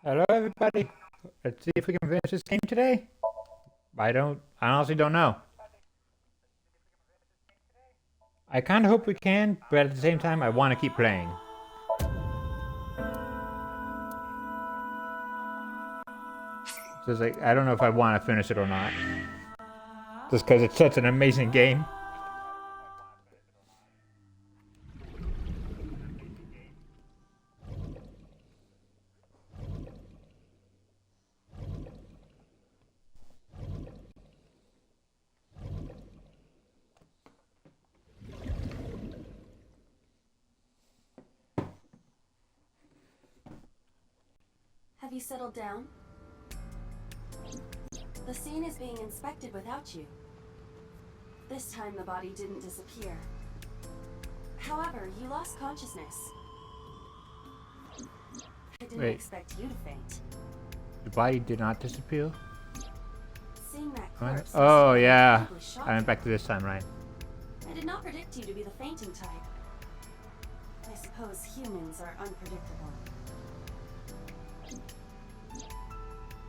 Hello, everybody. Let's see if we can finish this game today. I honestly don't know. I kind of hope we can, but at the same time, I want to keep playing. So it's like, I don't know if I want to finish it or not. Just because it's such an amazing game. Have you settled down? The scene is being inspected without you. This time the body didn't disappear. However, you lost consciousness. I didn't expect you to faint. The body did not disappear? Seeing that corpse Oh, yeah. shocking. I went back to this time, right? I did not predict you to be the fainting type. I suppose humans are unpredictable.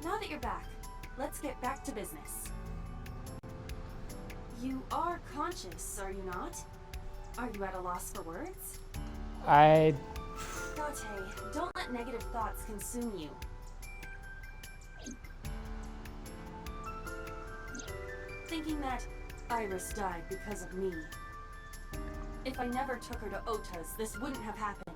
Now that you're back, let's get back to business. You are conscious, are you not? Are you at a loss for words? I... Date, don't let negative thoughts consume you. Thinking that Iris died because of me. If I never took her to Ota's, this wouldn't have happened.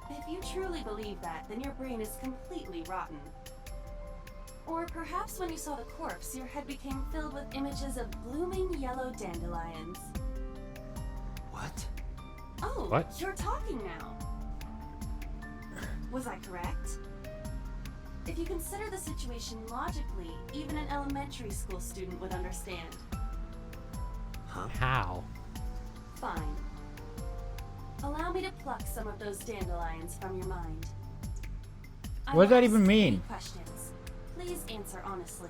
If you truly believe that, then your brain is completely rotten. Or perhaps when you saw the corpse, your head became filled with images of blooming yellow dandelions. What? Oh, What? You're talking now. Was I correct? If you consider the situation logically, even an elementary school student would understand. Huh? How? Fine. Allow me to pluck some of those dandelions from your mind. What does that I'll even ask mean? 3 questions. Please answer honestly.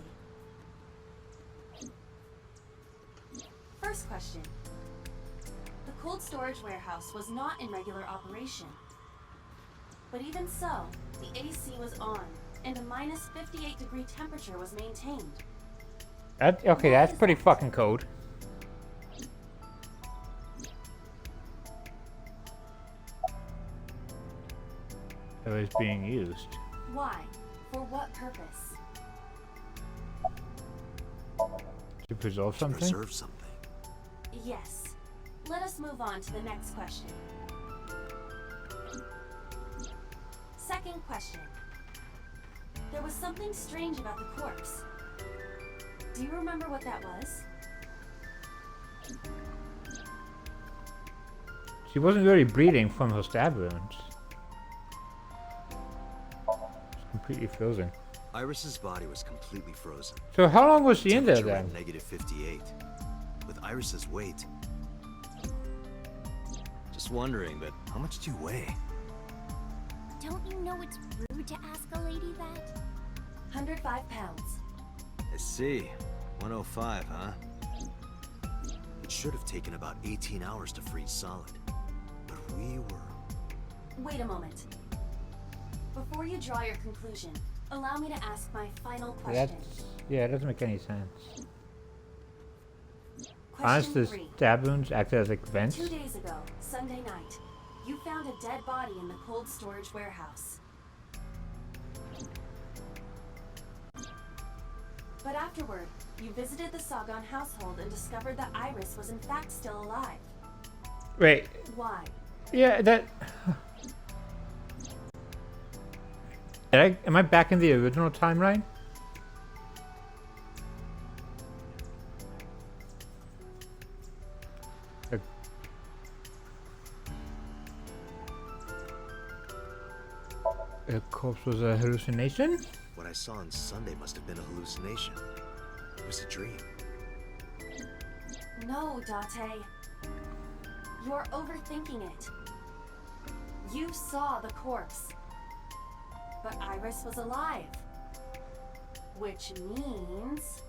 First question. The cold storage warehouse was not in regular operation. But even so, the AC was on, and a minus 58-degree temperature was maintained. Okay, that's pretty fucking cold. It was being used. Why? For what purpose? To preserve something? Preserve something. Yes. Let us move on to the next question. Second question. There was something strange about the corpse. Do you remember what that was? She wasn't really bleeding from her stab wounds. Completely frozen. Iris's body was completely frozen. So how long was she in there Temperature then? at -58. With Iris's weight, Just wondering, but how much do you weigh? Don't you know it's rude to ask a lady that? 105 pounds. I see. 105, huh? It should have taken about 18 hours to freeze solid. But we were... Wait a moment. Before you draw your conclusion, allow me to ask my final question. Yeah, it doesn't make any sense. Question Honestly, 3. stab wounds acted as like vents. 2 days ago, Sunday night, you found a dead body in the cold storage warehouse. But afterward, you visited the Sagan household and discovered that Iris was in fact still alive. Wait, Why? yeah, that. Am I back in the original timeline? The corpse was a hallucination? What I saw on Sunday must have been a hallucination. It was a dream. No, Date. You're overthinking it. You saw the corpse. But Iris was alive. Which means...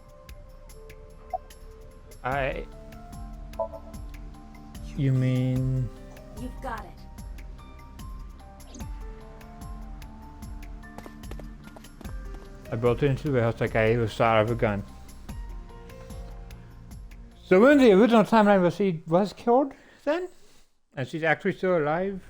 You mean... You've got it. I built it into the warehouse like I was shot out of a gun. So in the original timeline, she was killed then? And she's actually still alive?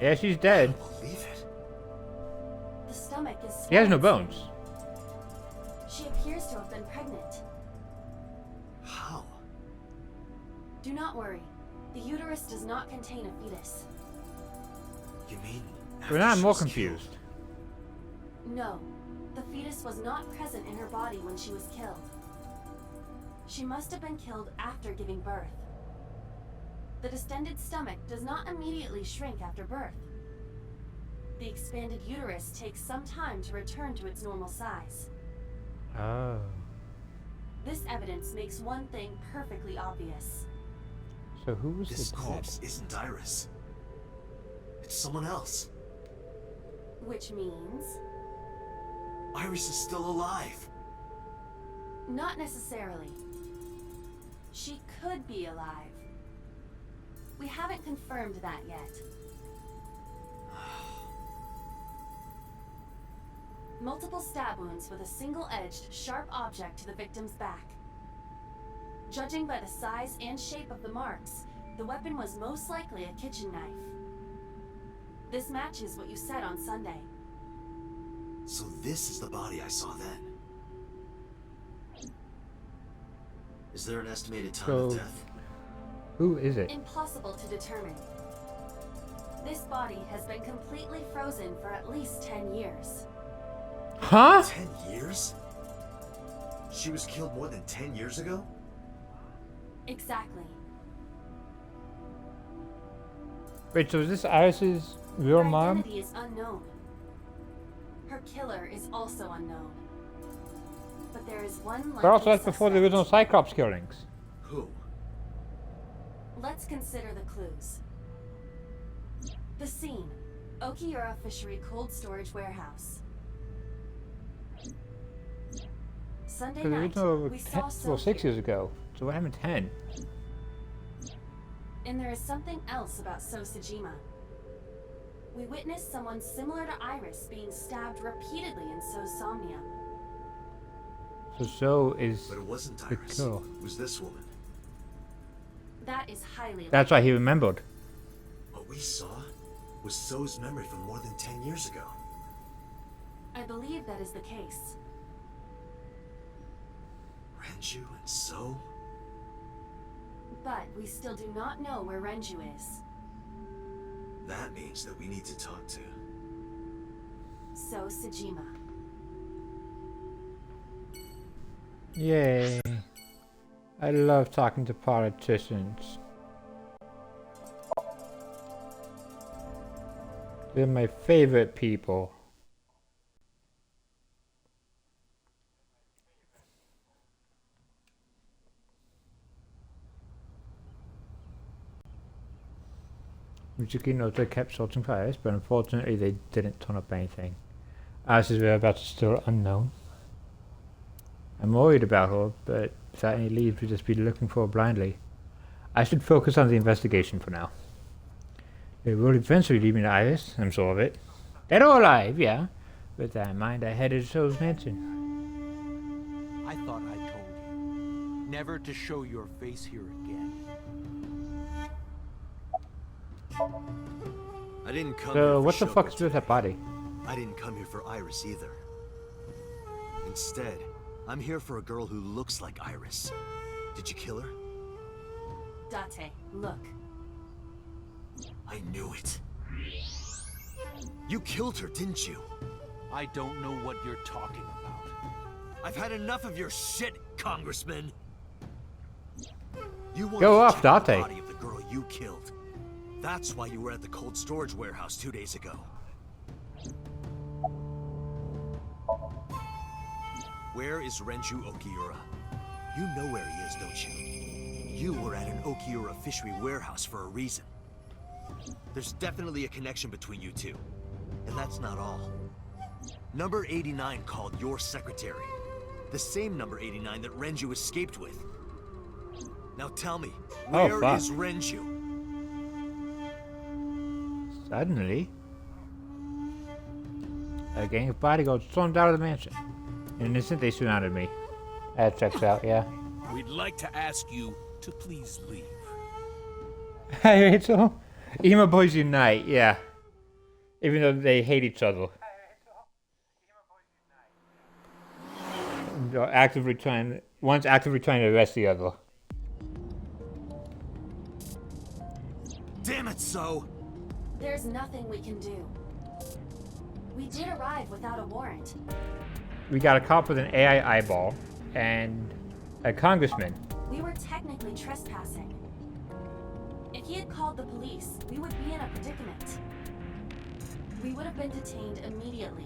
Yeah, she's dead. Believe it. The stomach is She has no swollen. bones. She appears to have been pregnant. How? Do not worry. The uterus does not contain a fetus. You mean... But now I'm more after she was confused. No, the fetus was not present in her body when she was killed. She must have been killed after giving birth. The distended stomach does not immediately shrink after birth. The expanded uterus takes some time to return to its normal size. Oh. This evidence makes one thing perfectly obvious. So who was This the corpse isn't Iris. It's someone else. Which means... Iris is still alive. Not necessarily. She could be alive. We haven't confirmed that yet. Multiple stab wounds with a single-edged, sharp object to the victim's back. Judging by the size and shape of the marks, the weapon was most likely a kitchen knife. This matches what you said on Sunday. So this is the body I saw then. Is there an estimated time of So- death? Who is it? Impossible to determine. This body has been completely frozen for at least 10 years. Huh? 10 years? She was killed more than 10 years ago? Exactly. Wait, so is this Iris's real Her mom? identity is unknown. Her killer is also unknown. But there is one likely But also that's before the suspect. original Cyclops killings. Who? Let's consider the clues. The scene. Okiura Fishery Cold Storage Warehouse. Sunday So the night, original we was saw 6 Sophie, years ago. So what happened 10? and there is something else about So Sejima. We witnessed someone similar to Iris being stabbed repeatedly in So's Somnium. So is But it wasn't the Iris. kill. It was this woman. That is highly That's why he remembered. What we saw was So's memory from more than 10 years ago. I believe that is the case. Renju and So? But we still do not know where Renju is. That means that we need to talk to. So Sejima. Yay. I love talking to politicians. They're my favorite people. Mizuki knows they kept sorting fires, but unfortunately they didn't turn up anything. Alice's whereabouts is still unknown. I'm worried about her, but without any leads, we'll just be looking for her blindly. I should focus on the investigation for now. It will eventually lead me to Iris, I'm sure of it. Dead or alive, yeah. With that in mind, I headed to Soul's mansion. I thought I told you never to show your face here again. I didn't come here So, for what the show fuck and is with that body? I didn't come here for Iris either. Instead, I'm here for a girl who looks like Iris. Did you kill her? Date, look. I knew it. You killed her, didn't you? I don't know what you're talking about. I've had enough of your shit, Congressman. You wanted Go to off, check the Date. body of the girl you killed. That's why you were at the cold storage warehouse 2 days ago. Where is Renju Okiura? You know where he is, don't you? You were at an Okiura fishery warehouse for a reason. There's definitely a connection between you two. And that's not all. Number 89 called your secretary. The same number 89 that Renju escaped with. Now tell me, where is Renju? Suddenly, a gang of bodyguards stormed out of the mansion. In an instant, they surrounded me. That checks out, yeah. We'd like to ask you to please leave. Hey, Rachel. Emo boys unite, yeah. Even though they hate each other. One's actively trying to arrest the other. Damn it, So! There's nothing we can do. We did arrive without a warrant. We got a cop with an AI eyeball and a congressman. We were technically trespassing. If he had called the police, we would be in a predicament. We would have been detained immediately.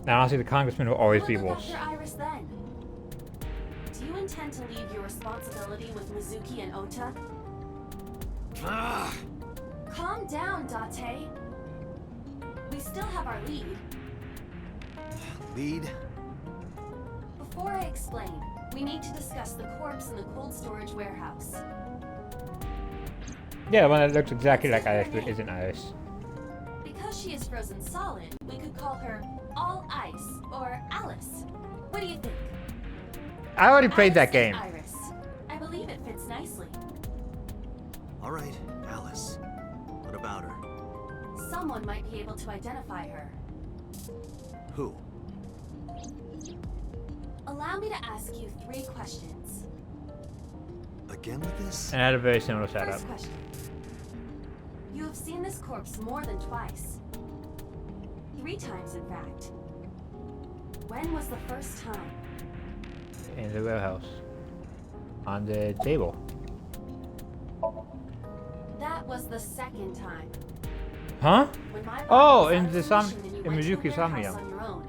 Now, honestly, the congressman will always Who be would look worse. after Iris then? Do you intend to leave your responsibility with Mizuki and Ota? Ah! Calm down, Date. We still have our lead. Lead? Before I explain, we need to discuss the corpse in the cold storage warehouse. Yeah, the one that looks exactly like Iris but isn't Iris. Because she is frozen solid, we could call her All Ice or Alice. What do you think? I already played that Alice is game. Iris. I believe it fits nicely. Alright, Alice. What about her? Someone might be able to identify her. Who? Allow me to ask you 3 questions. Again with this? And I had a very similar setup. First question. You have seen this corpse more than twice. 3 times, in fact. When was the first time? In the warehouse. On the table. That was the second time. Huh? When my body Oh, was out in of the commission and you in went to the Mizuki warehouse Somnium. on your own.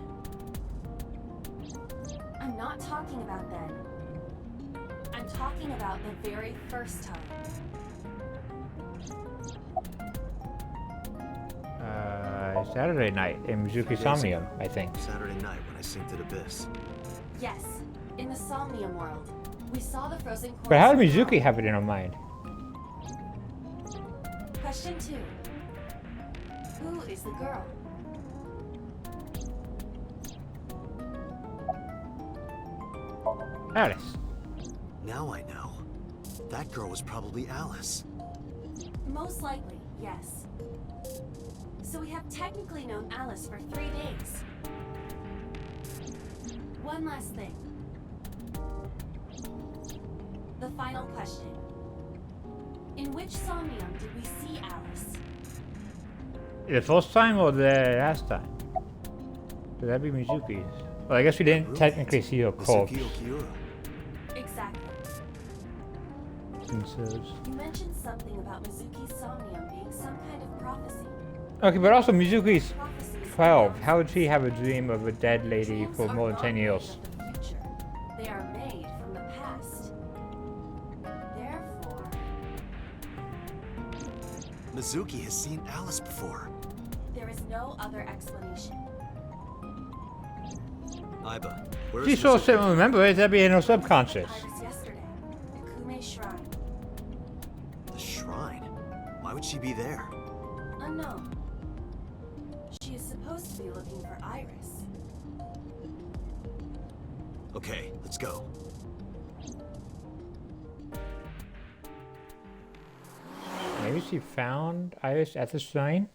I'm not talking about then. I'm talking about the very first time. Saturday night in Mizuki Somnium, I think. Saturday night when I synced at Abyss. Yes, in the Somnium world. We saw the frozen corpse. But how did of the Mizuki girl. have it in her mind? Question 2. Who is the girl? Alice. Now I know. That girl was probably Alice. Most likely, yes. So we have technically known Alice for 3 days. One last thing. The final question. In which Somnium did we see Alice? The first time or the last time? Could that be Mizuki's? Well, I guess we didn't technically see her corpse. Mizuki Okiura. Exactly. And so- You mentioned something about Mizuki's Somnium being some kind of prophecy. Okay, but also Mizuki's Prophecies 12. How would she have a dream of a dead lady Dreams for are more than not 10 made years? of the future. They are made from the past. Therefore, Mizuki has seen Alice before. there is no other explanation. Aiba, where She is sure Mizuki? shouldn't remember it. That'd be in her subconscious. Iris yesterday, the Kume Shrine. The shrine? Why would she be there? Unknown. She is supposed to be looking for Iris. Okay, let's go. Maybe she found Iris at the shrine?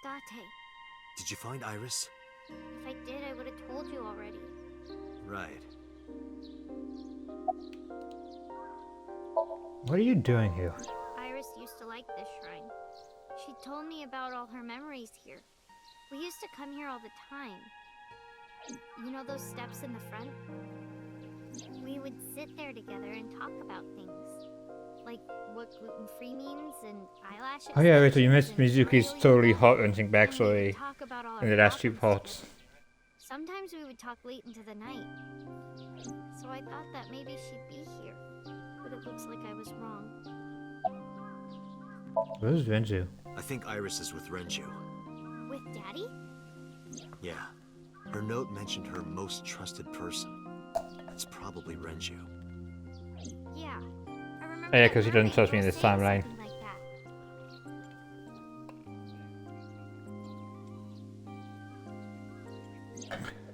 Date, Did you find Iris? if I did, I would have told you already. Right. What are you doing here? Iris used to like this shrine. She told me about all her memories here. We used to come here all the time. You know those steps in the front? We would sit there together and talk about things. Like what gluten-free means and eyelashes. Oh yeah, Rachel, you missed and Mizuki's oil totally yoga, heart-wrenching and we would backstory talk about all in our the last two problems parts. together. Sometimes we would talk late into the night. So I thought that maybe she'd be here. But it looks like I was wrong. Where's Renju? I think Iris is with Renju. With Daddy? Yeah. Her note mentioned her most trusted person. It's probably Renju. Yeah. I remember Oh, yeah, that 'cause he doesn't mermaid trust me in was this saying timeline. something like that.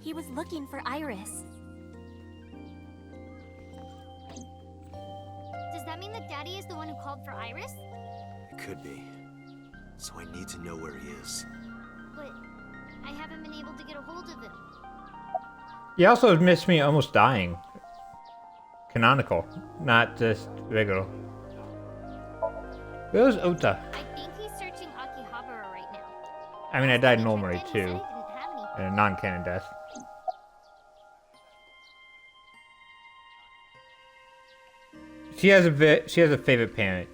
He was looking for Iris. Does that mean that Daddy is the one who called for Iris? It could be. So I need to know where he is. But I haven't been able to get a hold of him. He also missed me almost dying. Canonical, not just regular. Where's Ota? I think he's searching Akihabara right now. I mean, I died When he normally checked in, he said too, he didn't have anything. in a non-canon death. She has a favorite parent.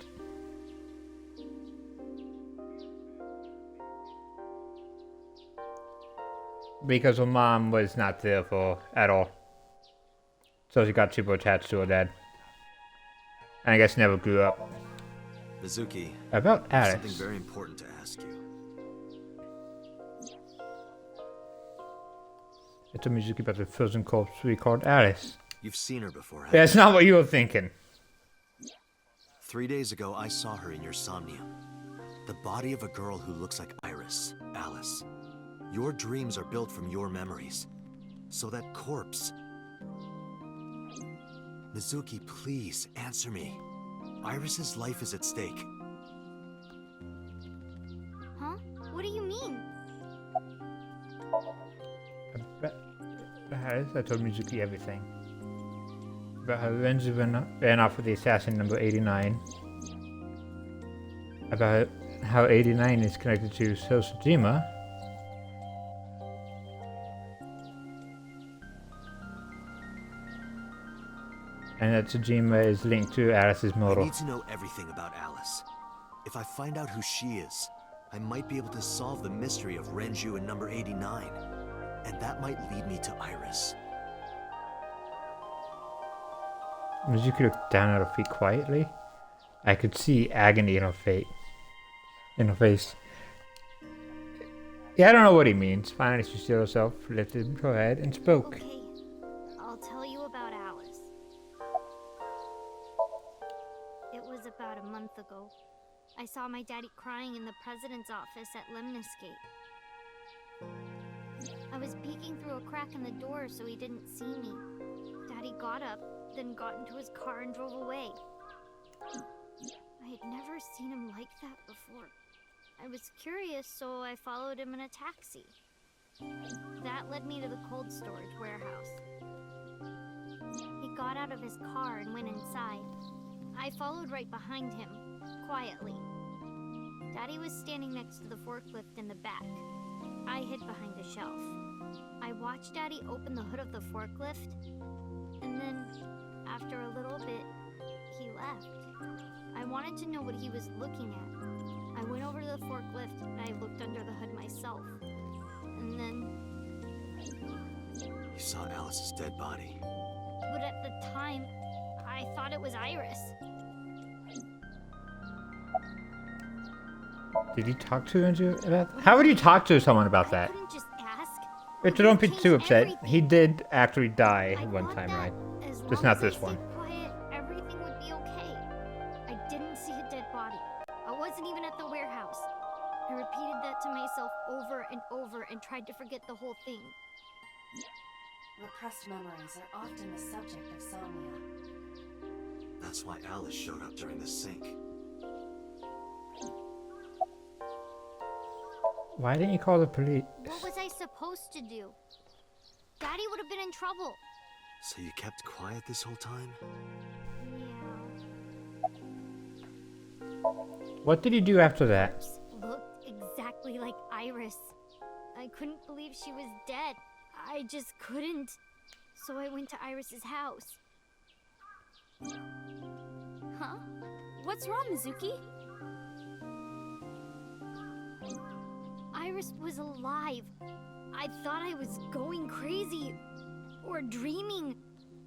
Because her mom was not there for at all. So she got super attached to her dad. And I guess never grew up. Mizuki, About I have something Alice. very important to ask you. It's a music about the frozen corpse we called Alice. You've seen her before, haven't That's not what you were thinking. you? 3 days ago, I saw her in your Somnium. The body of a girl who looks like Iris, Alice. Your dreams are built from your memories. So that corpse... Mizuki, please, answer me. Iris's life is at stake. Huh? What do you mean? About Alice, I told Mizuki everything. About how Renzu ran off with the assassin number 89. About how 89 is connected to Sosajima. And that Tsujima is linked to Alice's I murder. need to know everything about Alice. If I find out who she is, I might be able to solve the mystery of Renju and number 89. And that might lead me to Iris. Mizuki looked down at her feet quietly. I could see agony in her face. Yeah, I don't know what he means. Finally, she steeled herself, lifted her head, and spoke. Okay, I'll tell you about Alice. It was about a month ago. I saw my daddy crying in the president's office at Lemniscate. I was peeking through a crack in the door so he didn't see me. Daddy got up, then got into his car and drove away. I had never seen him like that before. I was curious, so I followed him in a taxi. That led me to the cold storage warehouse. He got out of his car and went inside. I followed right behind him, quietly. Daddy was standing next to the forklift in the back. I hid behind a shelf. I watched Daddy open the hood of the forklift, and then, after a little bit, he left. I wanted to know what he was looking at. I went over to the forklift and I looked under the hood myself. And then... You saw Alice's dead body. But at the time, I thought it was Iris. Did you talk to him about? How would you talk to someone about I that? couldn't just ask. But It don't would be too change upset. everything. He did actually die I one thought time, that right? as Just long not as this I one. stayed quiet, everything would be okay. I didn't see a dead body. I wasn't even at the warehouse. I repeated that to myself over and over and tried to forget the whole thing. Repressed memories are often the subject of somnia. That's why Alice showed up during the sync. Why didn't you call the police? What was I supposed to do? Daddy would have been in trouble. So you kept quiet this whole time? Yeah. What did you do after that? Looked exactly like Iris. I couldn't believe she was dead. I just couldn't. So I went to Iris's house. Huh? What's wrong, Mizuki? Iris was alive. I thought I was going crazy or dreaming.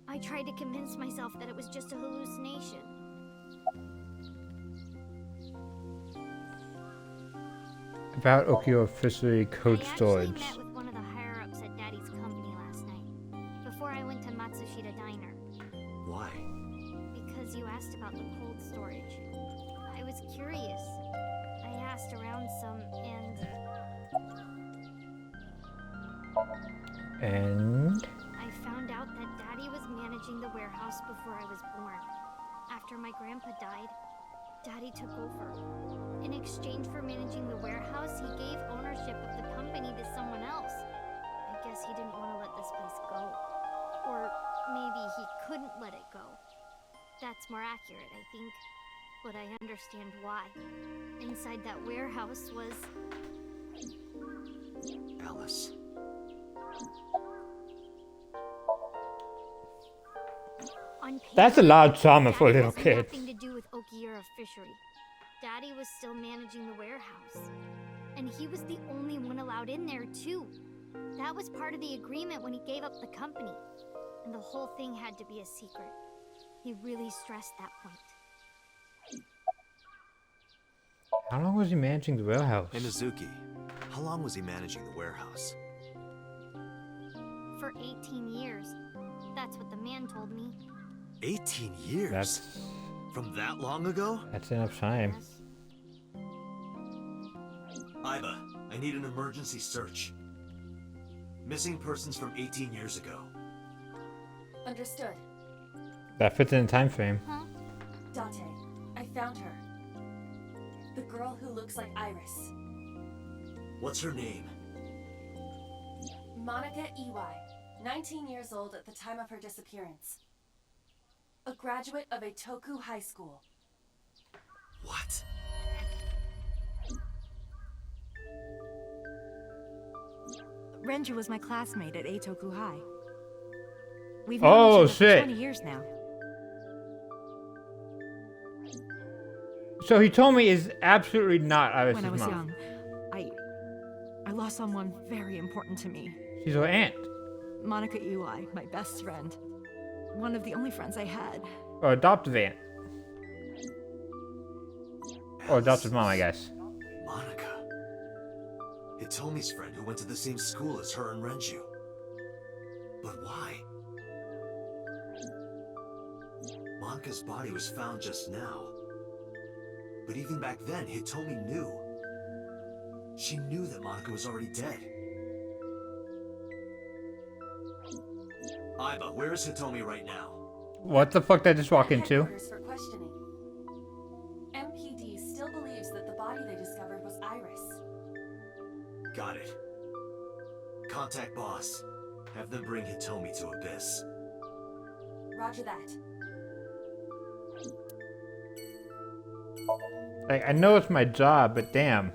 I tried to convince myself that it was just a hallucination. About Okio officially code I actually storage. met with one of the higher-ups at Daddy's company last night, before I went to Matsushita Diner. Why? Because you asked about the cold storage. I was curious. I asked around some, And I found out that Daddy was managing the warehouse before I was born. After my grandpa died, Daddy took over. In exchange for managing the warehouse, he gave ownership of the company to someone else. I guess he didn't want to let this place go. Or maybe he couldn't let it go. That's more accurate, I think. But I understand why. Inside that warehouse was... Alice. On paper, that's a lot of trauma for a Daddy little has kid. nothing to do with Okiura Fishery. Daddy was still managing the warehouse. And he was the only one allowed in there, too. That was part of the agreement when he gave up the company. And the whole thing had to be a secret. He really stressed that point. How long was he managing the warehouse? Hey, Mizuki. How long was he managing the warehouse? For 18 years. That's what the man told me. 18 years? That's From that long ago? enough time. Yes. Iba, I need an emergency search. Missing persons from 18 years ago. Understood. That fits in the time frame. Huh? Date, I found her. The girl who looks like Iris. What's her name? Monica Iwai, 19 years old at the time of her disappearance. A graduate of Eitoku High School. What? Renju was my classmate at Eitoku High. We've Oh, known each other shit. for 20 years now. So he told me is absolutely not Iris' When I was mom. young, I lost someone very important to me. She's her aunt. Monica Iwai, my best friend. One of the only friends I had. Or adoptive aunt. Or adoptive mom, I guess. Monica. Hitomi's friend who went to the same school as her and Renju. But why? Monica's body was found just now. But even back then, Hitomi knew. She knew that Monica was already dead. Iba, where is Hitomi right now? What the fuck did I just walk At into? headquarters for questioning. MPD still believes that the body they discovered was Iris. Got it. Contact boss. Have them bring Hitomi to Abyss. Roger that. Like, I know it's my job, but damn.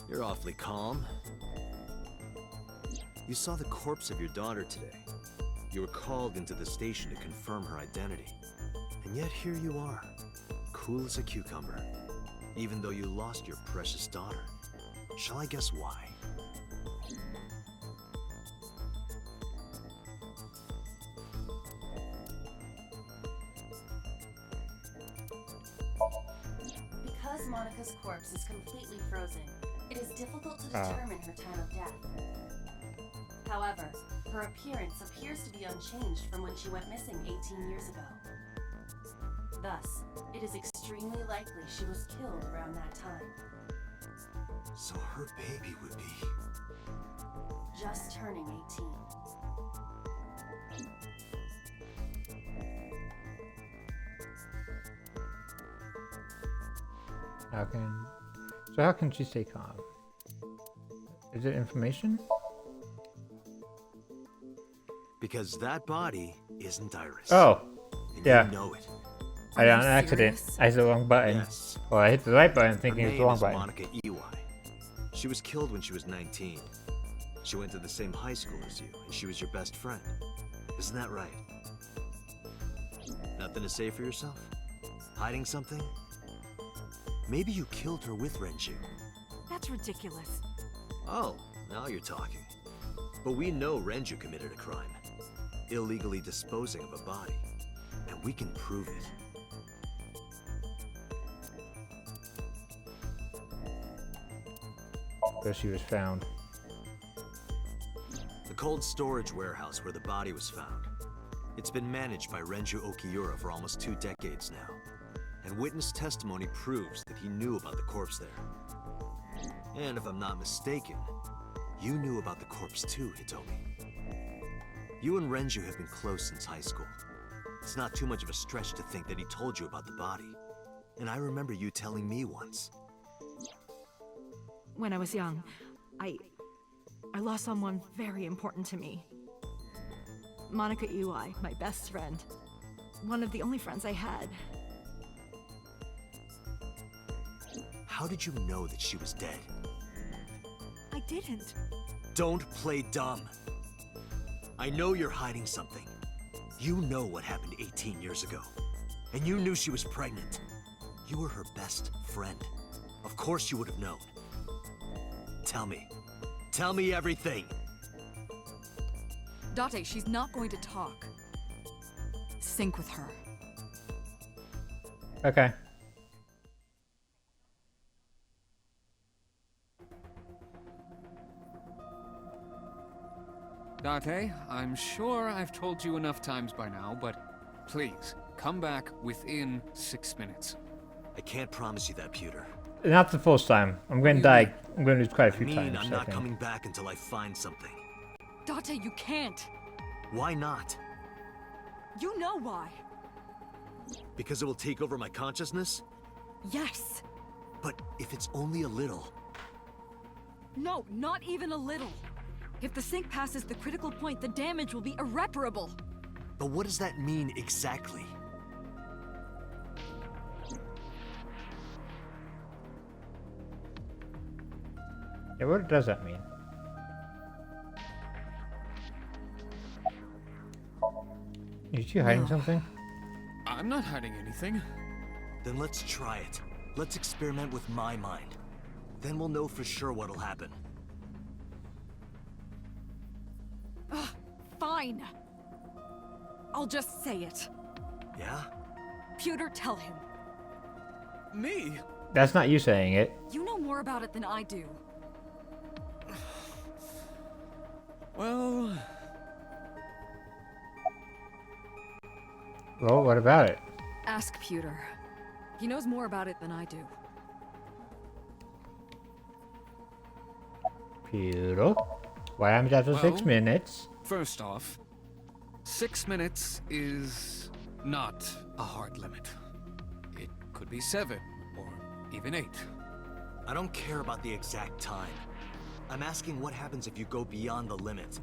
You're awfully calm. You saw the corpse of your daughter today. You were called into the station to confirm her identity. And yet here you are, cool as a cucumber, even though you lost your precious daughter. Shall I guess why? Because Monica's corpse is completely frozen, it is difficult to determine her time of death. However, her appearance appears to be unchanged from when she went missing 18 years ago. Thus, it is extremely likely she was killed around that time. So her baby would be... Just turning 18. How can she stay calm? Is it information? Because that body isn't Iris. Oh, And yeah. you know it. I on accident. serious? I hit the wrong button. Yes. Or I hit the right button Her thinking it was name the wrong is button. Monica Ewai. She was killed when she was 19. She went to the same high school as you, and she was your best friend. Isn't that right? Nothing to say for yourself? Hiding something? Maybe you killed her with Renju. That's ridiculous. Oh, now you're talking. But we know Renju committed a crime. Illegally disposing of a body. And we can prove it. Where she was found. The cold storage warehouse where the body was found. It's been managed by Renju Okiura for almost 2 decades now. And witness testimony proves that he knew about the corpse there. And if I'm not mistaken, you knew about the corpse too, Hitomi. You and Renju have been close since high school. It's not too much of a stretch to think that he told you about the body. And I remember you telling me once. When I was young, I lost someone very important to me. Monica Ewai, my best friend. One of the only friends I had. How did you know that she was dead? I didn't. Don't play dumb. I know you're hiding something. You know what happened 18 years ago. And you knew she was pregnant. You were her best friend. Of course you would have known. Tell me. Tell me everything. Date, she's not going to talk. Sync with her. Okay. Date, I'm sure I've told you enough times by now, but please, come back within 6 minutes. I can't promise you that, Pewter. Not the first time. I'm going to die. I'm going to lose quite a few times. I'm I not think. coming back until I find something. Date, you can't. Why not? You know why. Because it will take over my consciousness? Yes. But if it's only a little... No, not even a little. If the sync passes the critical point, the damage will be irreparable. But what does that mean exactly? Yeah, what does that mean? Is she hiding No. something? I'm not hiding anything. Then let's try it. Let's experiment with my mind. Then we'll know for sure what'll happen. Fine. I'll just say it. Yeah? Pewter, tell him. Me? That's not you saying it. You know more about it than I do. Well, Well, what about it? Ask Pewter. He knows more about it than I do. Beautiful. What happens after 6 Well- minutes? first off, 6 minutes is not a hard limit. It could be 7, or even 8. I don't care about the exact time. I'm asking what happens if you go beyond the limit.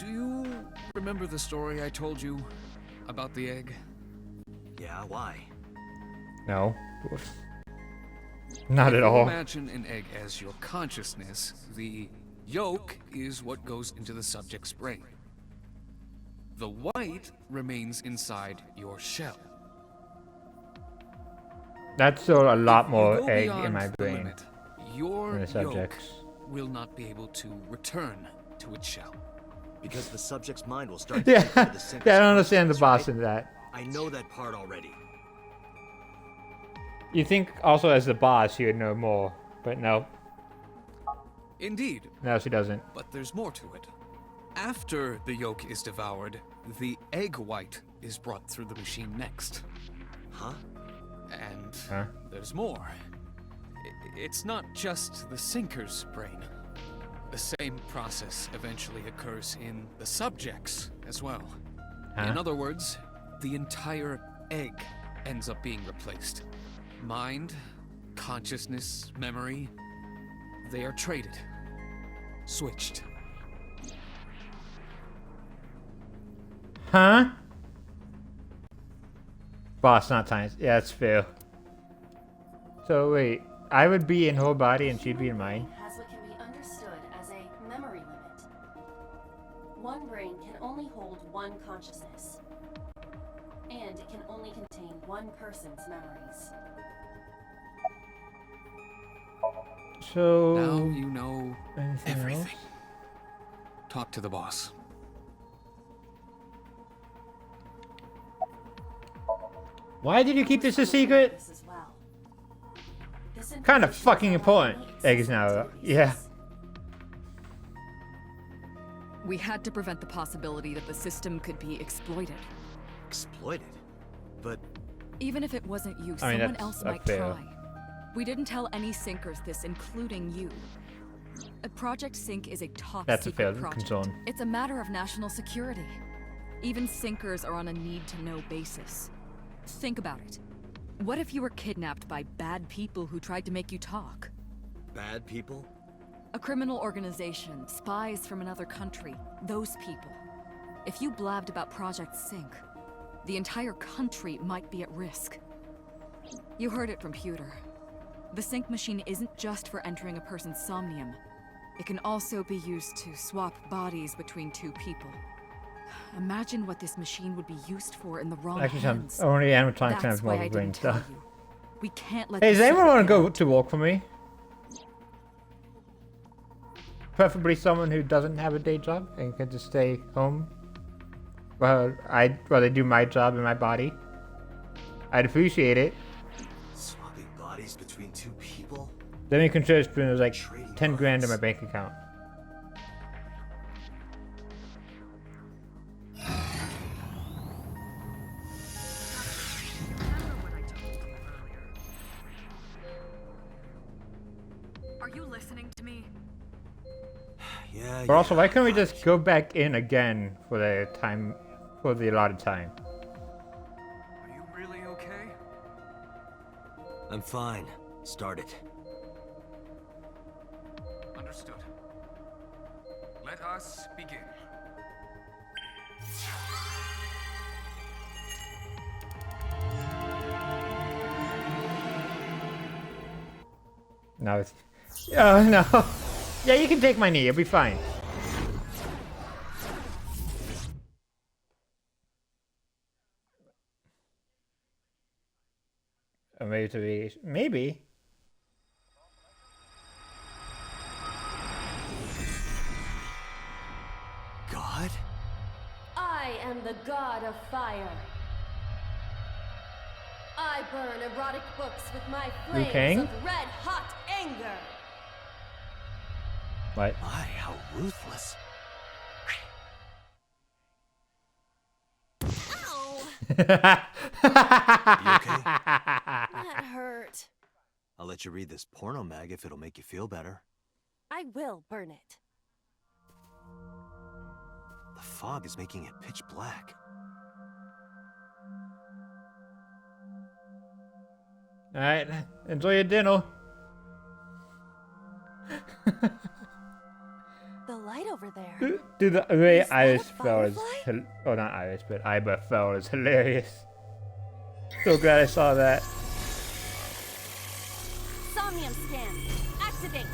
Do you remember the story I told you about the egg? Yeah, why? No. Not If at you all. imagine an egg as your consciousness, the yolk is what goes into the subject's brain. The white remains inside your shell. That's still a lot If you more go egg beyond in my the brain limit, your than the yolk subjects. will not be able to return to its shell. Because the subject's mind will start to Yeah, take over the sinker's yeah, I don't understand the consciousness, boss right? in that. I know that part already. You think also as the boss he would know more, but no. Indeed, No, she doesn't. but there's more to it. After the yolk is devoured, the egg white is brought through the machine next. Huh? And Huh? there's more. It's not just the sinker's brain. The same process eventually occurs in the subject's as well. Huh? In other words, the entire egg ends up being replaced. Mind, consciousness, memory, they are traded. Switched. Huh? Boss, not science. Yeah, it's fair. So wait, I would be in her body and she'd be in mine. Has what can be understood as a memory limit. One brain can only hold one consciousness, and it can only contain one person's memories. So Now you know anything everything. else? Talk to the boss. Why did you keep this a secret? This as well. This Kind of information fucking is important. only Egg is now. accessible to Yeah. these. We had to prevent the possibility that the system could be exploited. Exploited? But Even if it wasn't you, I mean, someone that's else a might fair- try. We didn't tell any sinkers this, including you. Project Sync is a top That's a secret fair project. concern. It's a matter of national security. Even sinkers are on a need-to-know basis. Think about it. What if you were kidnapped by bad people who tried to make you talk? bad people? A criminal organization, spies from another country, those people. If you blabbed about Project Sync, the entire country might be at risk. You heard it from Pewter. The Sync machine isn't just for entering a person's somnium. It can also be used to swap bodies between two people. Imagine what this machine would be used for in the wrong Actually, hands. only animatronics That's have why I multiple brain didn't tell stuff. you. We can't let Hey, this does anyone secret want to get go out. to walk for me? Preferably someone who doesn't have a day job and can just stay home while they do my job in my body. I'd appreciate it. Swapping bodies between two people? Then you can just there's like Trading 10 grand in my bodies. bank account. Are you listening to me? Yeah, But also, why can't we fine. just go back in again for the allotted time? Are you really okay? I'm fine. Start it. Understood. Let us begin. No, it's... Oh, no. Yeah, you can take my knee. It'll be fine. Or maybe to be... Maybe. God? I am the god of fire. I burn erotic books with my Liu flames Kang? of red-hot anger. What? My, how ruthless. Ow! You okay? That hurt. I'll let you read this porno mag if it'll make you feel better. I will burn it. The fog is making it pitch black. Alright, enjoy your dinner. The the light over there. Dude, the way Is that a Iris fell is... firefly? Oh, not Iris, but Iba fell is hilarious. So glad I saw that. Somnium scan. Activate.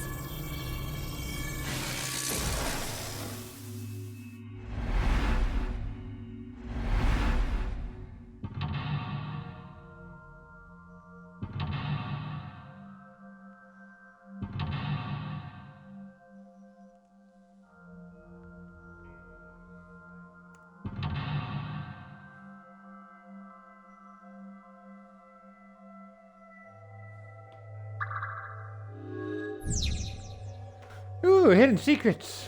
Ooh, hidden secrets.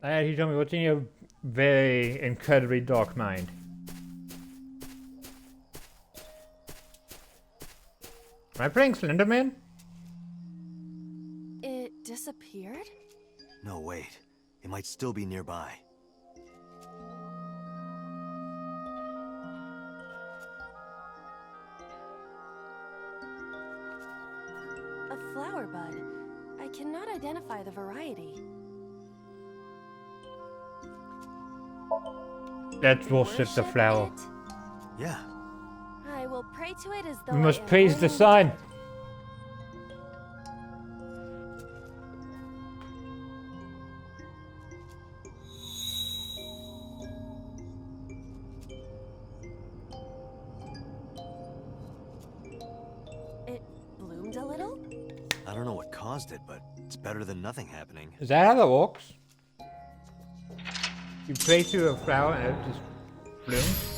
He told me what's in your very incredibly dark mind. Am I playing Slenderman? It disappeared? No, wait. It might still be nearby. A flower bud. I cannot identify the variety. Let's worship the flower. it? Yeah. I will pray to it as though We I must am praise the burning sun. dead. It bloomed a little? I don't know what caused it, but it's better than nothing happening. Is that how that works? You pray to a flower and it just blooms?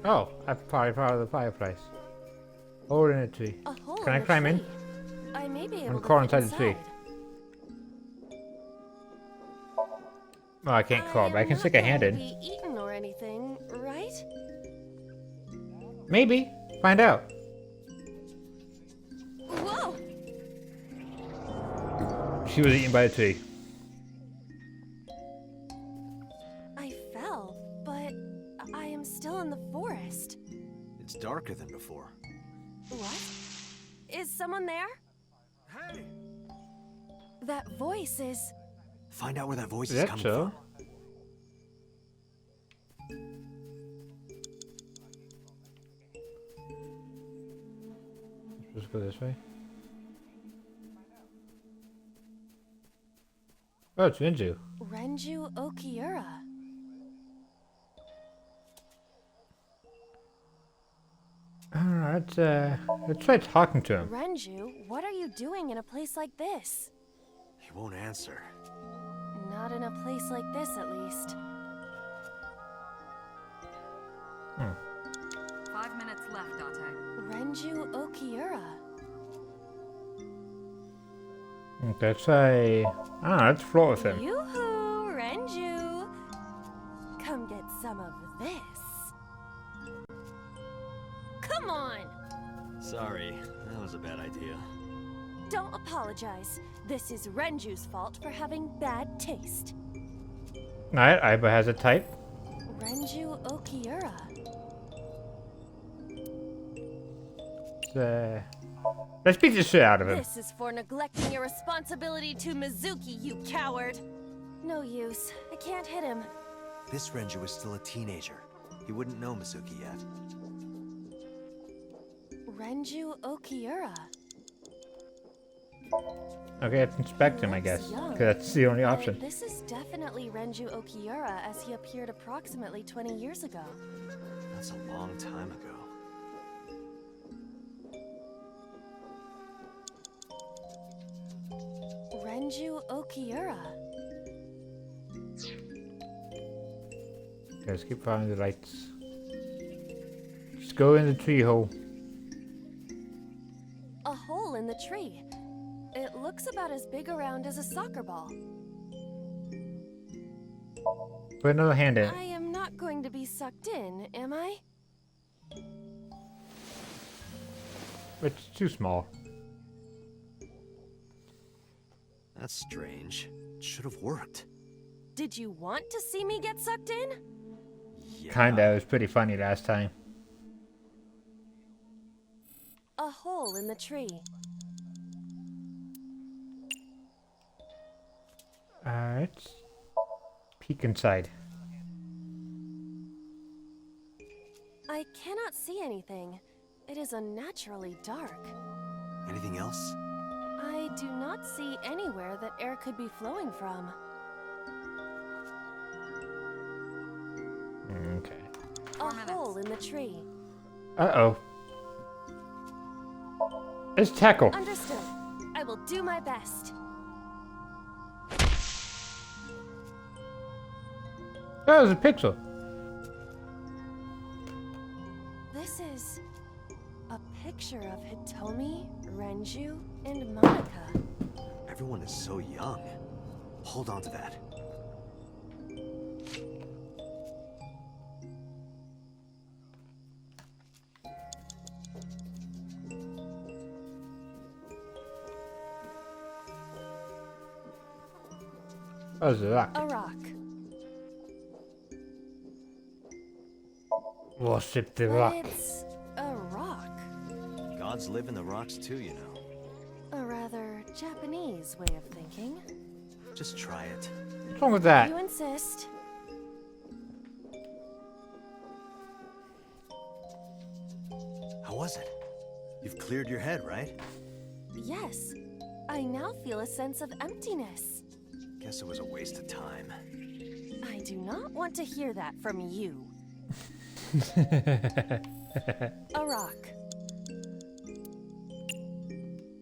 Oh, I'm probably part of the fireplace. Hole in a tree. A hole Can I the climb in? tree. I may be able And to crawl fit inside the tree. Oh, I can't crawl, but I can stick a hand in. Be eaten or anything, right? Maybe. Find out. Whoa! She was eaten by a tree. I fell, but I am still in the forest. It's darker than before. What? Is someone there? Hey! That voice is... Find out where that voice Is is that coming so? from. Let's go this way. Oh, it's Renju. Renju Okiura. Let's try talking to him. Renju, what are you doing in a place like this? He won't answer. Not in a place like this, at least. 5 minutes left, Date. Renju Okiura. Okay, let's try... let's float with him. Yoo-hoo, Renju! Come get some of this. Come on! Sorry, that was a bad idea. Don't apologize. This is Renju's fault for having bad taste. Alright, Aiba has a type. Renju Okiura. Let's beat the shit out of him. This is for neglecting your responsibility to Mizuki, you coward! No use. I can't hit him. This Renju is still a teenager. He wouldn't know Mizuki yet. Renju Okiura. Okay, let's inspect him, I Looks guess. young, Because that's the only but option. This is definitely Renju Okiura as he appeared approximately 20 years ago. That's a long time ago. Renju Okiura. Okay, let's keep following the lights. Just go in the tree hole. A hole in the tree. It looks about as big around as a soccer ball. Put another hand in. I am not going to be sucked in, am I? It's too small. That's strange. It should have worked. Did you want to see me get sucked in? Yeah. Kinda. It was pretty funny last time. A hole in the tree. Let's peek inside. I cannot see anything. It is unnaturally dark. Anything else? I do not see anywhere that air could be flowing from. Okay. A hole in the tree. Uh-oh. Let's tackle. Understood. I will do my best. That was a pixel. This is a picture of Hitomi, Renju, and Monica. Everyone is so young. Hold on to that. That was a rock. A rock. Worship the But rock. it's a rock. Gods live in the rocks too, you know. A rather Japanese way of thinking. Just try it. What's wrong with that? You insist. How was it? You've cleared your head, right? Yes. I now feel a sense of emptiness. Guess it was a waste of time. I do not want to hear that from you. A rock.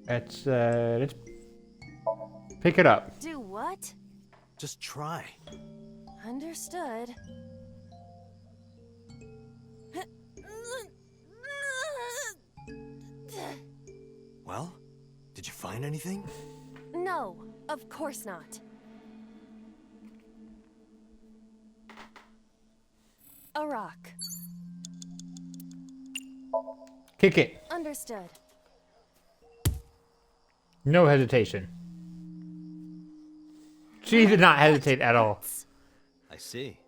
Let's pick it up. Do what? Just try. Understood. Well, did you find anything? No, of course not. A rock. Kick it. Understood. No hesitation. She did not hesitate at all. I see.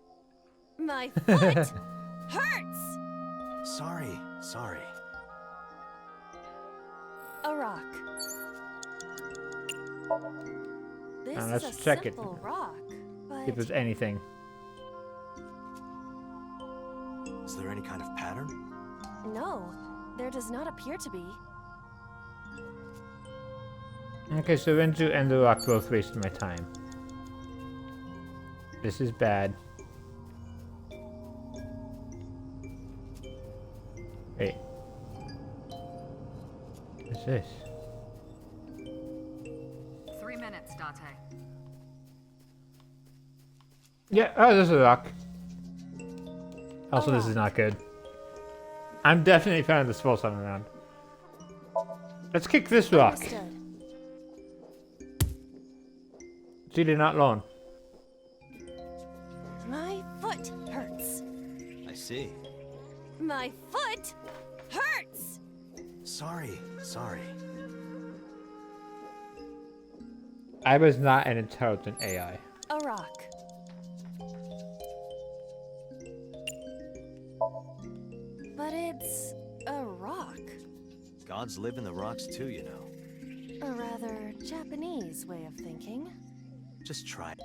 My foot hurts. Sorry. A rock. This Now is let's a check it. simple rock, but If there's anything. Is there any kind of pattern? no, there does not appear to be. Okay, so Renju and the rock both wasted my time. This is bad. Wait. What's this? 3 minutes, Dante. Yeah, oh, this is a rock. Also, this is not good. I'm definitely finding the small time around. Let's kick this rock. Understood. She did not long. My foot hurts. I see. My foot hurts. Sorry. I was not an intelligent AI. A rock. But it's a rock. Gods live in the rocks too, you know. A rather Japanese way of thinking. Just try.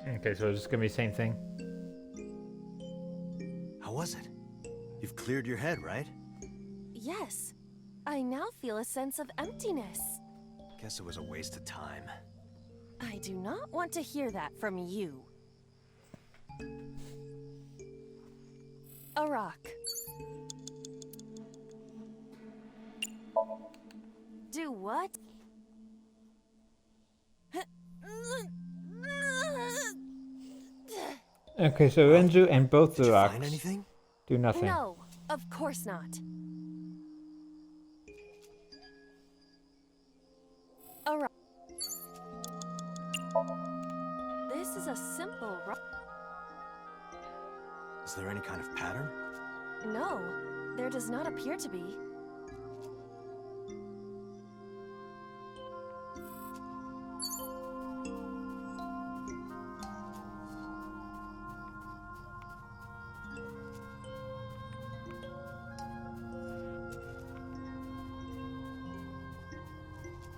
Okay, so it's just gonna be the same thing. How was it? You've cleared your head, right? Yes. I now feel a sense of emptiness. Guess it was a waste of time. I do not want to hear that from you. A rock. Do what? Okay, so Renju and both Did the you rocks find anything? do nothing. No, of course not. A rock. This is a simple rock. Is there any kind of pattern? No, there does not appear to be.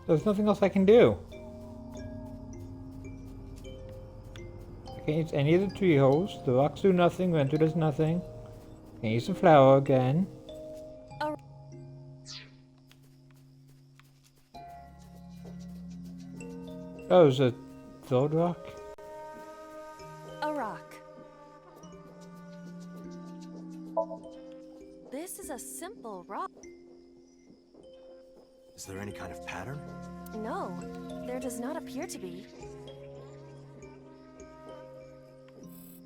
There's nothing else I can do. I can't use any of the tree holes. The rocks do nothing. Renju does nothing. Can't use the flower again. A Oh, is it third rock? rock. This is a simple rock. Is there any kind of pattern? No, there does not appear to be.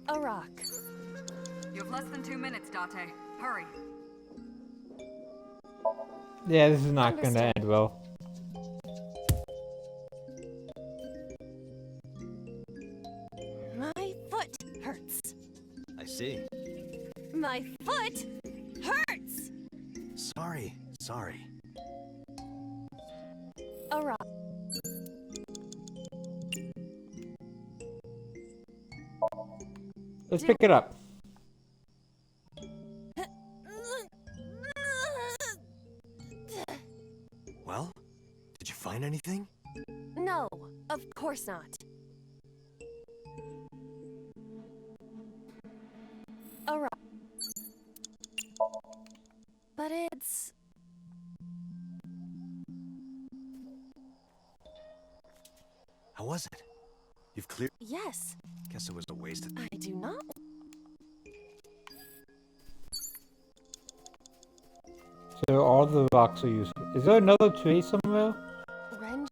A rock. You have less than 2 minutes, Date. Hurry. Yeah, this is not going to end well. My foot hurts. I see. My foot hurts. Sorry. A rock. Let's pick it up. Well, did you find anything? No, of course not. A rock. But it's... How was it? You've cleared. Yes, Guess it was a waste of. I do not. So all the rocks are useful. Is there another tree somewhere? Ren.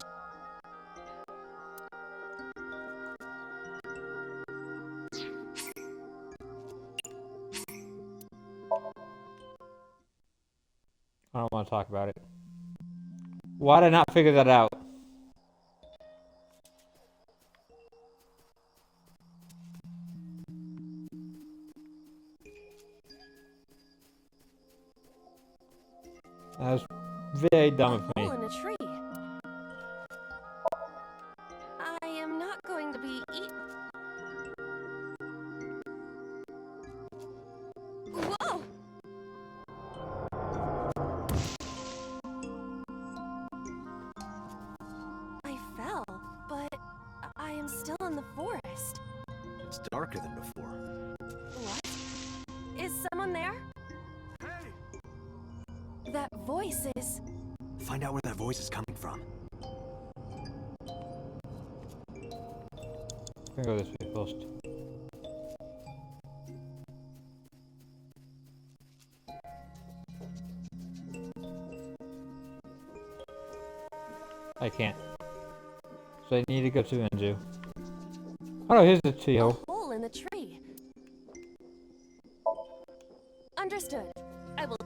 I don't want to talk about it. Why did I not figure that out? That was very dumb of me. Hole in a tree. I am not going to be eaten. Whoa! I fell, but I am still in the forest. It's darker than before. What? Is someone there? That voice is... Find out where that voice is coming from. I'm gonna go this way first. I can't. So I need to go to Renju. Oh no, here's the tree hole. A hole in the tree. Understood. I will...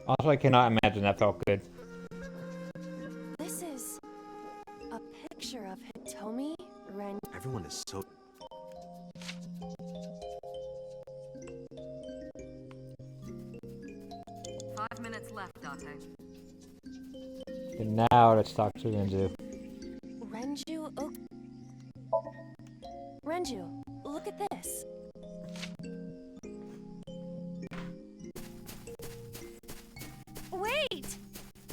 Also, I cannot imagine that felt good. This is... a picture of Hitomi, Ren... Everyone is so. 5 minutes left, Date. And now let's talk to Renju. Renju... Renju, look at this. Wait!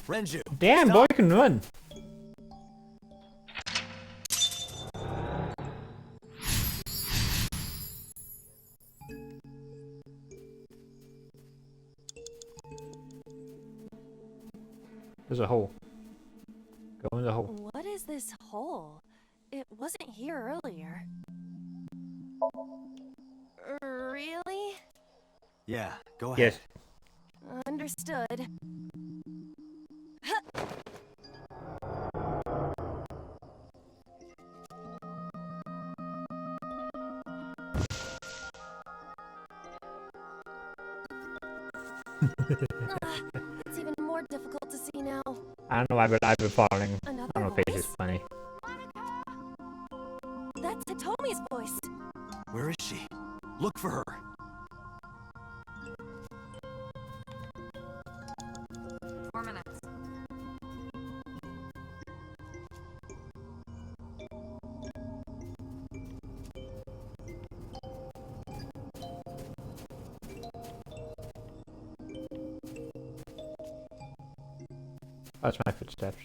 Renju! Damn, boy can run. There's a hole. Go in the hole. What is this hole? It wasn't here earlier. Really? Yeah, go ahead. Yes. Understood. It's even more difficult to see now. I don't know why, but I've been falling. Another I don't know if voice? it's funny. That's Hitomi's voice. Where is she? Look for her. Four minutes. That's my footsteps.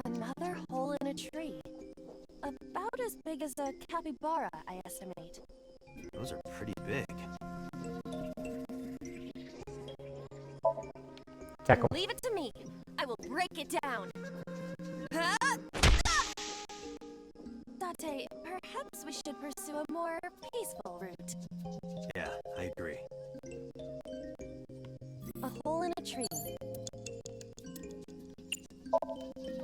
Another hole in a tree. About as big as a capybara, I estimate. Those are pretty big. Tackle. Leave it to me. I will break it down. Date, perhaps we should pursue a more peaceful route. Yeah, I agree. A hole in a tree.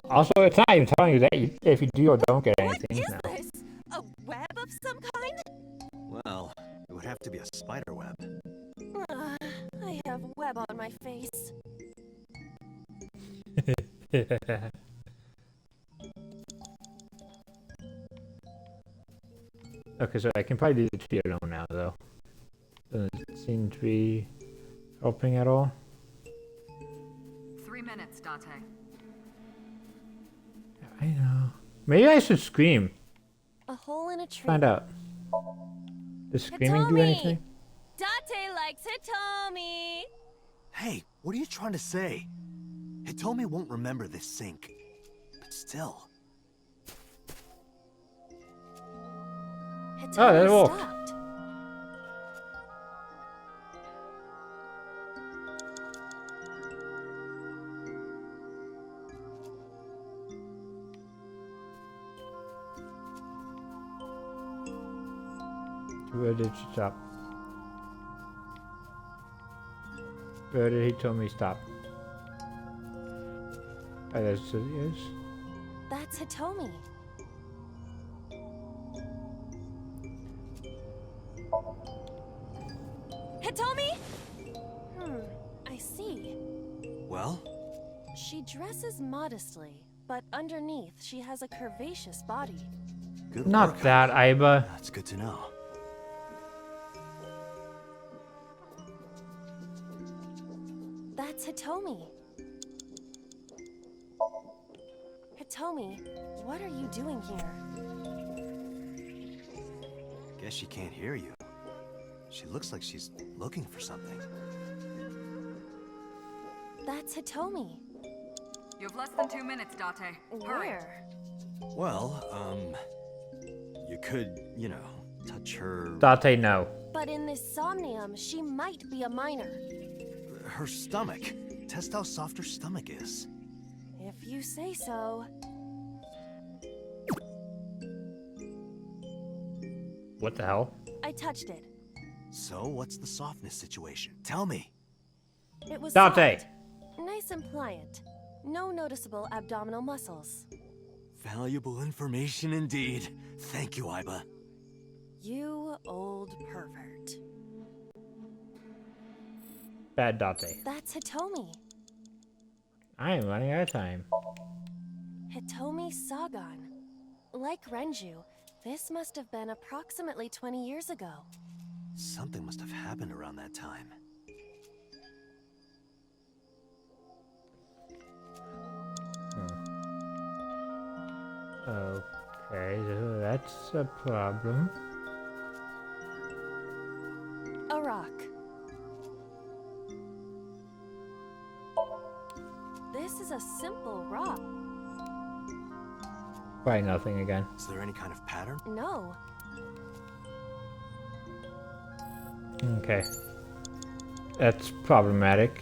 Also, it's not even telling you that if you do or don't get anything. What is this? A web of some kind? Well, it would have to be a spider web. I have web on my face. Okay, so I can probably do the tree alone now, though. Doesn't seem to be helping at all. 3 minutes, Date. I know. Maybe I should scream. A hole in a tree. Find out. Does screaming do Hitomi! anything? Date likes Hitomi! Hey, what are you trying to say? Hitomi won't remember this sink. But still. Hitomi Oh, that walked. stopped. Where did she stop? Where did he tell me stop? Oh, that's it is. That's Hitomi. Hitomi? I see. Well? She dresses modestly, but underneath she has a curvaceous body. Good Not work. that, Aiba. That's good to know. That's Hitomi. Hitomi, what are you doing here? Guess she can't hear you. She looks like she's looking for something. That's Hitomi. You have less than 2 minutes, Date. Hurry. Where? Well, you could, you know, touch her... Date, no. But in this somnium, she might be a minor. her stomach. Test how soft her stomach is. If you say so. What the hell? I touched it. So, what's the softness situation? Tell me. It was Date! soft. Nice and pliant. No noticeable abdominal muscles. Valuable information indeed. Thank you, Aiba. You old pervert. Bad Date. That's Hitomi. I am running out of time. Hitomi Sagan. Like Renju, this must have been approximately 20 years ago. Something must have happened around that time. Okay, so that's a problem. A rock. This is a simple rock. Probably nothing again. Is there any kind of pattern? No. Okay. That's problematic.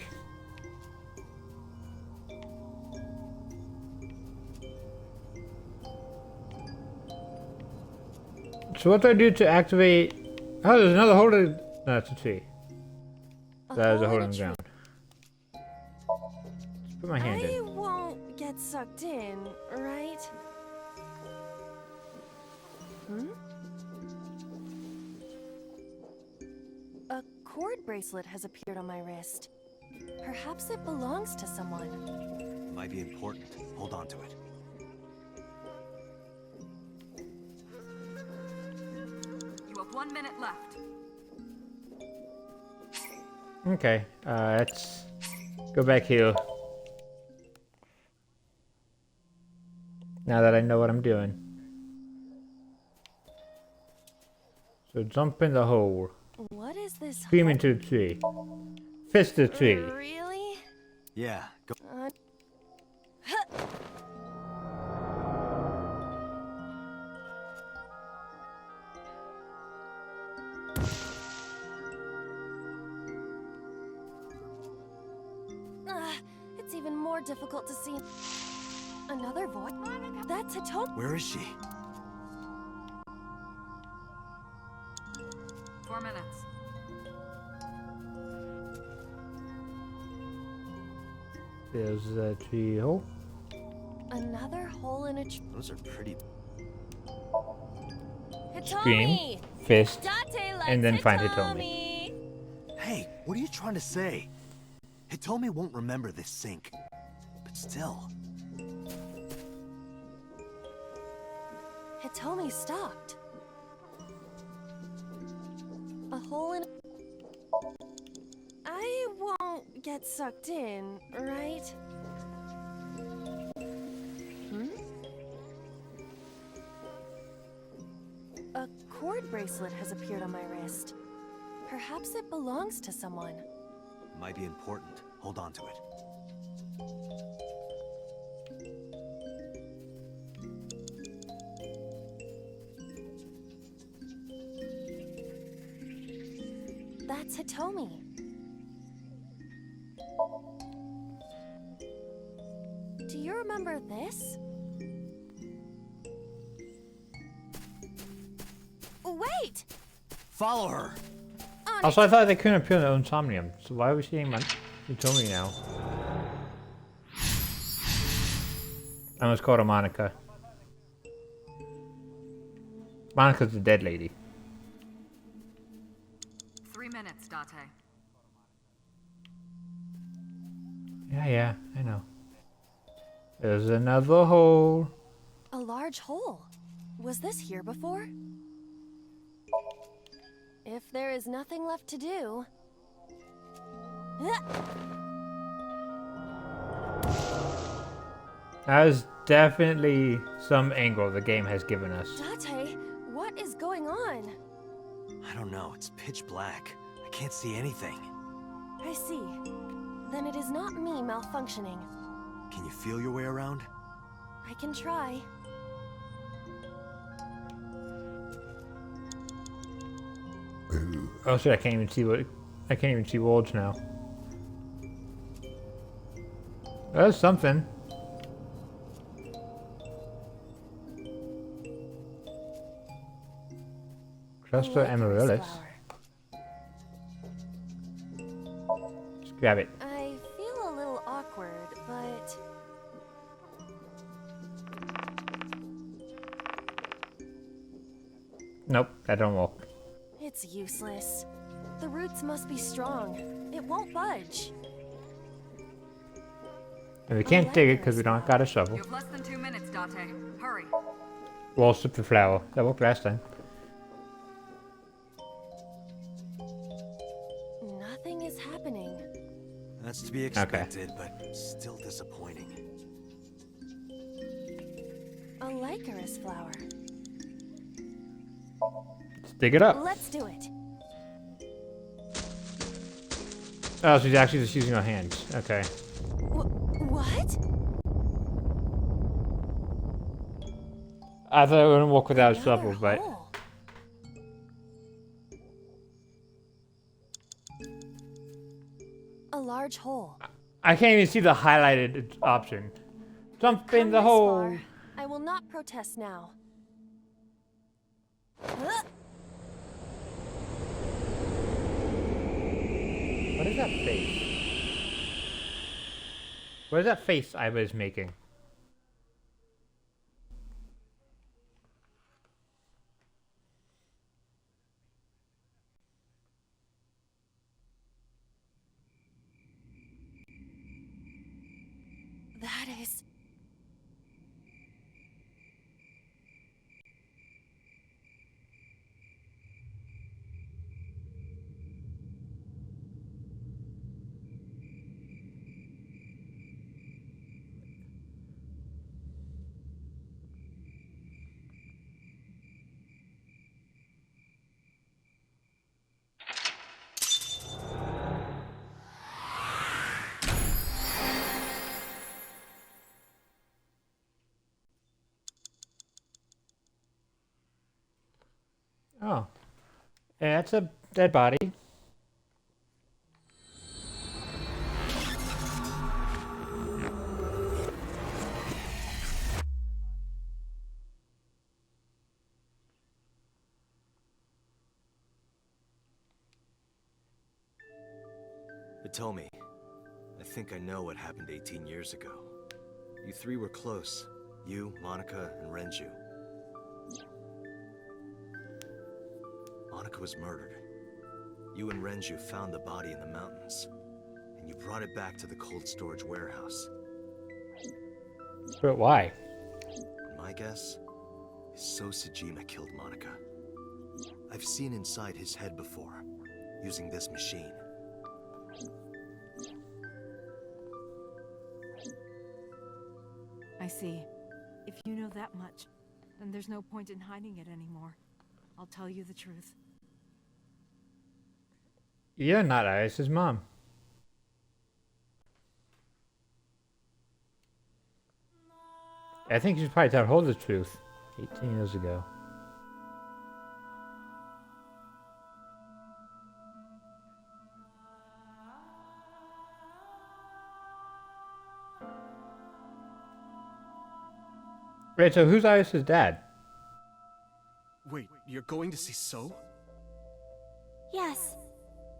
So what do I do to activate... Oh, there's another hole in... No, that's a tree. That is a hole in the ground. Just put my hand I in. won't get sucked in, right? A cord bracelet has appeared on my wrist. Perhaps it belongs to someone. Might be important. Hold on to it. You have 1 minute left. Okay, let's go back here. Now that I know what I'm doing. So jump in the hole. What is this? Scream into the tree. Fist the tree. Really? Yeah, go. It's even more difficult to see. Another voice? That's Hitomi. Where is she? 4 minutes. There's the tree hole. Another hole in a tree. Those are pretty. Scream, fist, and then find Hitomi. Hey, what are you trying to say? Hitomi won't remember this sink. But still. Hitomi stopped. A hole in. I won't get sucked in, right? A cord bracelet has appeared on my wrist. Perhaps it belongs to someone. Might be important. Hold on to it. That's Hitomi. Do you remember this? Wait! Follow her! Also, I thought they couldn't appear on Somnium, so why are we seeing Hitomi now? I almost called her Monica. Monica's the dead lady. 3 minutes, Date. Yeah, I know. There's another hole. A large hole. Was this here before? If there is nothing left to do... That is definitely some angle the game has given us. Date, what is going on? I don't know, it's pitch black. I can't see anything. I see. Then it is not me malfunctioning. Can you feel your way around? I can try. Oh shit, I can't even see words now. There's something. Cluster amaryllis. Let's grab it. I feel a little awkward, but... Nope, that don't work. It's useless. The roots must be strong. It won't budge. And we can't dig it because we don't got a shovel. You have less than 2 minutes, Date. Hurry. We'll strip the flower. That worked last time. Nothing is happening. That's to be expected, but still disappointing. A Lycaris flower. Let's dig it up. Let's do it. Oh, she's actually just using her hands. Okay. What? I thought it wouldn't work without a Another shovel, but... hole. A large hole. I can't even see the highlighted option. Jump in Come the this hole. far, I will not protest now. What is that face? What is that face I was making? That is... Oh. Yeah, that's a dead body. Hitomi, I think I know what happened 18 years ago. You three were close. You, Monica, and Renju. Monica was murdered. You and Renju found the body in the mountains, and you brought it back to the cold storage warehouse. But why? My guess is So Sejima killed Monica. I've seen inside his head before, using this machine. I see. If you know that much, then there's no point in hiding it anymore. I'll tell you the truth. You're not Iris's mom. I think you should probably tell her the truth. 18 years ago. Wait, so who's Iris's dad? Wait, you're going to see So? Yes.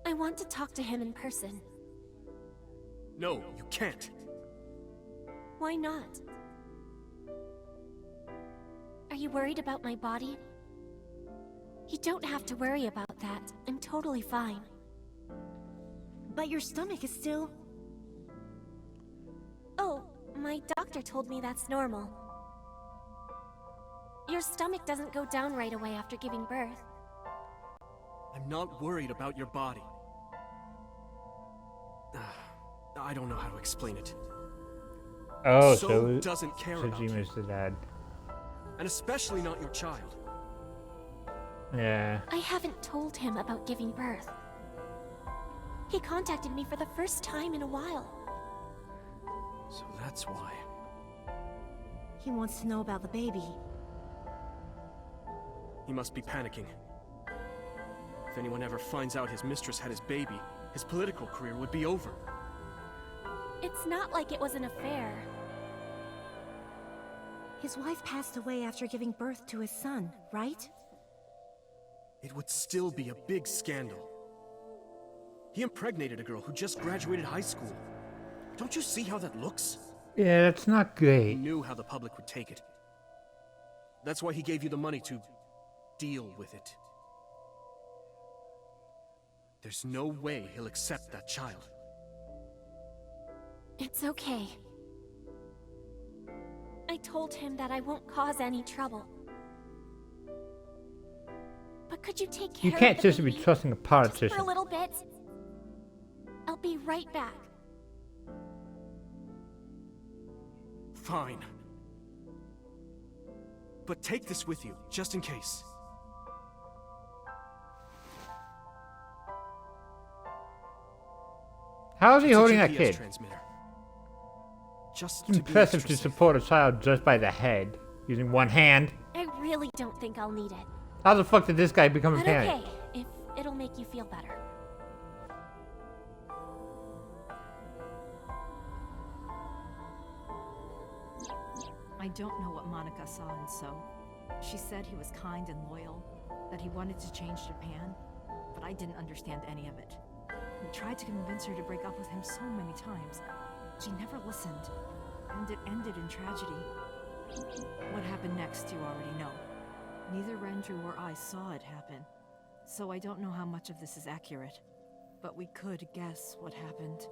I want to talk to him in person. No, you can't. Why not? Are you worried about my body? You don't have to worry about that. I'm totally fine. But your stomach is still... Oh, my doctor told me that's normal. Your stomach doesn't go down right away after giving birth. I'm not worried about your body. I don't know how to explain it. Oh, So so doesn't care about you, Sejima's the dad. and especially not your child. Yeah. I haven't told him about giving birth. He contacted me for the first time in a while. So that's why. He wants to know about the baby. He must be panicking. If anyone ever finds out his mistress had his baby, his political career would be over. It's not like it was an affair. His wife passed away after giving birth to his son, right? It would still be a big scandal. He impregnated a girl who just graduated high school. Don't you see how that looks? Yeah, that's not He great. knew how the public would take it. That's why he gave you the money to deal with it. There's no way he'll accept that child. It's okay. I told him that I won't cause any trouble. But could you take care You of can't the just be baby? trusting a Just politician. for a little bit. I'll be right back. Fine. But take this with you, just in case. How is he It's a holding that GPS kid? transmitter. Just It's to be impressive extra to safe. support a child just by the head, using one hand. I really don't think I'll need it. How the fuck did this guy become a But parent? okay, if it'll make you feel better. I don't know what Monica saw in So. She said he was kind and loyal, that he wanted to change Japan, but I didn't understand any of it. We tried to convince her to break up with him so many times. She never listened, and it ended in tragedy. What happened next, you already know. Neither Renju or I saw it happen, so I don't know how much of this is accurate. But we could guess what happened.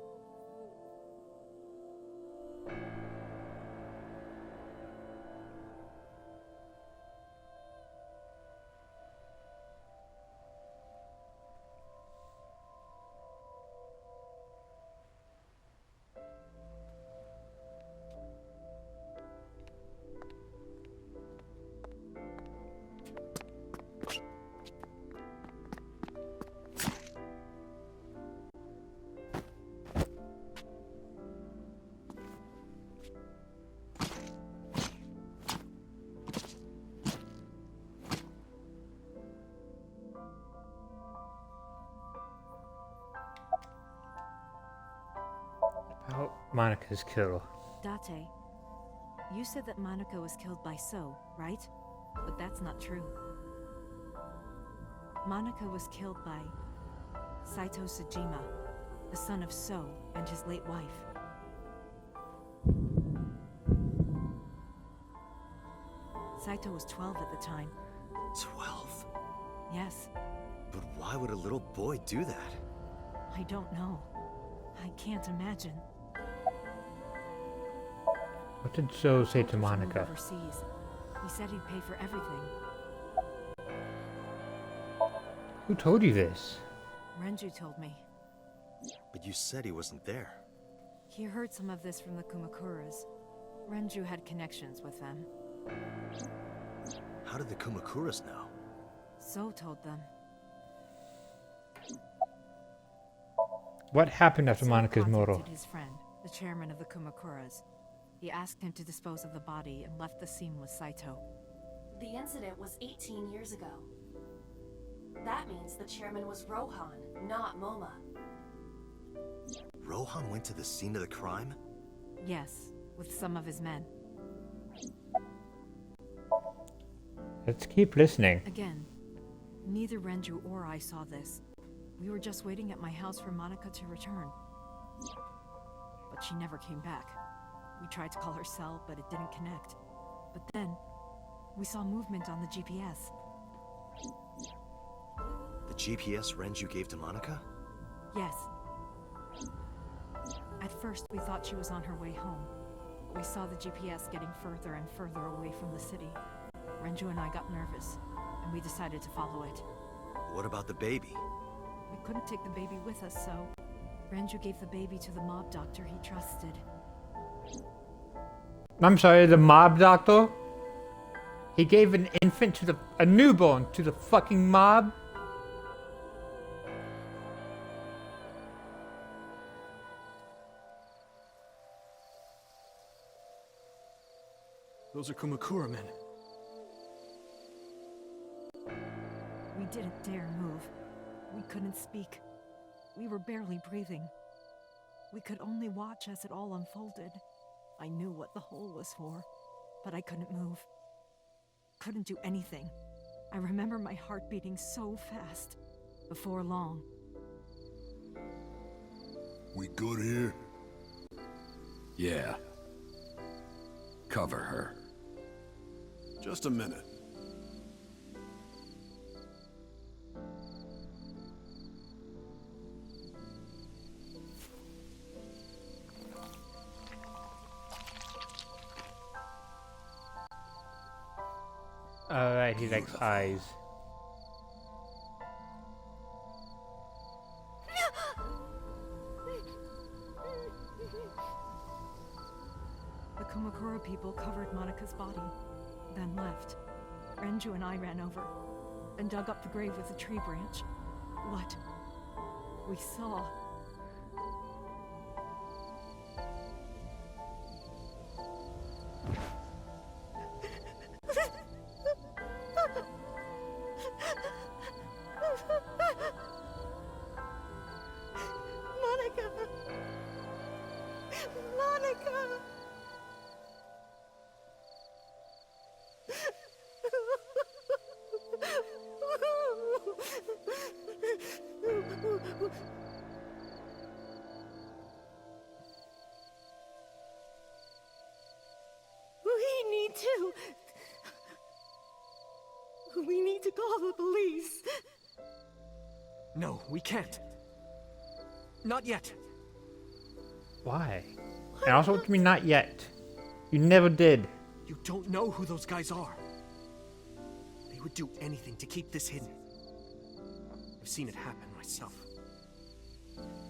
Monica's kill. Date, you said that Monica was killed by So, right? But that's not true. Monica was killed by Saito Sajima, the son of So and his late wife. Saito was 12 at the time. 12? Yes, But why would a little boy do that? I don't know. I can't imagine. What did So say to Told her move Monica? Overseas. He said he'd pay for everything. Who told you this? Renju told me. But you said he wasn't there. He heard some of this from the Kumakuras. Renju had connections with them. How did the Kumakuras know? So told them. What happened after So Monica's contacted murder? his friend, the chairman of the Kumakuras. He asked him to dispose of the body and left the scene with Saito. The incident was 18 years ago. That means the chairman was Rohan, not Moma. Rohan went to the scene of the crime? Yes, with some of his men. Let's keep listening. Again, neither Renju or I saw this. We were just waiting at my house for Monica to return. But she never came back. We tried to call her cell, but it didn't connect. But then, we saw movement on the GPS. The GPS Renju gave to Monica? Yes. At first, we thought she was on her way home. We saw the GPS getting further and further away from the city. Renju and I got nervous, and we decided to follow it. What about the baby? We couldn't take the baby with us, so Renju gave the baby to the mob doctor he trusted. I'm sorry, the mob doctor? He gave an infant to a newborn to the fucking mob? Those are Kumakura men. We didn't dare move. We couldn't speak. We were barely breathing. We could only watch as it all unfolded. I knew what the hole was for, but I couldn't move. Couldn't do anything. I remember my heart beating so fast. Before long. We good here? Yeah. Cover her. Just a minute. Alright, he likes eyes. The Kumakura people covered Monica's body, then left. Renju and I ran over and dug up the grave with a tree branch. What we saw. Monica! Monica! We need to call the police. No, we can't. Not yet. Why? And also, what do you mean not yet? You never did. You don't know who those guys are. They would do anything to keep this hidden. I've seen it happen myself.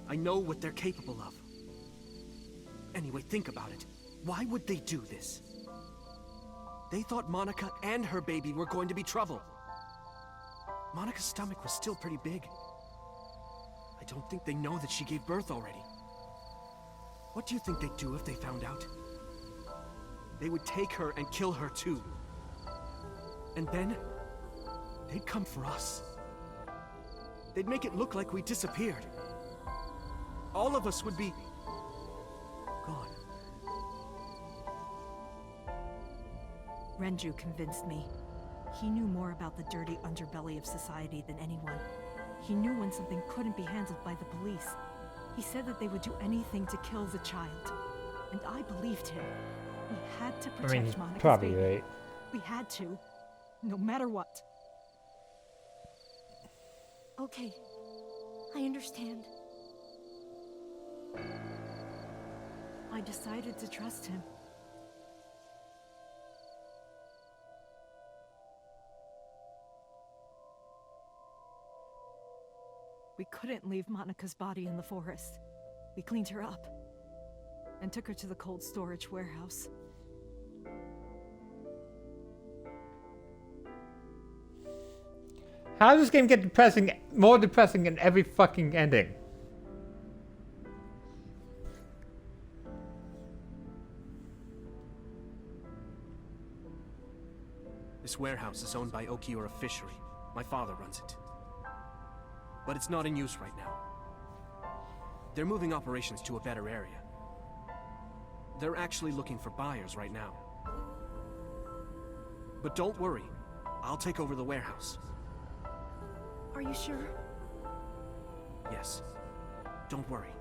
I know what they're capable of. Anyway, think about it. Why would they do this? They thought Monica and her baby were going to be trouble. Monica's stomach was still pretty big. I don't think they know that she gave birth already. What do you think they'd do if they found out? They would take her and kill her too. And then, they'd come for us. They'd make it look like we disappeared. All of us would be gone. Renju convinced me. He knew more about the dirty underbelly of society than anyone. He knew when something couldn't be handled by the police. He said that they would do anything to kill the child. And I believed him. We had to protect he's Monica's probably baby. right. We had to. No matter what. Okay. I understand. I decided to trust him. We couldn't leave Monica's body in the forest. We cleaned her up and took her to the cold storage warehouse. How does this game get depressing, more depressing in every fucking ending? This warehouse is owned by Okiura Fishery. My father runs it. But it's not in use right now. They're moving operations to a better area. They're actually looking for buyers right now. But don't worry, I'll take over the warehouse. Are you sure? Yes. Don't worry.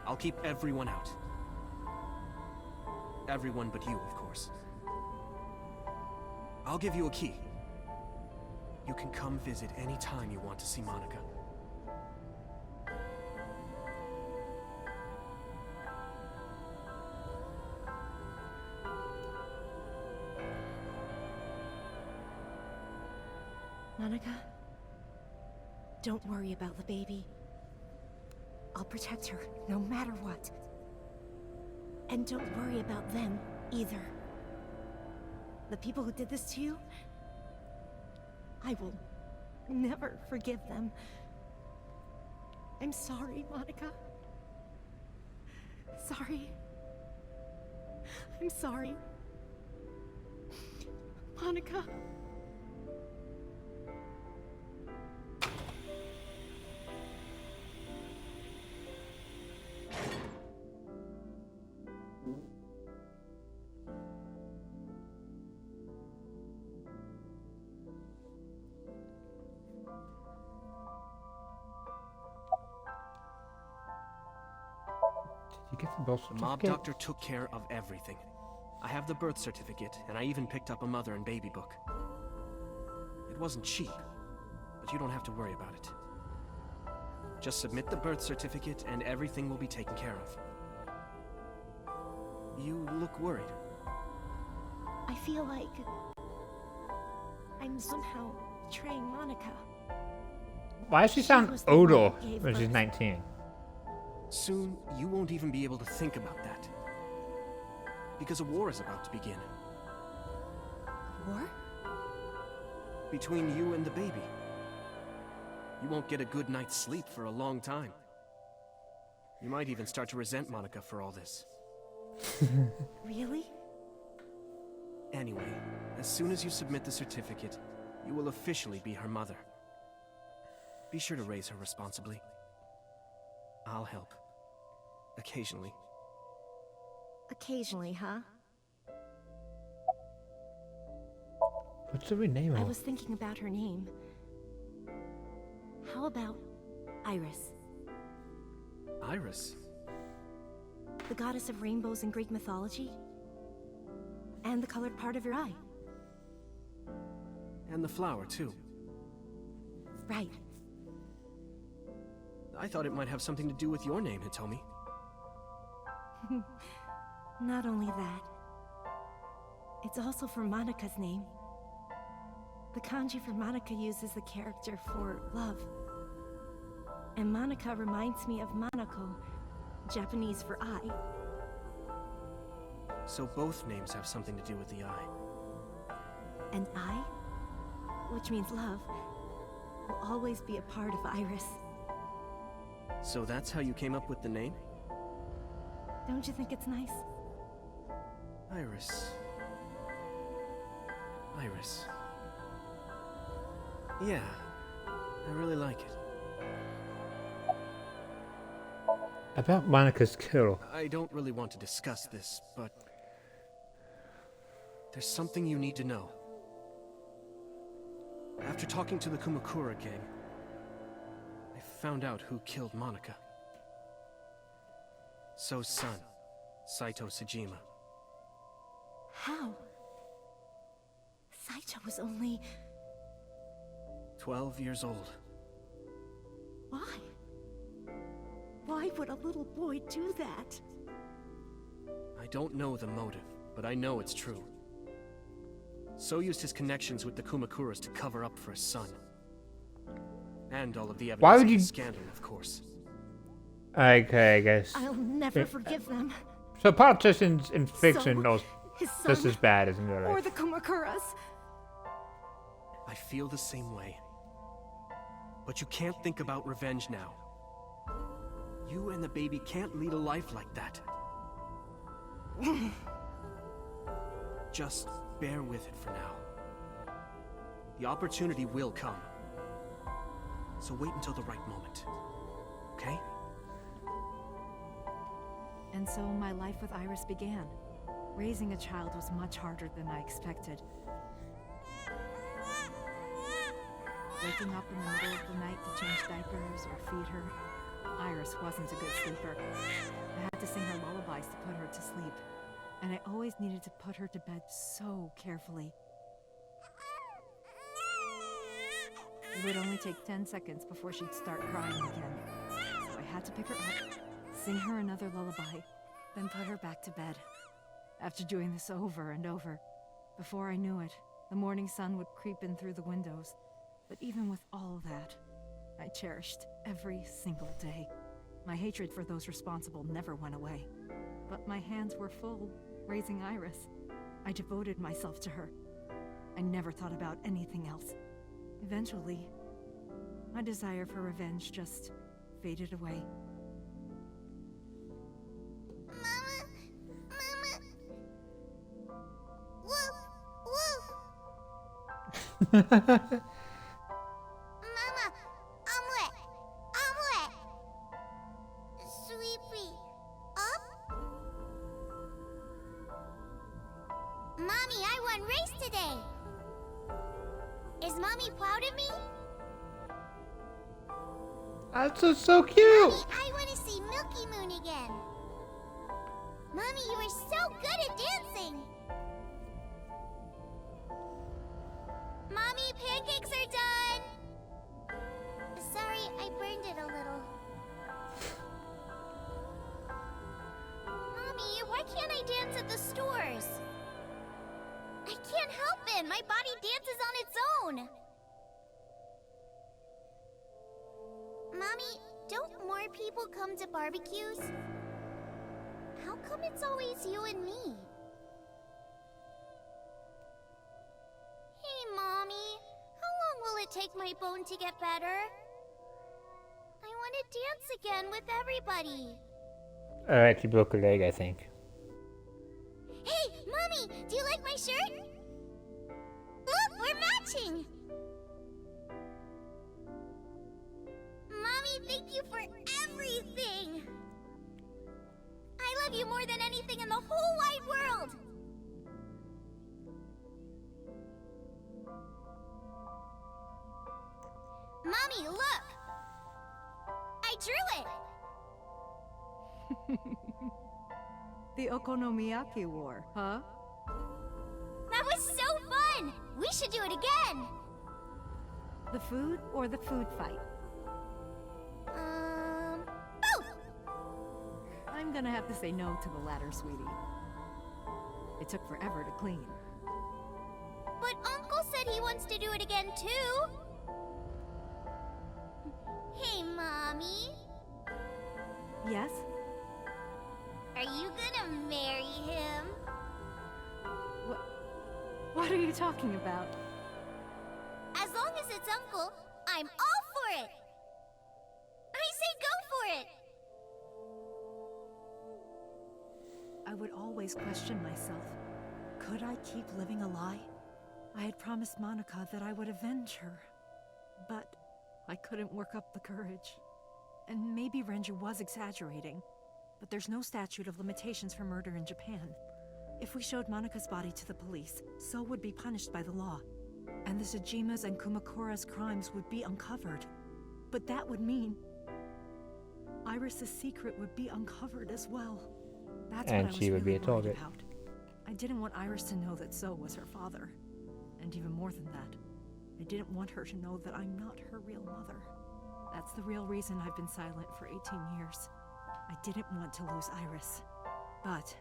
I'll keep everyone out. Everyone but you, of course. I'll give you a key. You can come visit any time you want to see Monica. Monica? Don't worry about the baby. I'll protect her, no matter what. And don't worry about them, either. The people who did this to you, I will never forgive them. I'm sorry, Monica. Sorry. I'm sorry. Monica. You get the birth The mob certificate? doctor took care of everything. I have the birth certificate, and I even picked up a mother and baby book. It wasn't cheap, but you don't have to worry about it. Just submit the birth certificate, and everything will be taken care of. You look worried. I feel like I'm somehow betraying Monica. Why does she sound was the one older who gave when she's birth. 19? Soon, you won't even be able to think about that. Because a war is about to begin. War? Between you and the baby. You won't get a good night's sleep for a long time. You might even start to resent Monica for all this. Really? Anyway, as soon as you submit the certificate, you will officially be her mother. Be sure to raise her responsibly. I'll help. Occasionally. Occasionally, huh? What's the rename I of? was thinking about her name. How about Iris? Iris? The goddess of rainbows in Greek mythology? And the colored part of your eye. And the flower, too. Right. I thought it might have something to do with your name, Hitomi. Not only that, it's also for Monica's name. The kanji for Monica uses the character for love. And Monica reminds me of Monoko, Japanese for eye. So both names have something to do with the eye. And I, which means love, will always be a part of Iris. So that's how you came up with the name? Don't you think it's nice? Iris. Iris. Yeah, I really like it. About Monica's kill. I don't really want to discuss this, but There's something you need to know. After talking to the Kumakura gang, I found out who killed Monica. So's son, Saito Sejima. How? Saito was only... 12 years old. Why? Why would a little boy do that? I don't know the motive, but I know it's true. So used his connections with the Kumakuras to cover up for his son. And all of the Why evidence would of you... the scandal, of course. Okay, I guess. I'll never forgive them. So politicians in fiction So, are his just son, as bad as in real or life. the Kumakuras. I feel the same way. But you can't think about revenge now. You and the baby can't lead a life like that. Just bear with it for now. The opportunity will come. So wait until the right moment. Okay? And so my life with Iris began. Raising a child was much harder than I expected. Waking up in the middle of the night to change diapers or feed her. Iris wasn't a good sleeper. I had to sing her lullabies to put her to sleep. And I always needed to put her to bed so carefully. It would only take 10 seconds before she'd start crying again. So I had to pick her up, sing her another lullaby, then put her back to bed. After doing this over and over, before I knew it, the morning sun would creep in through the windows. But even with all that, I cherished every single day. My hatred for those responsible never went away. But my hands were full, raising Iris. I devoted myself to her. I never thought about anything else. Eventually, my desire for revenge just faded away. Mama! Woof! Mama, omelet! Sweepy, up? Mommy, I won race today! Is Mommy proud of me? That's so cute! Mommy, I want to see Milky Moon again! Mommy, you are so good at dancing! Mommy, pancakes are done! Sorry, I burned it a little. Mommy, why can't I dance at the stores? I can't help it! My body dances on its own! Mommy, don't more people come to barbecues? How come it's always you and me? Hey, Mommy. How long will it take my bone to get better? I want to dance again with everybody. Alright, you broke a leg, I think. Hey, Mommy! Do you like my shirt? Look, we're matching! Mommy, thank you for everything! I love you more than anything in the whole wide world! Mommy, look! I drew it! The Okonomiyaki War, huh? That was so fun! We should do it again! The food or the food fight? Both! I'm gonna have to say no to the latter, sweetie. It took forever to clean. But Uncle said he wants to do it again too! Hey, Mommy. Yes? Are you gonna marry him? What are you talking about? As long as it's Uncle, I'm all for it! I say go for it! I would always question myself. Could I keep living a lie? I had promised Monica that I would avenge her. But I couldn't work up the courage. And maybe Renju was exaggerating, but there's no statute of limitations for murder in Japan. If we showed Monika's body to the police, So would be punished by the law. And the Tsujima's and Kumakura's crimes would be uncovered. But that would mean Iris's secret would be uncovered as well. That's And what I she was would be really a worried target. about. I didn't want Iris to know that So was her father. And even more than that, I didn't want her to know that I'm not her real mother. That's the real reason I've been silent for 18 years. I didn't want to lose Iris. But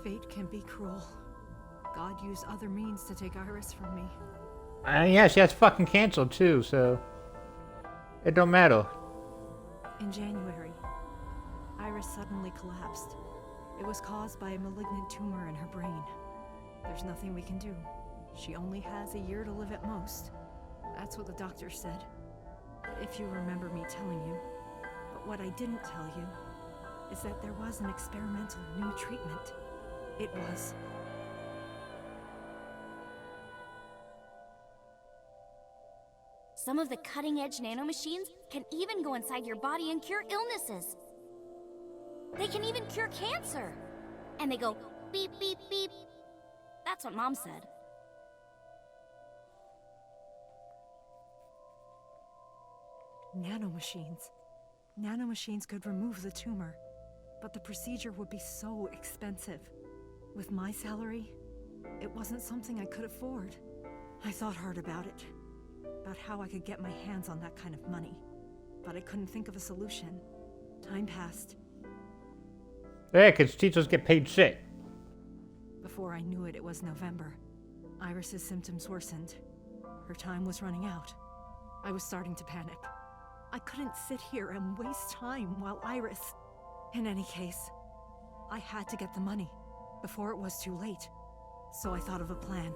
fate can be cruel. God used other means to take Iris from me. And yeah, she has fucking canceled too, so it don't matter. In January, Iris suddenly collapsed. It was caused by a malignant tumor in her brain. There's nothing we can do. She only has a year to live at most. That's what the doctor said. If you remember me telling you. But what I didn't tell you is that there was an experimental new treatment. It was... Some of the cutting-edge nanomachines can even go inside your body and cure illnesses. They can even cure cancer. And they go beep, beep, beep. That's what Mom said. Nanomachines. Nanomachines could remove the tumor, but the procedure would be so expensive. With my salary, it wasn't something I could afford. I thought hard about it, about how I could get my hands on that kind of money, but I couldn't think of a solution. Time passed. Yeah, because teachers get paid shit. Before I knew it, it was November. Iris's symptoms worsened. Her time was running out. I was starting to panic. I couldn't sit here and waste time while Iris... In any case, I had to get the money before it was too late. So I thought of a plan.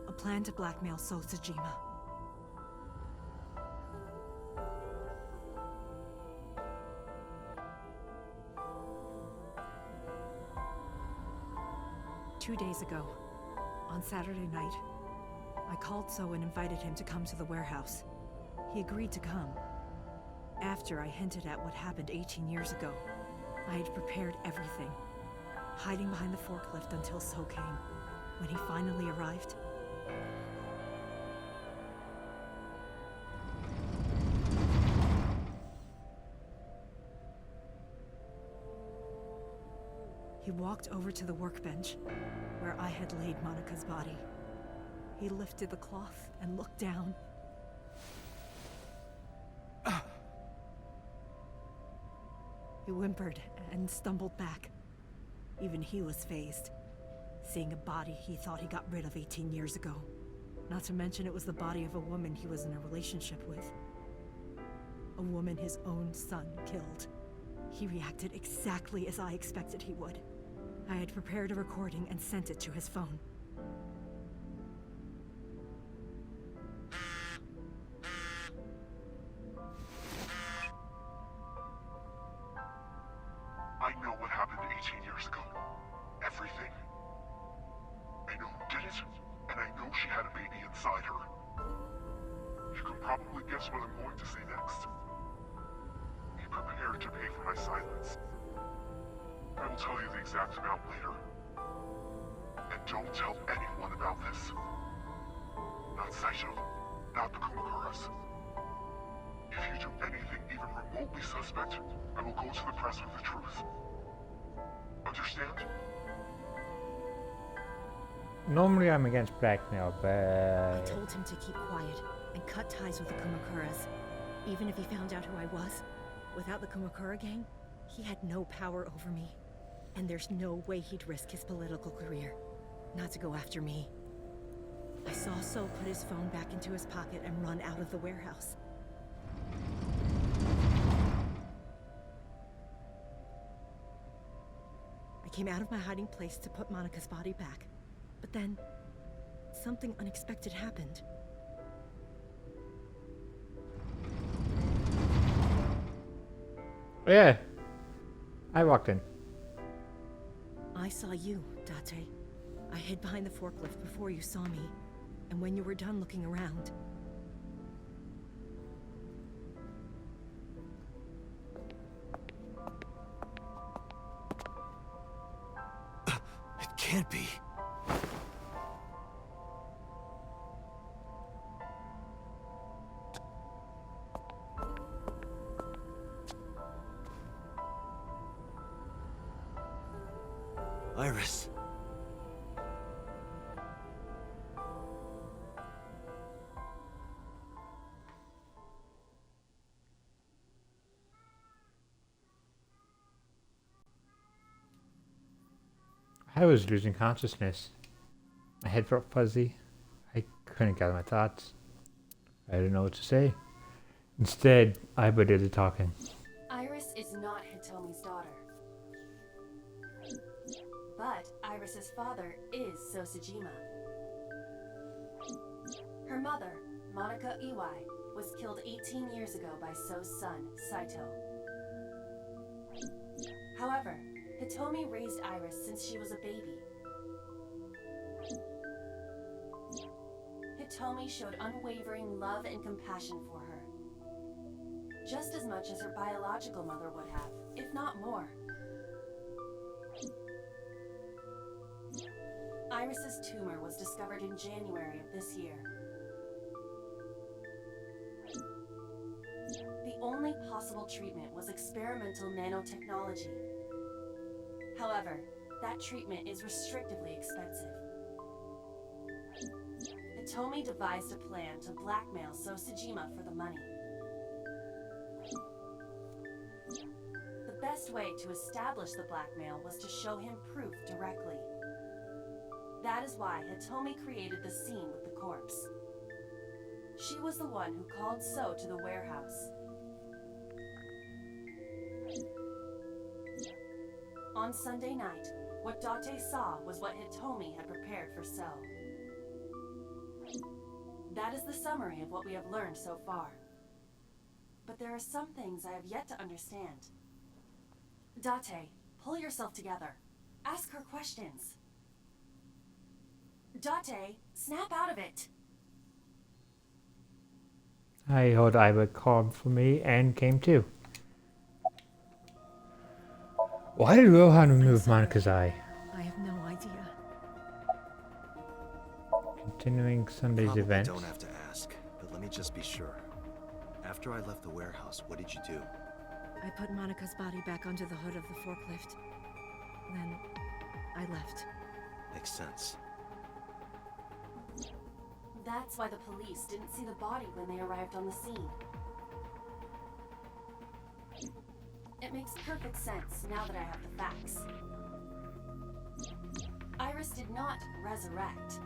A plan to blackmail So Tsujima. Two days ago, on Saturday night, I called So and invited him to come to the warehouse. He agreed to come. After I hinted at what happened 18 years ago, I had prepared everything, hiding behind the forklift until So came. When he finally arrived, he walked over to the workbench where I had laid Monika's body. He lifted the cloth and looked down. He whimpered and stumbled back. Even he was fazed, seeing a body he thought he got rid of 18 years ago. Not to mention it was the body of a woman he was in a relationship with. A woman his own son killed. He reacted exactly as I expected he would. I had prepared a recording and sent it to his phone. I know what happened 18 years ago. Everything. I know who did it, and I know she had a baby inside her. You can probably guess what I'm going to say next. Be prepared to pay for my silence. I will tell you the exact amount later. And don't tell anyone about this. Not Saito, not the Kumakuras. If you do anything even remotely suspect, I will go to the press with the truth. Understand? Normally I'm against blackmail, I but... told him to keep quiet and cut ties with the Kumakuras. Even if he found out who I was, without the Kumakura gang, he had no power over me. And there's no way he'd risk his political career, not to go after me. I saw So put his phone back into his pocket and run out of the warehouse. I came out of my hiding place to put Monika's body back. But then, something unexpected happened. Yeah. I walked in. I saw you, Date. I hid behind the forklift before you saw me. And when you were done looking around... can't be. Iris. I was losing consciousness. My head felt fuzzy. I couldn't gather my thoughts. I didn't know what to say. Instead, Aiba did the talking. Iris is not Hitomi's daughter. But Iris's father is Sosajima. Her mother, Monica Iwai, was killed 18 years ago by So's son, Saito. However, Hitomi raised Iris since she was a baby. Hitomi showed unwavering love and compassion for her, just as much as her biological mother would have, if not more. Iris's tumor was discovered in January of this year. The only possible treatment was experimental nanotechnology. However, that treatment is restrictively expensive. Hitomi devised a plan to blackmail Sosajima for the money. The best way to establish the blackmail was to show him proof directly. That is why Hitomi created the scene with the corpse. She was the one who called So to the warehouse. On Sunday night, what Date saw was what Hitomi had prepared for So. That is the summary of what we have learned so far. But there are some things I have yet to understand. Date, pull yourself together. Ask her questions. Date, snap out of it. I heard Aiba called for me and came too. Why did Rohan remove Monica's eye? I have no idea. Continuing Sunday's Probably events. don't have to ask, but let me just be sure. After I left the warehouse, what did you do? I put Monica's body back onto the hood of the forklift. Then I left. Makes sense. That's why the police didn't see the body when they arrived on the scene. It makes perfect sense now that I have the facts. Iris did not resurrect.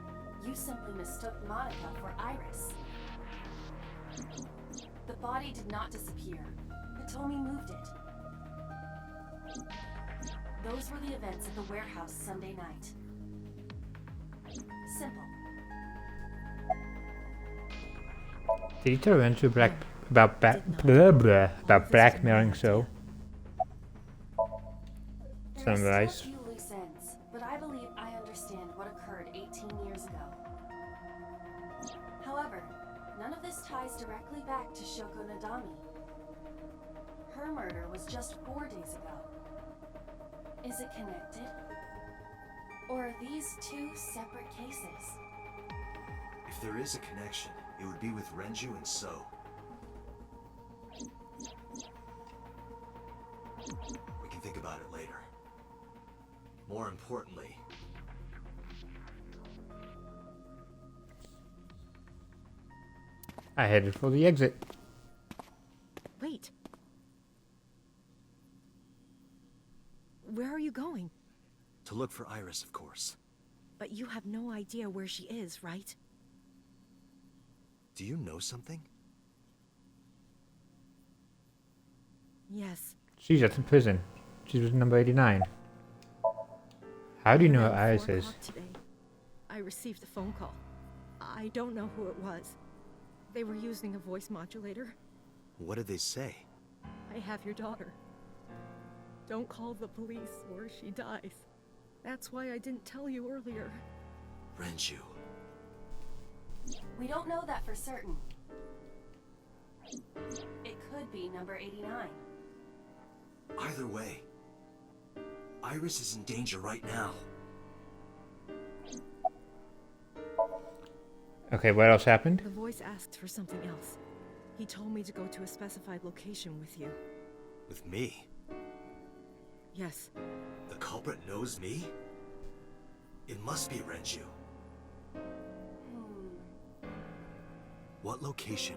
You simply mistook Monica for Iris. The body did not disappear. Hitomi moved it. Those were the events at the warehouse Sunday night. Simple. Did he tell Renju about blackmailing So? There are Sunrise. still a few loose ends, but I believe I understand what occurred 18 years ago. However, none of this ties directly back to Shoko Nadami. Her murder was just 4 days ago. Is it connected? Or are these two separate cases? If there is a connection, it would be with Renju and So. We can think about it later. More importantly, I headed for the exit. Wait. Where are you going? to look for Iris, of course. But you have no idea where she is, right? Do you know something? Yes. She's at the prison. She was number 89. How do you know where Around Iris 4 is? o'clock today, I received a phone call. I don't know who it was. They were using a voice modulator. What did they say? I have your daughter. Don't call the police or she dies. That's why I didn't tell you earlier. Renju. We don't know that for certain. It could be number 89. Either way, Iris is in danger right now. Okay, what else happened? The voice asked for something else. He told me to go to a specified location with you. With me? Yes. The culprit knows me? It must be Renju. What location?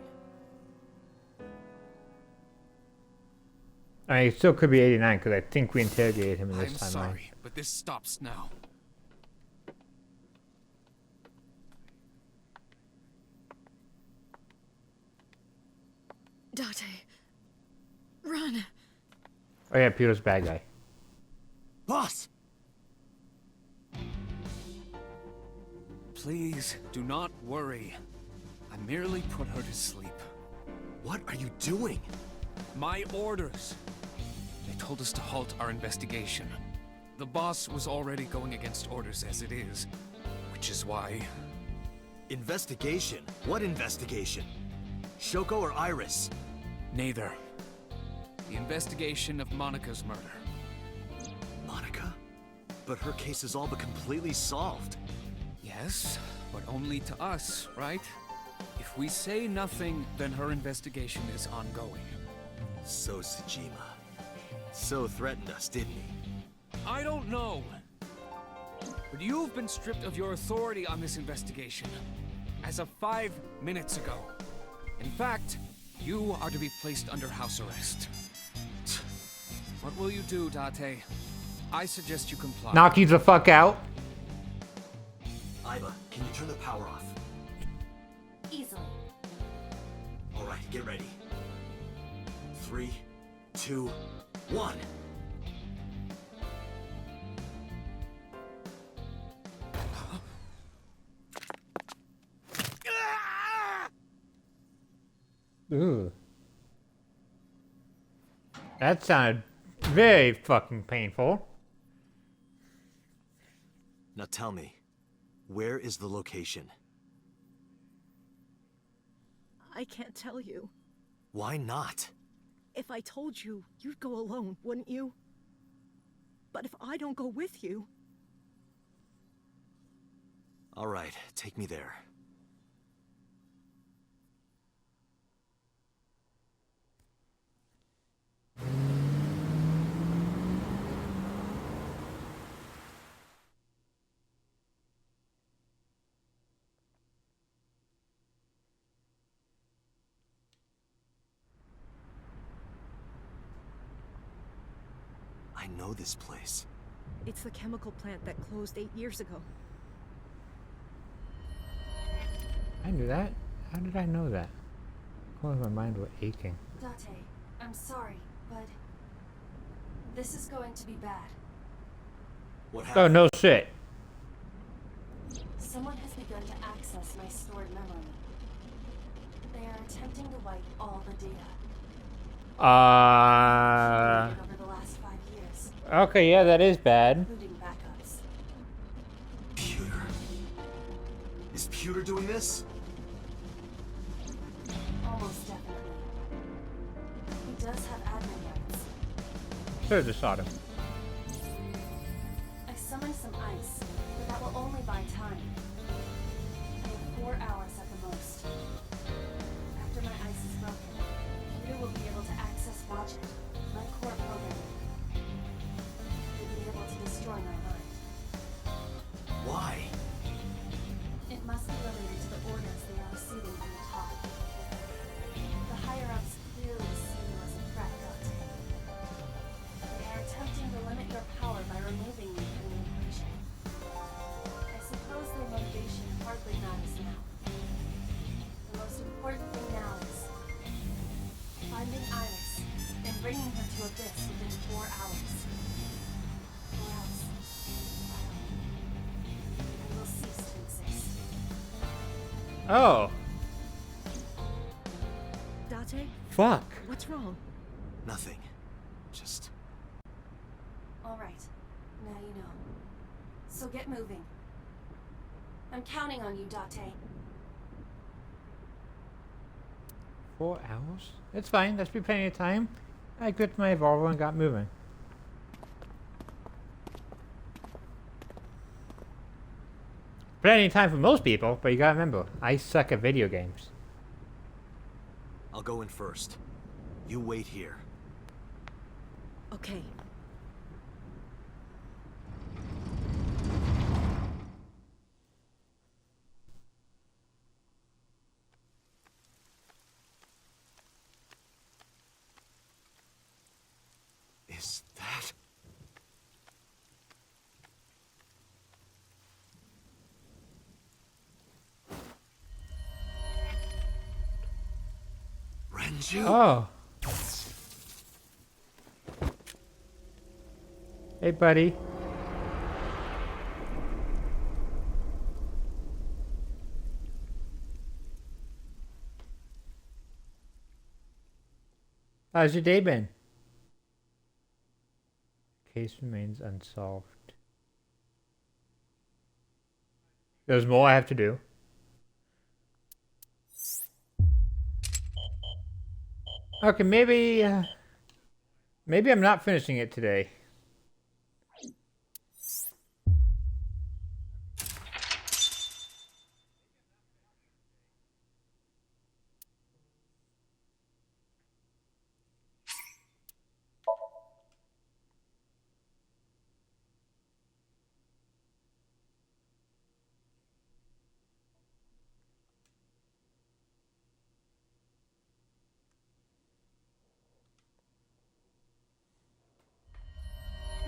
I mean, it still could be 89 because I think we interrogated him in this I'm timeline. sorry, but this stops now. Date. Run. Oh yeah, Peter's bad guy. Boss! Please, do not worry. I merely put her to sleep. What are you doing? My orders. They told us to halt our investigation. The boss was already going against orders as it is, which is why... Investigation? What investigation? Shoko or Iris? Neither. The investigation of Monika's murder. Monika? But her case is all but completely solved. Yes, but only to us, right? If we say nothing, then her investigation is ongoing. So Tsujima. So threatened us, didn't he? I don't know. But you've been stripped of your authority on this investigation. As of 5 minutes ago. In fact, you are to be placed under house arrest. What will you do, Date? I suggest you comply. Knock you the fuck out. Aiba, can you turn the power off? Easily. Alright, get ready. 3, 2, 1. Ooh. That sounded very fucking painful. Now tell me, where is the location? I can't tell you. Why not? If I told you, you'd go alone, wouldn't you? But if I don't go with you... Alright, take me there. I know this place. It's the chemical plant that closed 8 years ago. I knew that. How did I know that? Oh, my mind was aching. Date, I'm sorry, but this is going to be bad. What Oh, happened? no shit. Someone has begun to access my stored memory. They are attempting to wipe all the data over the last 5 years, Okay, yeah, that is bad. including backups. Pewter. Is Pewter doing this? Almost definitely. He does have admin rights. Should have just shot him. I summoned some ice, but that will only buy time. I have 4 hours at the most. After my ice is broken, Peter will be able to access Watch It, my core programming. He'll be able to destroy my mind. Why? It must be related to the orders they are receiving from the top. The higher-ups clearly see you as a threat, Dante. They are attempting to limit your power by removing you from the equation. I suppose their motivation hardly matters now. The most important thing now is finding Iris and bringing her to Abyss within 4 hours. Or else, I will cease to exist. Oh, Date? fuck. What's wrong? Nothing. Just... All right, now you know. So get moving. I'm counting on you, Date. 4 hours? It's fine, that's be plenty of time. I gripped my revolver and got moving. Plenty of time for most people, but you gotta remember, I suck at video games. I'll go in first. You wait here. Okay. Is that... Renju? Oh. Hey, buddy. How's your day been? Case remains unsolved. There's more I have to do. Okay, maybe I'm not finishing it today.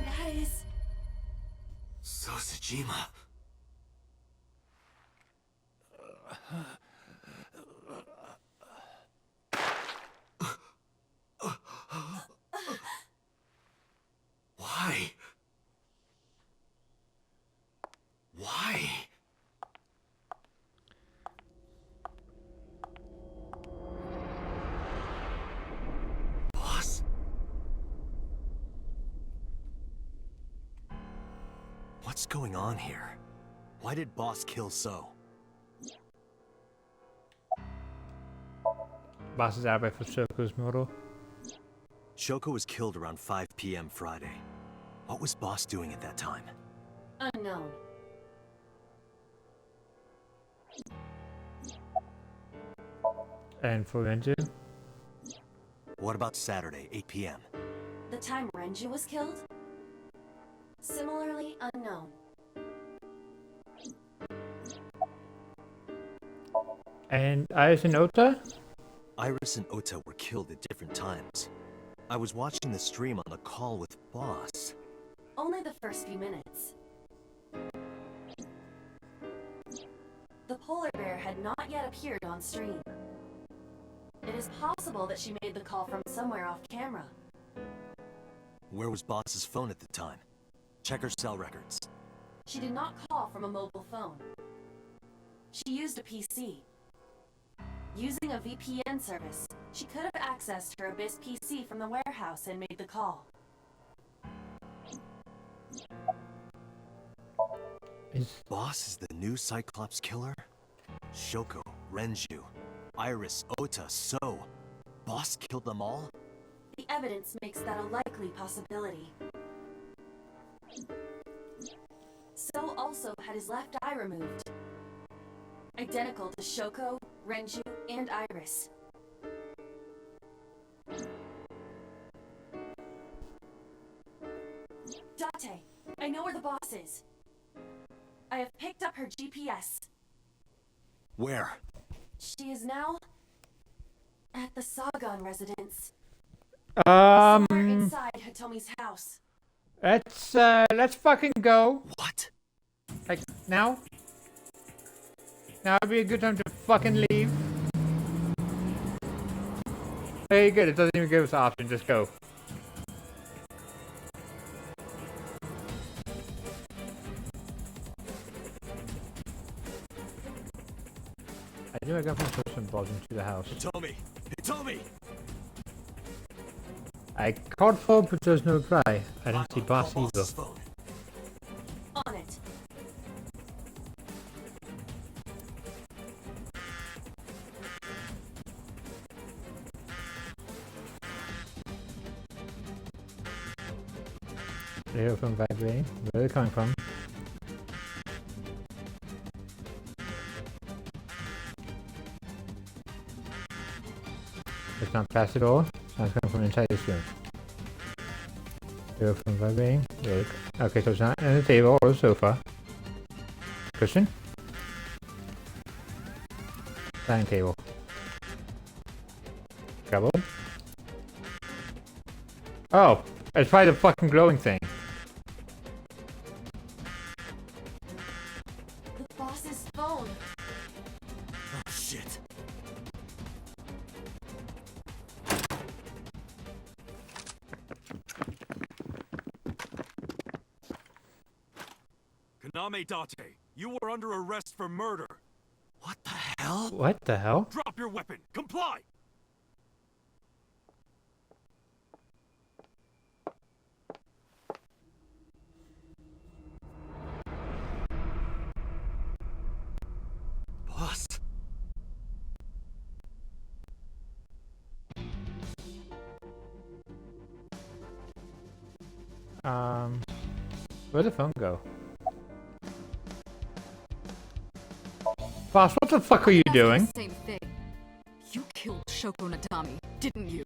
That is... Sosajima. Why? Why? Boss? What's going on here? Why did Boss kill So? Boss is out for Shoko's murder. Shoko was killed around 5 p.m. Friday. What was Boss doing at that time? Unknown. And for Renju? What about Saturday, 8 p.m.? The time Renju was killed? Similarly unknown. And Iris and Ota? Iris and Ota were killed at different times. I was watching the stream on the call with Boss. Only the first few minutes. The polar bear had not yet appeared on stream. It is possible that she made the call from somewhere off camera. Where was Boss's phone at the time? Check her cell records. She did not call from a mobile phone. She used a PC. Using a VPN service, she could have accessed her Abyss PC from the warehouse and made the call. Boss is the new Cyclops killer? Shoko, Renju, Iris, Ota, So. Boss killed them all? The evidence makes that a likely possibility. So also had his left eye removed. Identical to Shoko, Renju, and Iris. Date, I know where the boss is. I have picked up her GPS. Where? She is now at the Sagan residence. Somewhere inside Hitomi's house. Let's fucking go. What? Like, now? Now would be a good time to fucking leave. Hey, good, it doesn't even give us the option, just go. I knew I got some person balls into the house. Hitomi! Hitomi! I called for, but there's no reply. I didn't see Boss either. On it. They hear from vibrating. Where are they coming from? It's not past the door. Sounds coming from inside this room. Door from vibrating. Look. Okay, so it's not on the table or the sofa. Cushion. Dining table. Cupboard. Oh, it's probably the fucking glowing thing. The boss's phone. Oh, shit. Kaname Date, you were under arrest for murder. What the hell? What the hell? Drop your weapon. Comply. Boss? Where'd the phone go? Boss, what the fuck are you doing? Same thing. You killed Shoko Nadami, didn't you?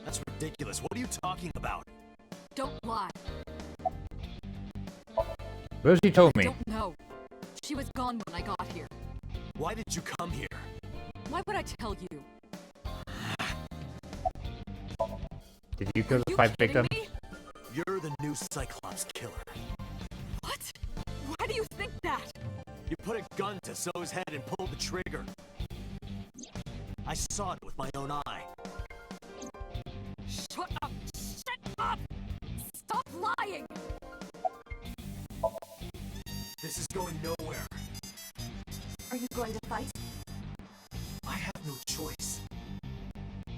That's ridiculous. What are you talking about? Don't lie. Rosie told me. I don't know. She was gone when I got here. Why did you come here? Why would I tell you? Did you kill the You 5 kidding victims? me? You're the new Cyclops killer. What? Why do you think that? You put a gun to Zoe's head and pulled the trigger. I saw it with my own eye. Shut up! Shut up! Stop lying! This is going nowhere. Are you going to fight? I have no choice.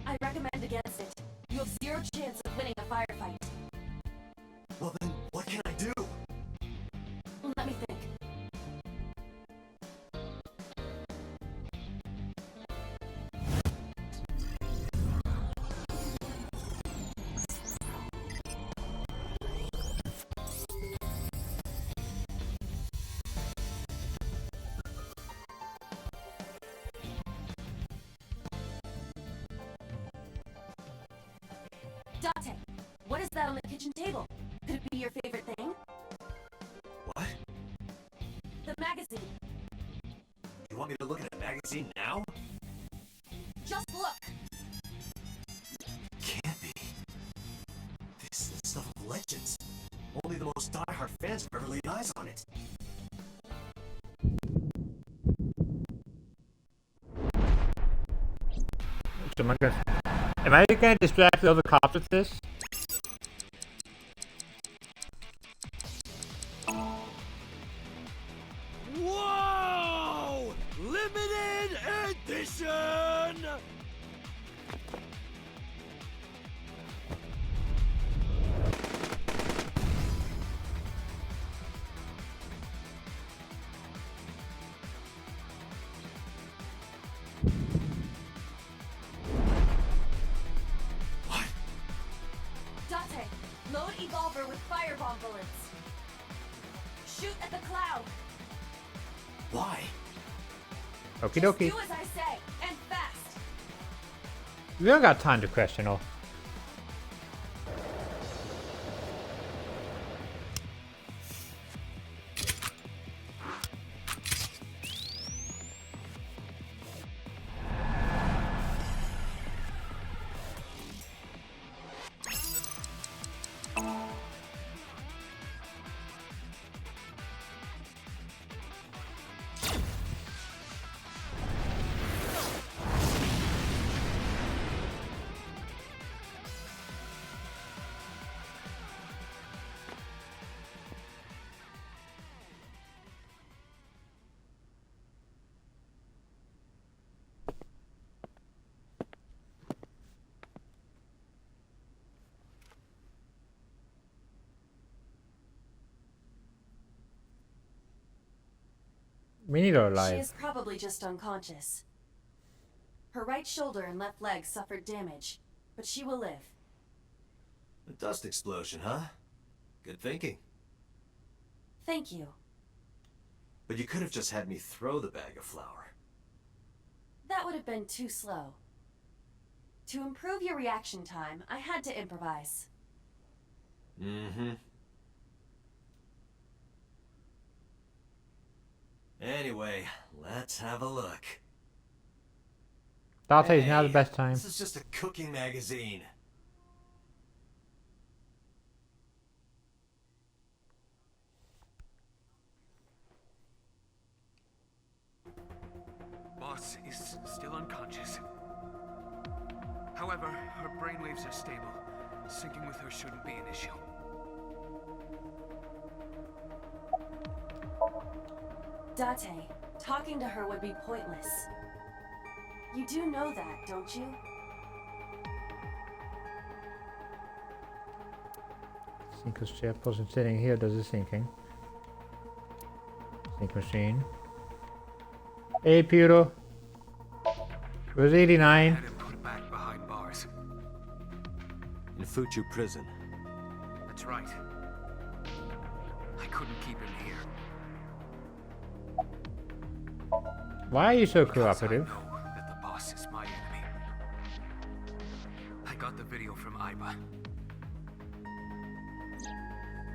I recommend against it. You have 0 chance of winning a firefight. Well then, what can I do? Let me think. Date, what is that on the kitchen table? Could it be your favorite thing? What? The magazine. You want me to look at a magazine now? Just look. Can't be. This is the stuff of legends. Only the most diehard fans have ever laid eyes on it. So am I gonna distract the other cops with this? Whoa! Limited edition! Date, load Evolver with firebomb bullets. Shoot at the cloud. Why? Okie Just dokie. do as I say, and fast. We don't got time to question all. We need her She alive. is probably just unconscious. Her right shoulder and left leg suffered damage, but she will live. A dust explosion, huh? Good thinking. Thank you. But you could have just had me throw the bag of flour. That would have been too slow. To improve your reaction time, I had to improvise. Mm-hmm. Anyway, let's have a look. Dante is now the best time. This is just a cooking magazine. Boss is still unconscious. However, her brainwaves are stable. Syncing with her shouldn't be an issue. Date, talking to her would be pointless. You do know that, don't you? Sync chair person sitting here does the syncing. Sync machine. Hey, Puro. It was 89. Had him put back behind bars. In Fuchu prison. That's right. I couldn't keep him here. Why are you so Because cooperative? I know that the boss is my enemy. I got the video from Iba.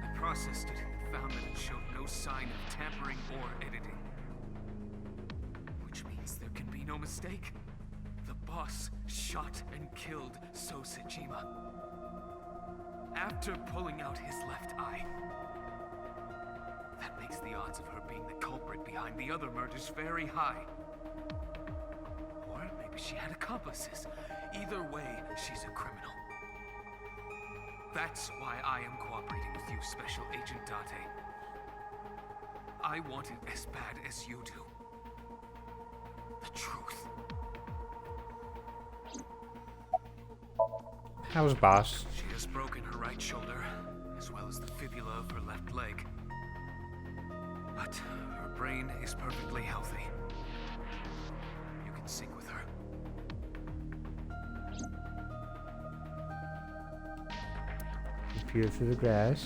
I processed it and found that it showed no sign of tampering or editing. Which means there can be no mistake. The boss shot and killed So Sejima. After pulling out his left eye. That makes the odds of her being the culprit behind the other murders very high. Or maybe she had accomplices. Either way, she's a criminal. That's why I am cooperating with you, Special Agent Date. I want it as bad as you do. The truth. How's boss? She has broken her right shoulder, as well as the fibula of her left leg. But her brain is perfectly healthy. You can sync with her. Peer through the grass.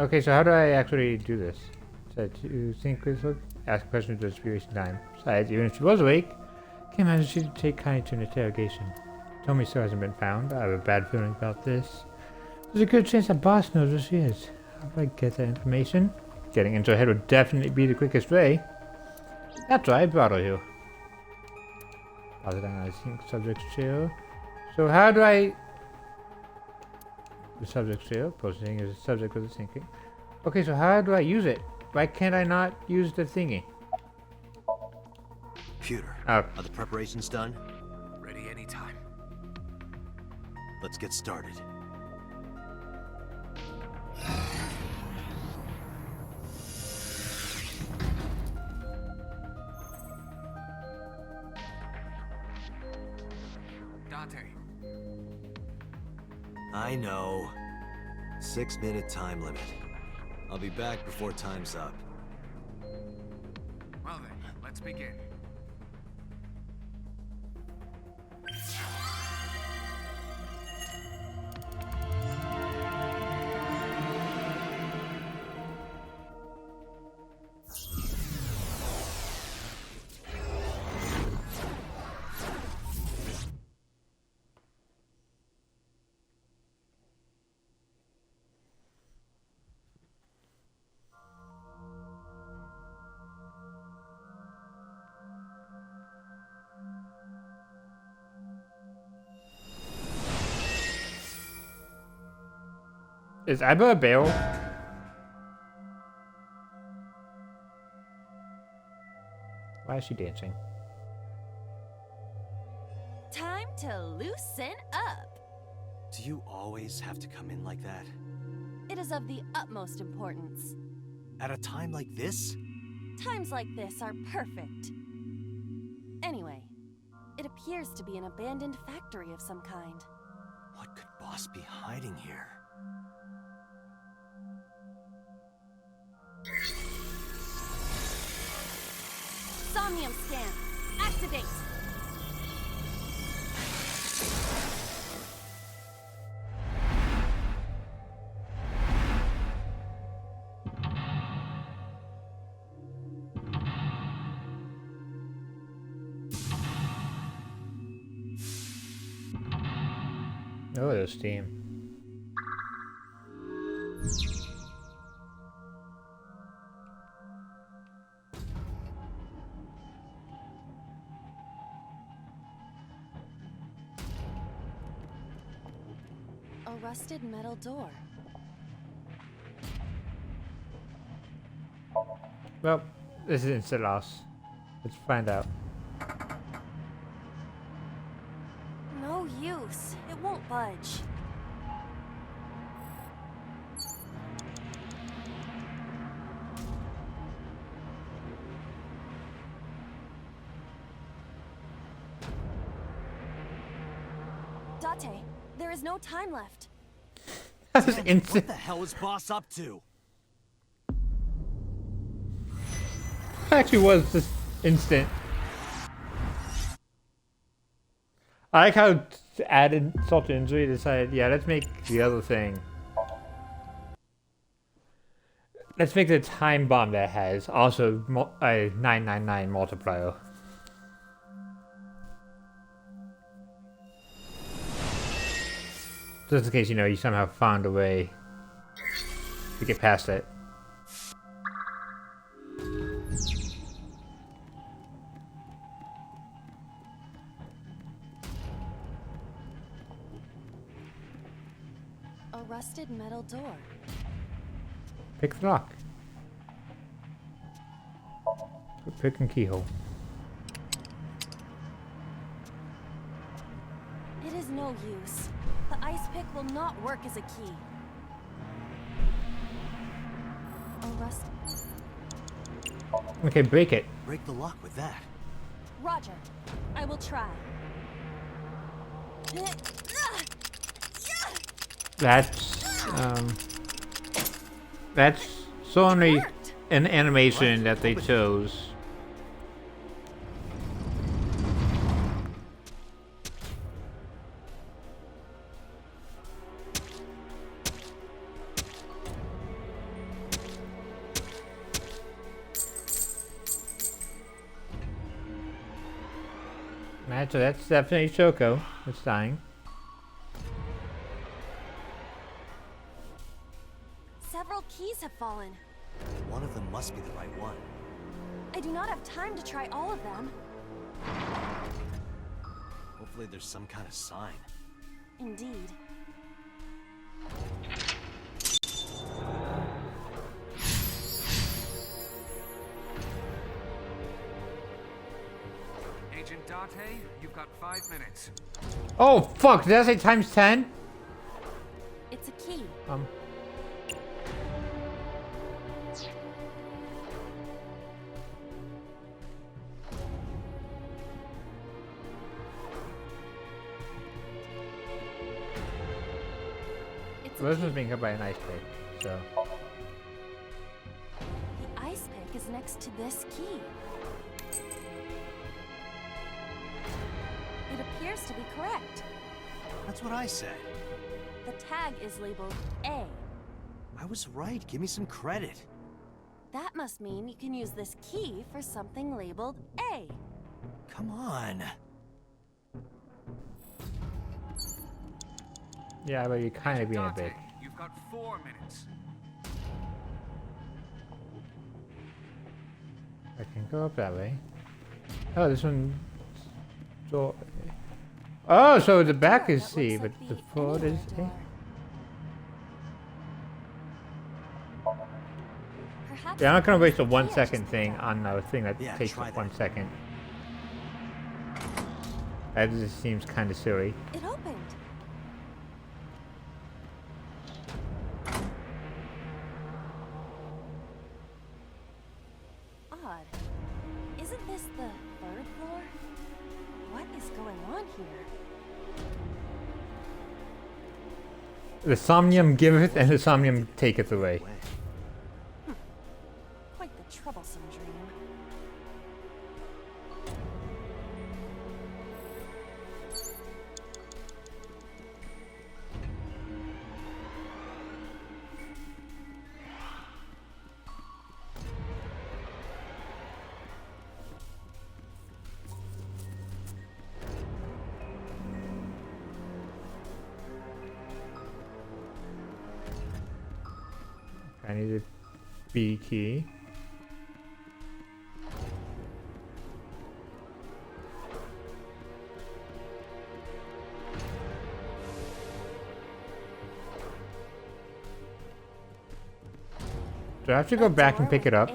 Okay, so how do I actually do this? So to sync with her, ask questions to wasting time. Besides, even if she was awake, can't imagine she'd take kindly to an interrogation. Tommy still hasn't been found. I have a bad feeling about this. There's a good chance that boss knows where she is. How do I get that information? Getting into her head would definitely be the quickest way. That's right, bottle you. Other than I think subject chill. So how do I... The subject chill, posting is a subject with the thinking. Okay, so how do I use it? Why can't I not use the thingy? Computer, Oh. are the preparations done? Ready anytime. Let's get started. Dante. I know. 6-minute time limit. I'll be back before time's up. Well then, let's begin. Is Abba a bear? Why is she dancing? Time to loosen up. Do you always have to come in like that? It is of the utmost importance. At a time like this? Times like this are perfect. Anyway, it appears to be an abandoned factory of some kind. What could Boss be hiding here? Somnium scan. Activate. Oh, there's steam. A rusted metal door. Well, this is instant loss. Let's find out. No use. It won't budge. Date, there is no time left. That is What instant. the hell is Boss up to? Actually was just instant. I like how added salt to injury decided, yeah, let's make the other thing. Let's make the time bomb that has also a 999 multiplier. Just in case, you know, you somehow found a way to get past it. A rusted metal door. Pick the lock. Pick and keyhole. It is no use. The ice pick will not work as a key. A rust. Okay, break it. Break the lock with that. Roger. I will try. That's certainly an animation that they chose. So that's definitely Shoko. It's dying. Several keys have fallen. One of them must be the right one. I do not have time to try all of them. Hopefully there's some kind of sign. Indeed. Agent Date, you've got 5 minutes. Oh fuck! Did I say times 10? It's a key. This one's being hit by an ice pick, so. The ice pick is next to this key. It appears to be correct. That's what I said. The tag is labeled A. I was right. Give me some credit. That must mean you can use this key for something labeled A. Come on. Yeah, but you're kind of being a bitch. You've got 4 minutes. I can go up that way. Oh, this one. So. Oh, so the back is C, but the front is A. Yeah, I'm not gonna waste a 1 second thing on a thing that takes 1 second. That just seems kind of silly. It opened. Odd. Isn't this the 3rd floor? What is going on here? The Somnium giveth and the Somnium taketh away. Quite the troublesome dream. I need a B key. Do I have to go back and pick it up?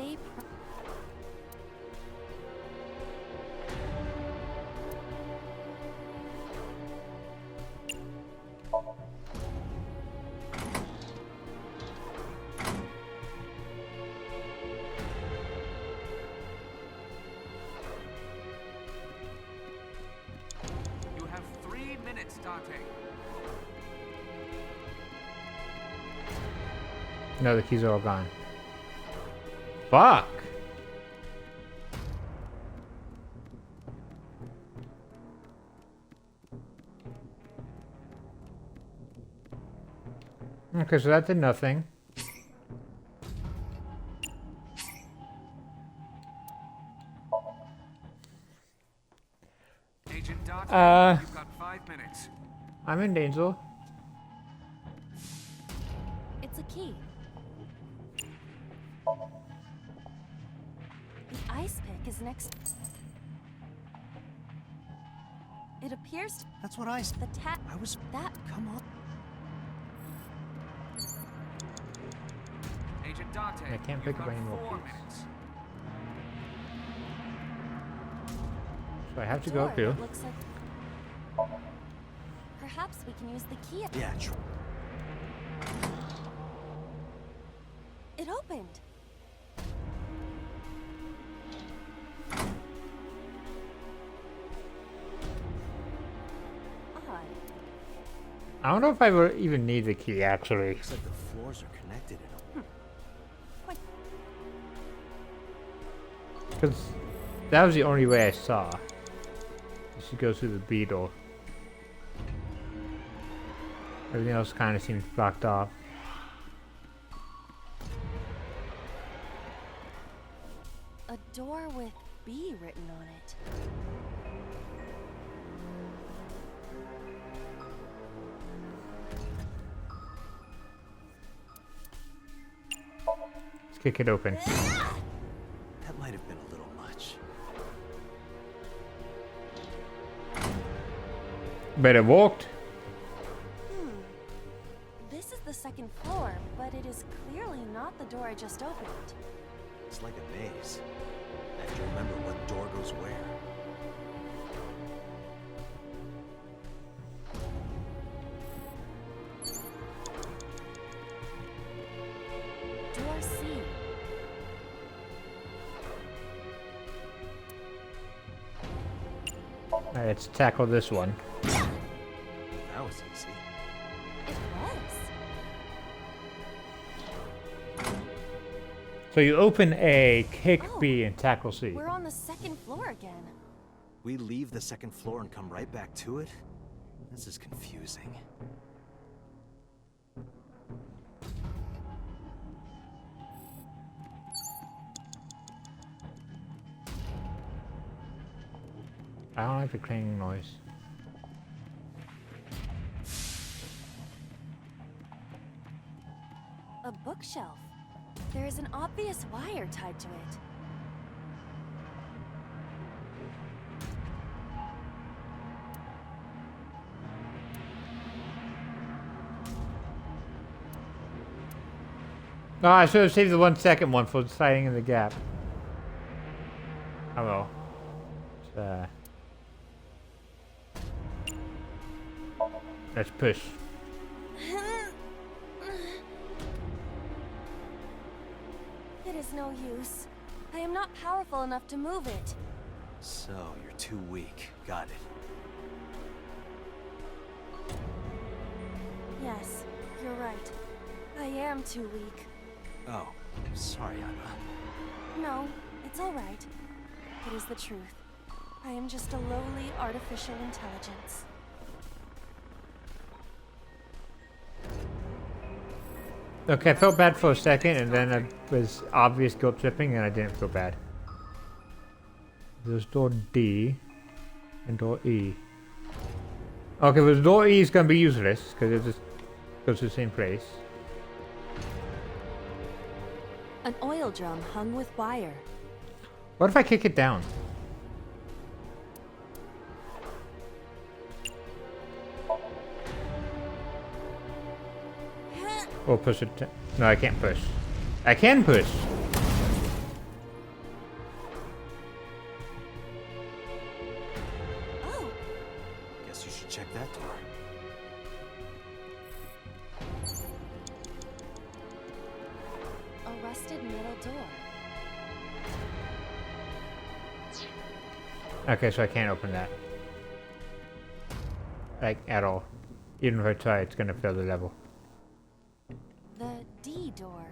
You have 3 minutes, Dante. No, the keys are all gone. Fuck! Okay, so that did nothing. Agent Dante, you've got 5 minutes. I'm in danger. It's a key. The ice pick is next. It appears to. That's what I said. The tap. I was. That. Come on. Agent Dante, I can't pick up any more 4 keys. minutes. So I have to go up here. Looks like. Perhaps we can use the key. Yeah, true. It opened. Odd. I don't know if I would even need the key actually. Looks like the floors are connected in a Because that was the only way I saw. You should go through the B door. Everything else kind of seems blocked off. A door with B written on it. Let's kick it open. That might have been a little much. But it worked. This is the second floor, but it is clearly not the door I just opened. It's like a maze. I have to remember what door goes where. Door C. Alright, let's tackle this one. That was easy. It was. So you open A, kick B, and tackle C. We're on the second floor again. We leave the second floor and come right back to it? This is confusing. I don't like the clanging noise. A bookshelf. There is an obvious wire tied to it. No, I should have saved the 1 second one for sliding in the gap. Oh well. Let's push. It is no use. I am not powerful enough to move it. So, you're too weak. Got it. Yes, you're right. I am too weak. Oh, sorry, Anna. No, it's all right. It is the truth. I am just a lowly artificial intelligence. Okay, I felt bad for a second, and then it was obvious guilt tripping, and I didn't feel bad. There's door D and door E. Okay, well, door E is gonna be useless because it just goes to the same place. An oil drum hung with wire. What if I kick it down? Or push it. No, I can't push. I can push. Oh, Guess you should check that door. a rusted metal door. Okay, so I can't open that. Like, at all. Even if I try, it's gonna fail the level. The D door.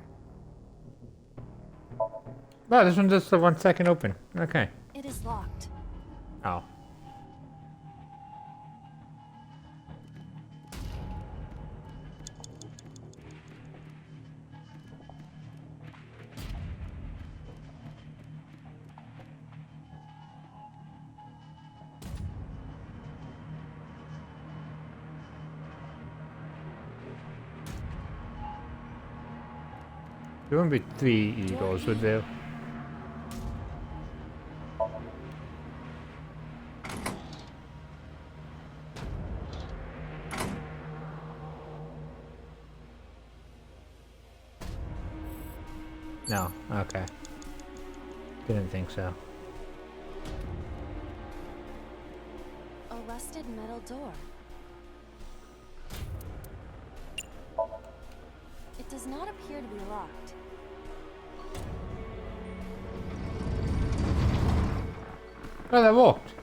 Oh, this one's just the 1 second open. Okay. It is locked. Oh. There wouldn't be 3 E-doors, would there? No, okay. Didn't think so. A rusted metal door. It does not appear to be locked. Oh, that walked.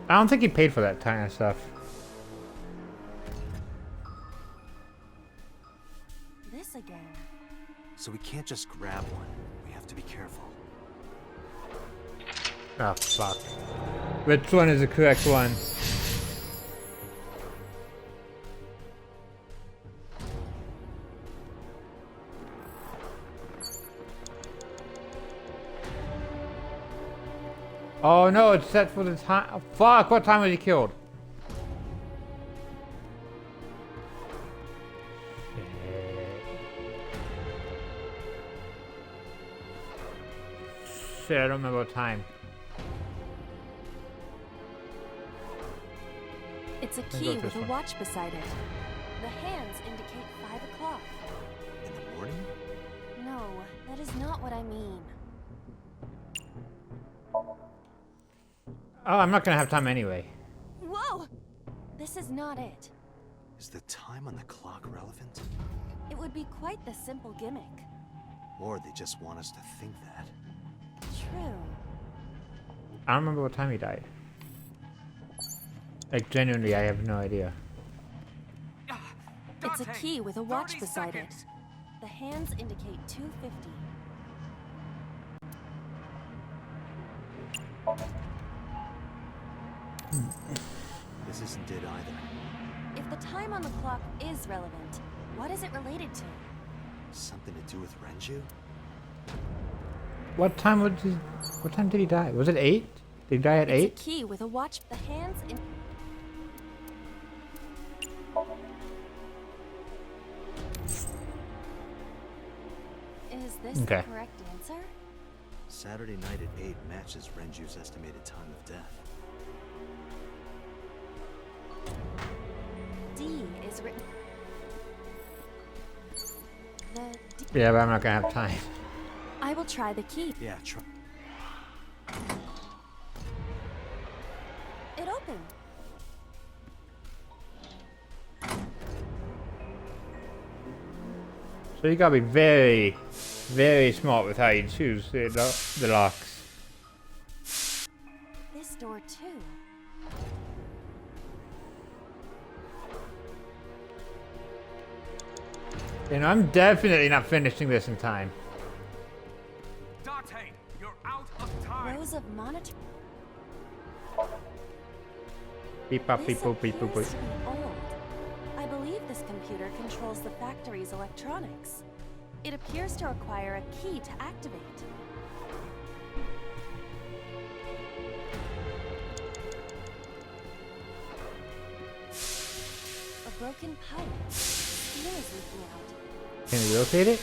I don't think he paid for that kind of stuff. This again. So we can't just grab one. We have to be careful. Oh, fuck. Which one is the correct one? Oh no, it's set for the time. Oh, fuck, what time was he killed? Shit, I don't remember what time. It's a Let's key go with with this a one. watch beside it. The hands indicate 5 o'clock. In the morning? No, that is not what I mean. Oh, I'm not gonna have time anyway. Whoa! This is not it. Is the time on the clock relevant? It would be quite the simple gimmick. Or they just want us to think that. True. I don't remember what time he died. Like, genuinely, I have no idea. It's a Dante, key with a watch 30 beside it. seconds. The hands indicate 2:50. This isn't it either. If the time on the clock is relevant, what is it related to? Something to do with Renju? What time was he? What time did he die? Was it 8? Did he die at 8? It's a key with a watch. The hands in. Is this Okay. the correct answer? Saturday night at 8 matches Renju's estimated time of death. D is written. The D. Yeah, but I'm not gonna have time. I will try the key. Yeah, try. It opened. So you gotta be very, very smart with how you choose the locks. This door too. And I'm definitely not finishing this in time. Dante, you're out of time. Rows of monitor. Beep bop beep This boop beep boop appears boop. to be old. I believe this computer controls the factory's electronics. It appears to require a key to activate. broken pipe. Steam is leaking out. Can we locate it?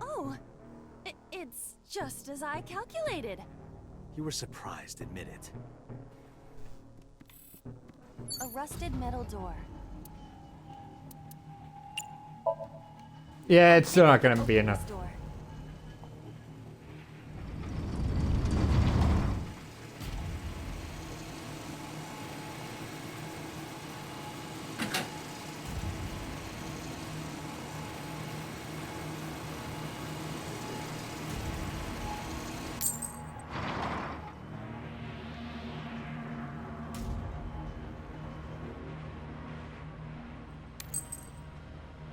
Oh, it's just as I calculated. You were surprised, admit it. A rusted metal door. Yeah, it's still not gonna be Open this enough. door.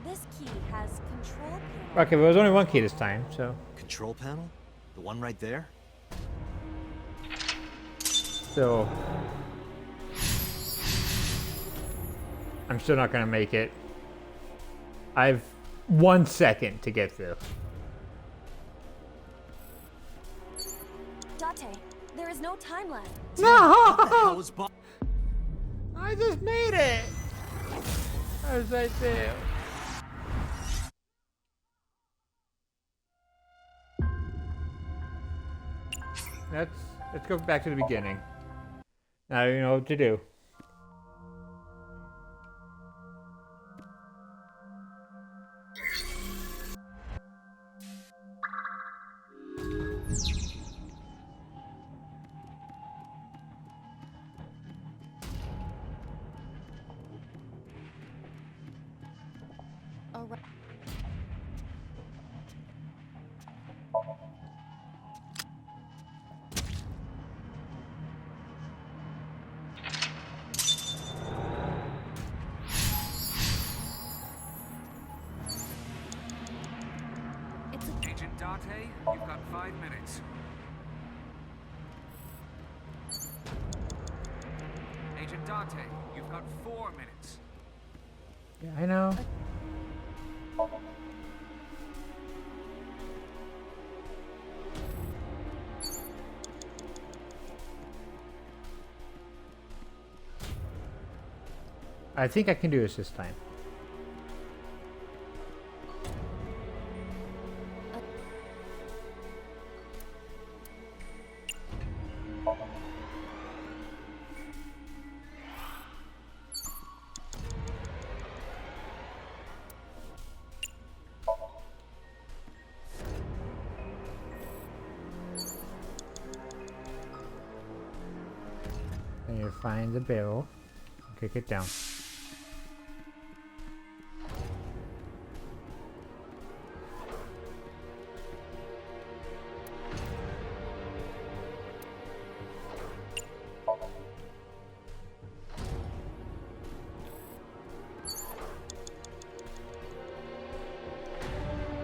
This key has control panel. Okay, but there's only one key this time, so. Control panel? The one right there? So. I'm still not gonna make it. I've 1 second to get through. Date, there is no time left. No! What the hell is I just made it! I was right there. Let's go back to the beginning. Now you know what to do. Alright. Agent Date, you've got 5 minutes. Agent Date, you've got 4 minutes. Yeah, I know. I think I can do this time. And you find the barrel, kick it down.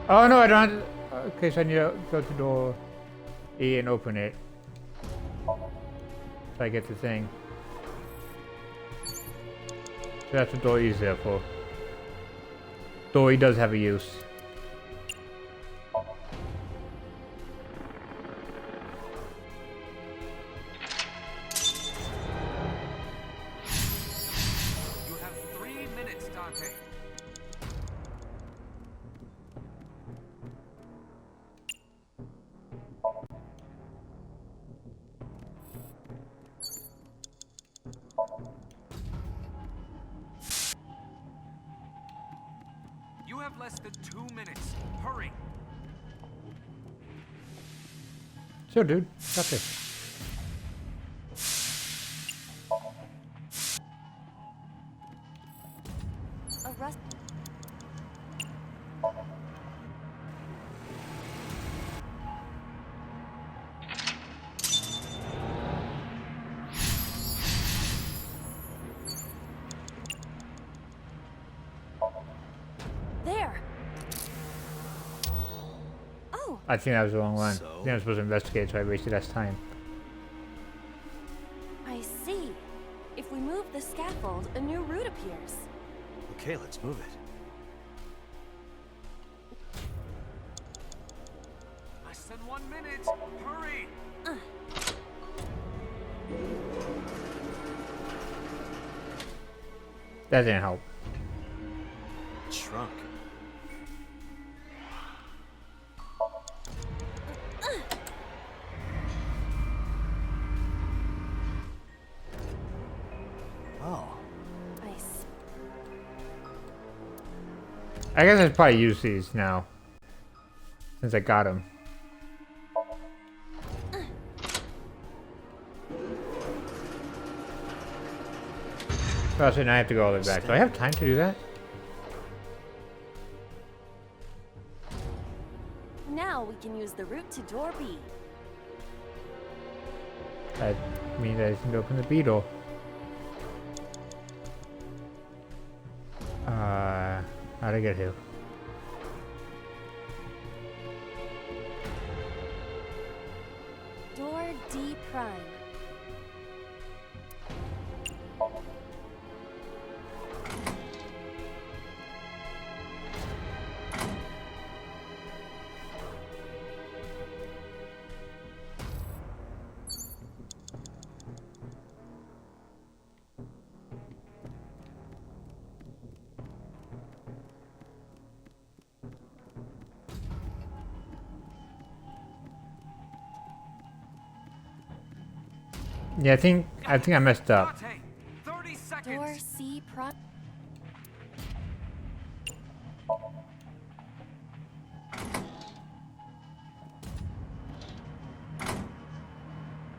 Oh no, I don't. Okay, so I need to go to door E and open it. So I get the thing. So that's what door E is there for. Door E does have a use. You have 3 minutes, Date. You have less than 2 minutes. Hurry. Sure, dude. Got this. A rust. There. Oh, I think that was the wrong one. So? I think I was supposed to investigate, so I wasted less time. I see. If we move the scaffold, a new route appears. Okay, let's move it. 1 minute. Hurry. That didn't help. Trunk. Oh. Nice. I guess I should probably use these now. Since I got them. Well, so now I have to go all the way back. Do I have time to do that? Now we can use the route to door B. That means I can open the beetle. How'd I get here? Door D prime. Yeah, I think I messed up. 30 seconds. Door C prime.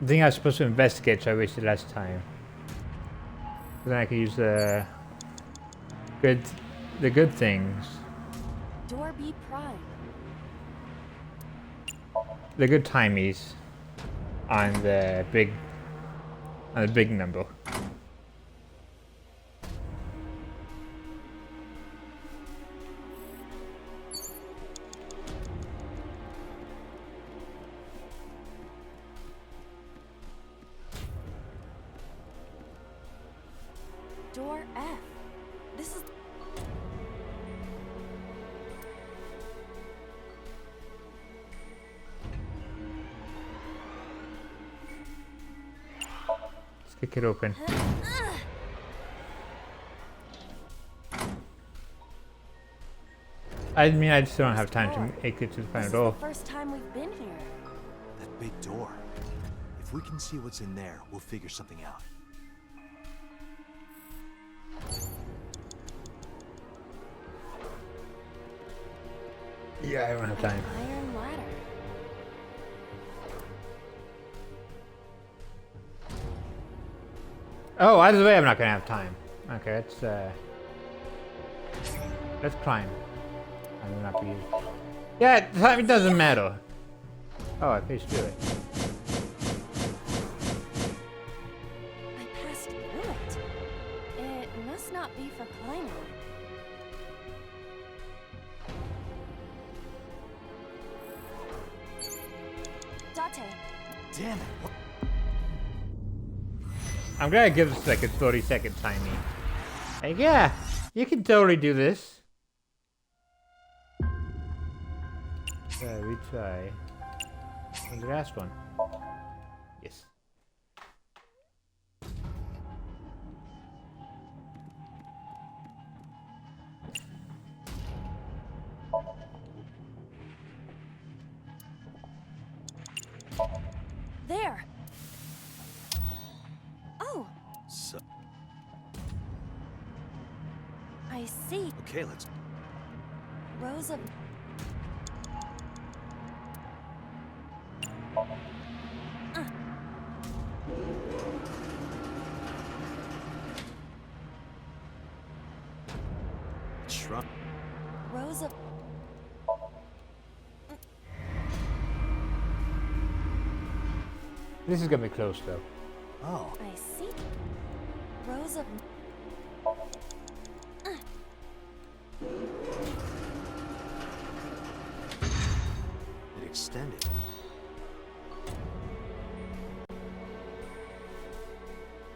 I think I was supposed to investigate, so I wasted less time. Then I could use the good things. Door B prime. The good timies on the big number. Door F. This is Let's kick it open. I mean, I just don't have time to make it to the final door. first time we've been here. That big door. If we can see what's in there, we'll figure something out. Yeah, I don't have time. Iron ladder. Oh, either way, I'm not gonna have time. Okay, let's climb. I will not be. Yeah, time it doesn't matter. Oh, I paced through it. I passed through it. It must not be for climbing. Date. Damn it. What? I'm gonna give this like a 30-second timing. Like, yeah, you can totally do this. Retry. What's the last one? Yes. There. Oh, So, I see. okay, let's. Rows of. Trunk. Rows of. This is gonna be close though. Oh. I see. Rows of. It extended.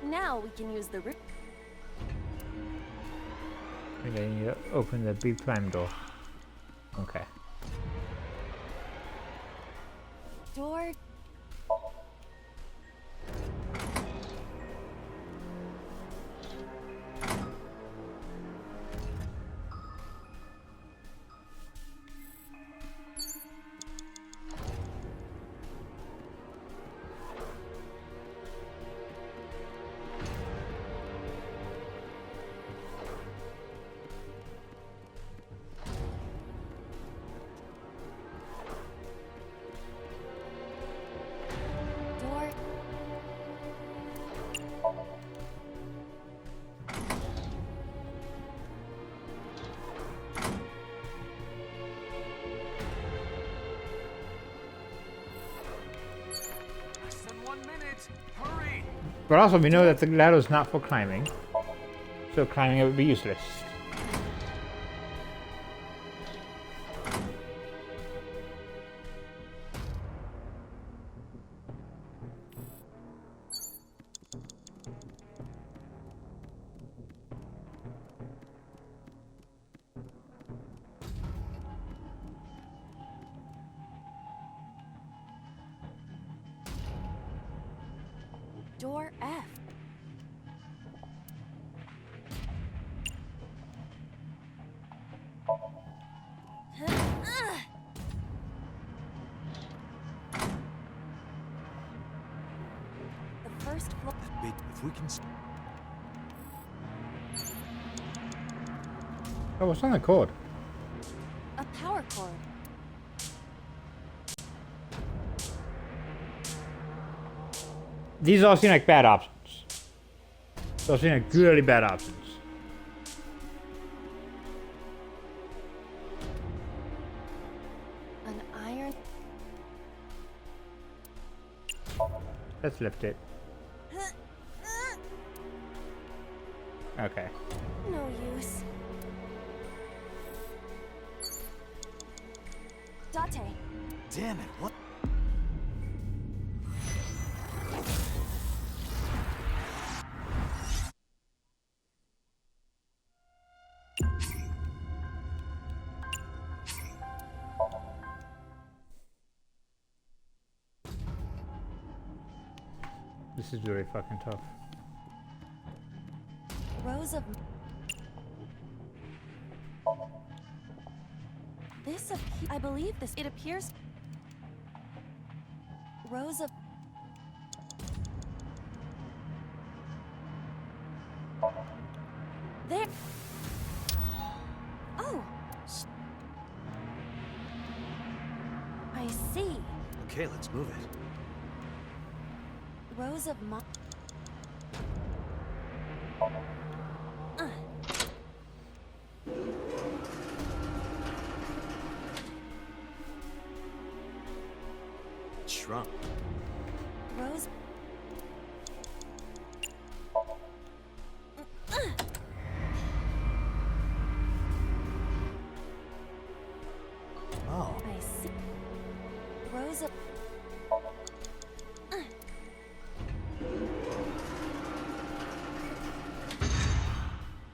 Now we can use the root. And then you open the big prime door. Okay. Door. Door. Less than 1 minute. Hurry! But also, we know that the ladder is not for climbing, so climbing it would be useless. Door F. The first floor. That big. If we can. Oh, what's on the cord? A power cord. These all seem like bad options. These all seem like really bad options. An iron. Let's lift it. Okay. No use. Date. Damn it! What? This is really fucking tough. Rows of. This I believe this. It appears. Rows of. There. Oh. I see. Okay, let's move it. Rows of Shrunk. Rose. Oh. I see. Rows of.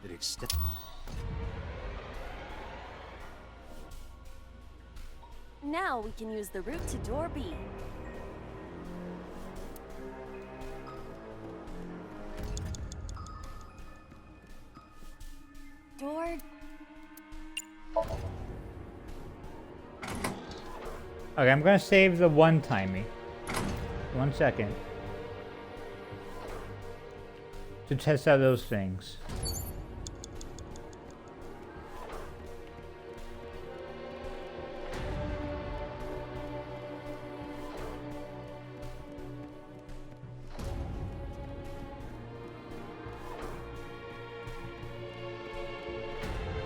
It extends. Now we can use the route to door B. Door. Okay, I'm gonna save the one-timey. 1 second. To test out those things.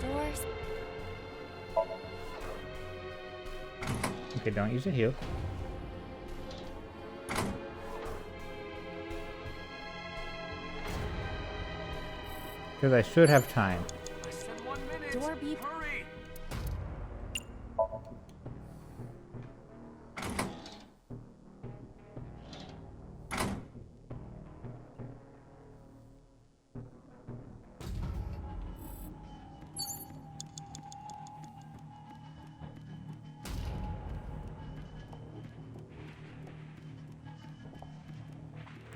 Doors. Okay, don't use a heal. Because I should have time. Less than 1 minute. Door B. Hurry!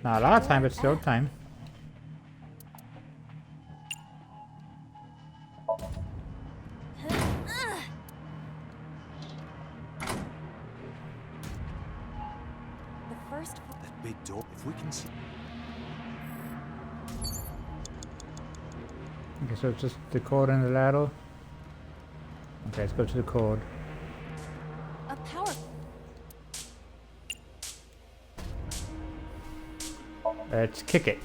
Not a lot of time, but still time. The first. That big door, if we can see. Okay, so it's just the cord and the ladder. Okay, let's go to the cord. A power. Let's kick it.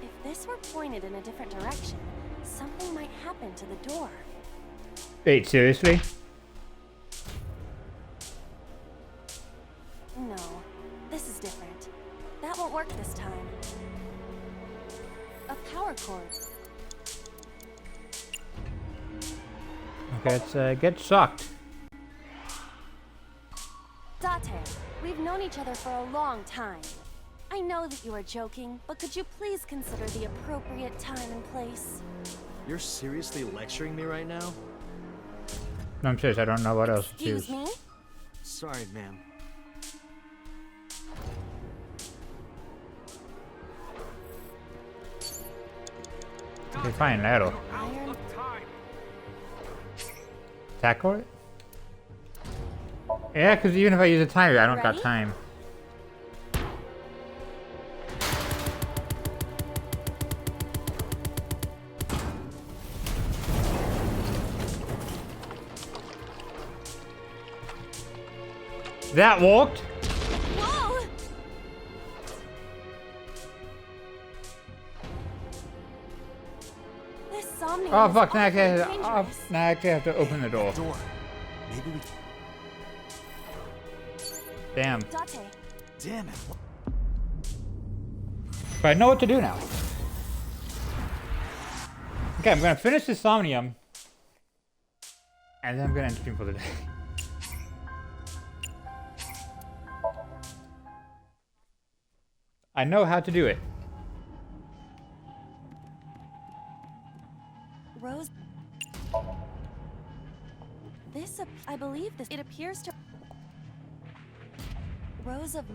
If this were pointed in a different direction, something might happen to the door. Wait, seriously? No, this is different. That won't work this time. A power cord. Okay, let's get sucked. Date, we've known each other for a long time. I know that you are joking, but could you please consider the appropriate time and place? You're seriously lecturing me right now? No, I'm serious, I don't know what else to choose. Excuse me? Sorry, ma'am. Okay, fine, ladder. Iron. Tackle it? Yeah, because even if I use a timer, I don't got Ready? time. That worked. Whoa! This Somnium Oh is fuck! Now I awfully actually, dangerous. now I actually have to open the door. Door. Maybe we. Damn. Date, Damn it. But I know what to do now. Okay, I'm gonna finish the Somnium, and then I'm gonna end stream for the day. I know how to do it. Rose. This, I believe this. It appears to. Rose of.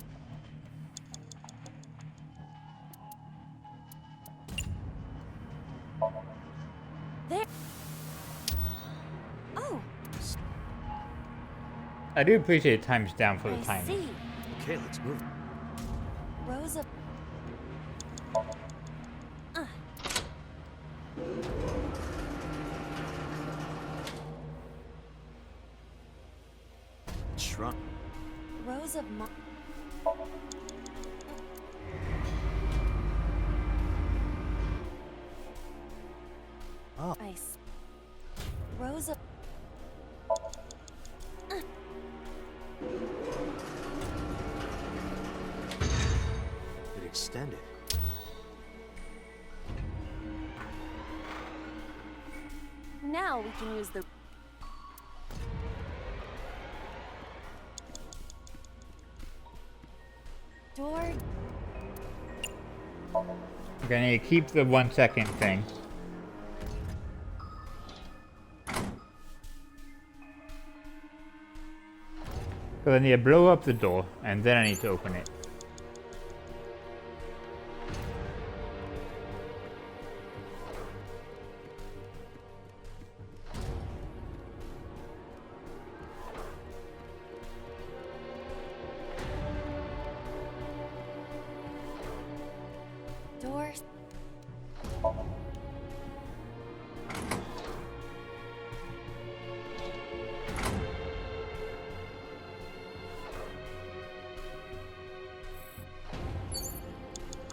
There. Oh, I do appreciate times down for the I time. see. Okay, let's move. Rose of. Shrunk. Rose of. Oh. Ice. Rose of. It extended. Now we can use the. Door. Okay, I need to keep the 1 second thing. So I need to blow up the door, and then I need to open it. Doors.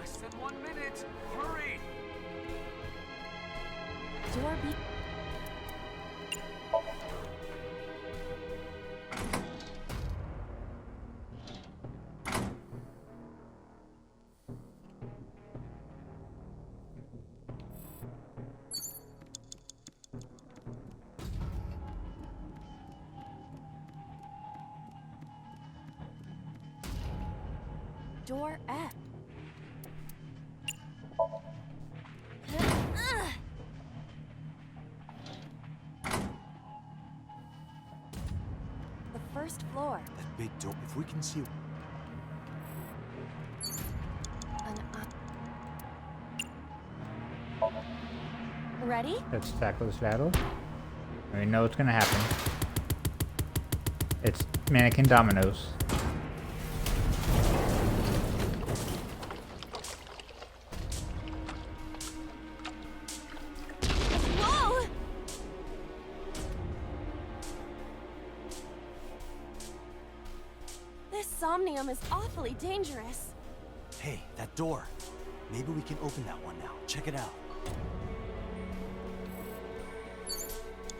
I said 1 minute. Hurry. Door be. Door F. The first floor. That big door. If we can see. Ready? Let's tackle this battle. And we know what's gonna happen. It's mannequin dominoes. Whoa! This somnium is awfully dangerous. Hey, that door. Maybe we can open that one now. Check it out.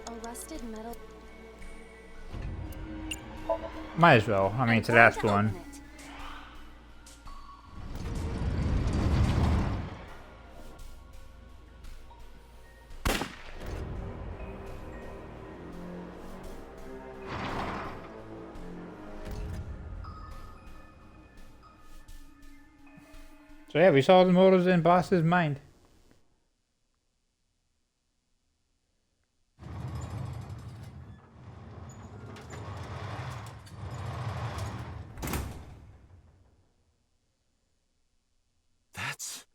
A rusted metal. Might as well. I mean, it's the last one. So yeah, we saw the motors in Boss's mind. That's...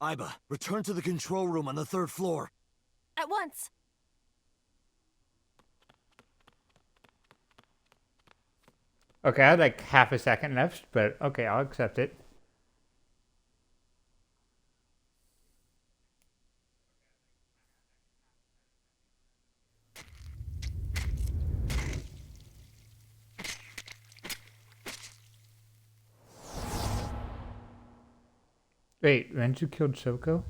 Iba, return to the control room on the 3rd floor. At once. Okay, I had like half a second left, but okay, I'll accept it. Wait, Renju killed Shoko?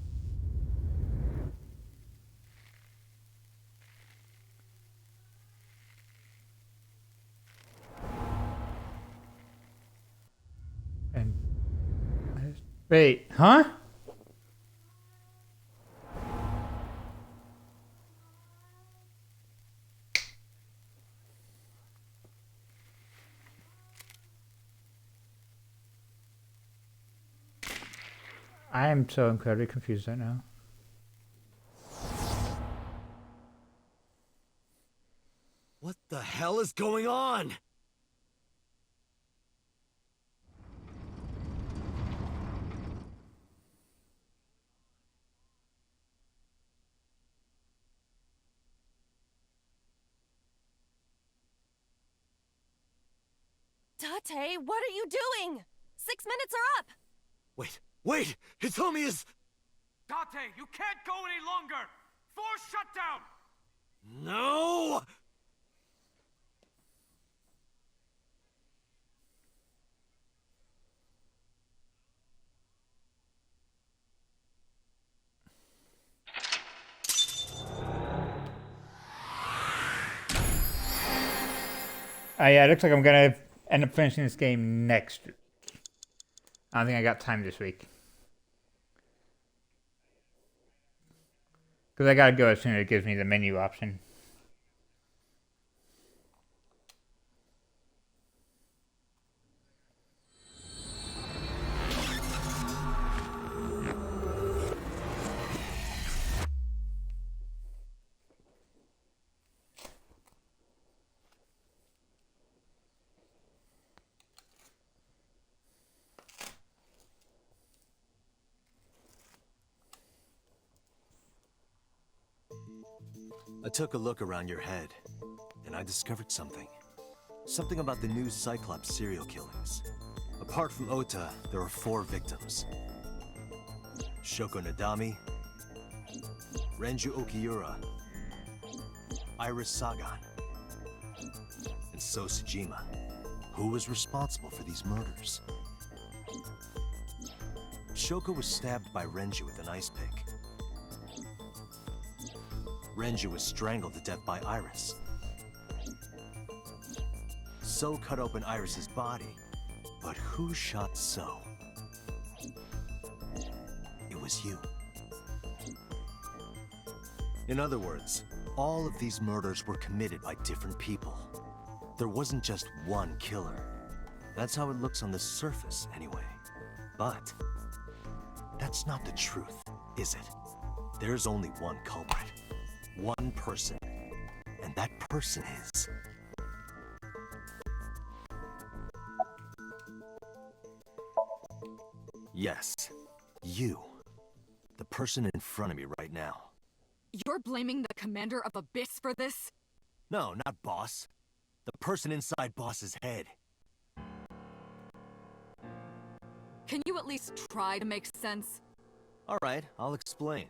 And... Wait, huh? I am so incredibly confused right now. What the hell is going on? Tate, what are you doing? 6 minutes are up! Wait! Hitomi is... Tate, you can't go any longer! Force shutdown! No! Yeah, it looks like I'm gonna end up finishing this game next. I don't think I got time this week. Because I gotta go as soon as it gives me the menu option. I took a look around your head, and I discovered something. Something about the new Cyclops serial killings. Apart from Ota, there are 4 victims. Shoko Nadami, Renju Okiura, Iris Sagan, and So Sejima. Who was responsible for these murders? Shoko was stabbed by Renju with an ice pick. Renju was strangled to death by Iris. So cut open Iris's body, but who shot So? It was you. In other words, all of these murders were committed by different people. There wasn't just one killer. That's how it looks on the surface, anyway. But that's not the truth, is it? There's only one culprit. One person. And that person is... Yes, you. The person in front of me right now. You're blaming the commander of Abyss for this? No, not Boss. The person inside Boss's head. Can you at least try to make sense? Alright, I'll explain.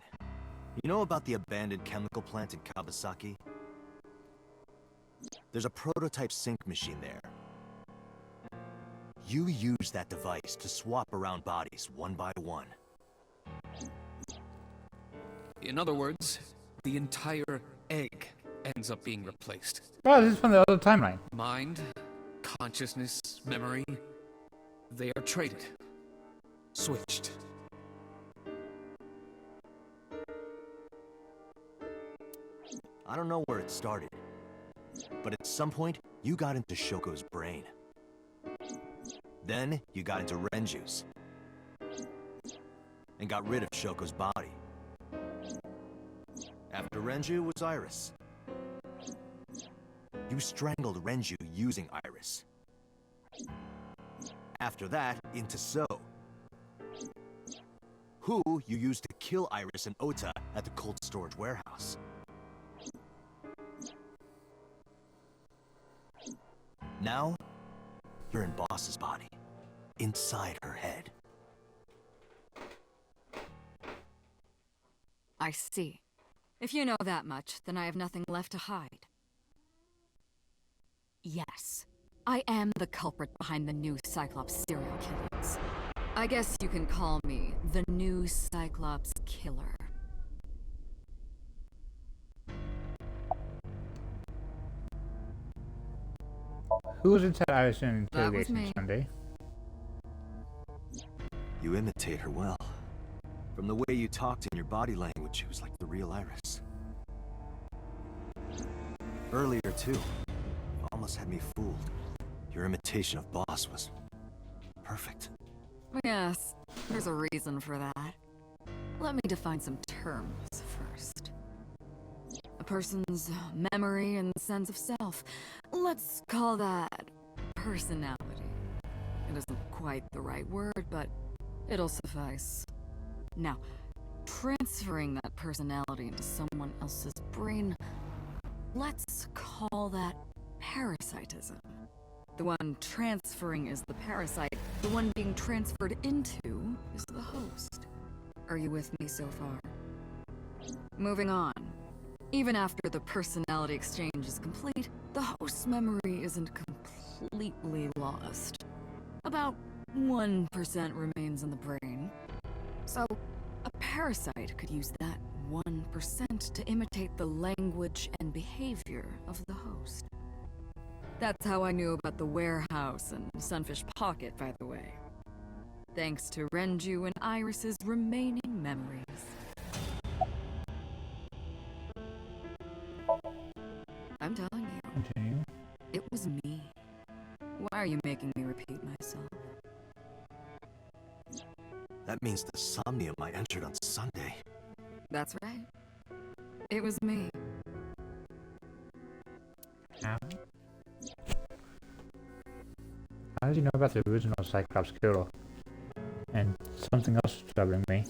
You know about the abandoned chemical plant in Kawasaki? There's a prototype sync machine there. You use that device to swap around bodies one by one. In other words, the entire egg ends up being replaced. Oh, this is from the other timeline. Mind, consciousness, memory, they are traded. Switched. I don't know where it started, but at some point, you got into Shoko's brain. Then, you got into Renju's. And got rid of Shoko's body. After Renju was Iris. You strangled Renju using Iris. After that, into So. Who you used to kill Iris and Ota at the cold storage warehouse. Now, you're in Boss's body. Inside her head. I see. If you know that much, then I have nothing left to hide. Yes, I am the culprit behind the new Cyclops serial killings. I guess you can call me the new Cyclops killer. Who was inside Iris in That was interrogation me. Sunday? You imitate her well. From the way you talked in your body language, it was like the real Iris. Earlier, too, you almost had me fooled. Your imitation of Boss was perfect. Yes, there's a reason for that. Let me define some terms first. A person's memory and sense of self. Let's call that personality. It isn't quite the right word, but it'll suffice. Now, transferring that personality into someone else's brain, let's call that parasitism. The one transferring is the parasite. The one being transferred into is the host. Are you with me so far? Moving on. Even after the personality exchange is complete, the host's memory isn't completely lost. About 1% remains in the brain. So, a parasite could use that 1% to imitate the language and behavior of the host. That's how I knew about the warehouse and Sunfish Pocket, by the way. Thanks to Renju and Iris's remaining memories. I'm telling you, Continue. it was me. Why are you making me repeat myself? That means the Somnium I entered on Sunday. That's right. It was me. How did you know about the original Cyclops killer? And something else is troubling me.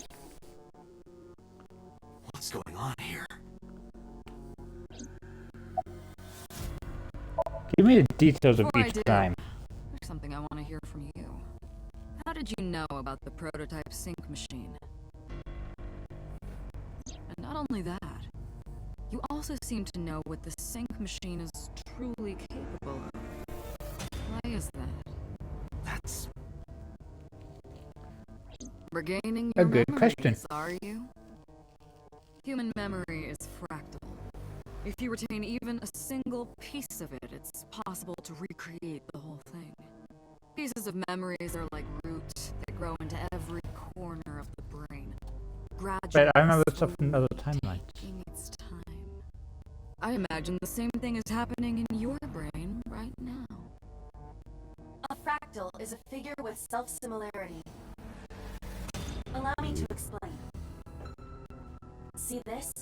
What's going on here? Give me the details of Before I each do, time. There's something I want to hear from you. How did you know about the prototype sync machine? And not only that, you also seem to know what the sync machine is truly capable of. Why is that? That's... Regaining A your good memories, question. are you? Human memory is fractal. If you retain even a single piece of it, it's possible to recreate the whole thing. Pieces of memories are like roots that grow into every corner of the brain. Gradually, But I remember stuff from other timelines. taking its time. I imagine the same thing is happening in your brain right now. A fractal is a figure with self-similarity. Allow me to explain. See this?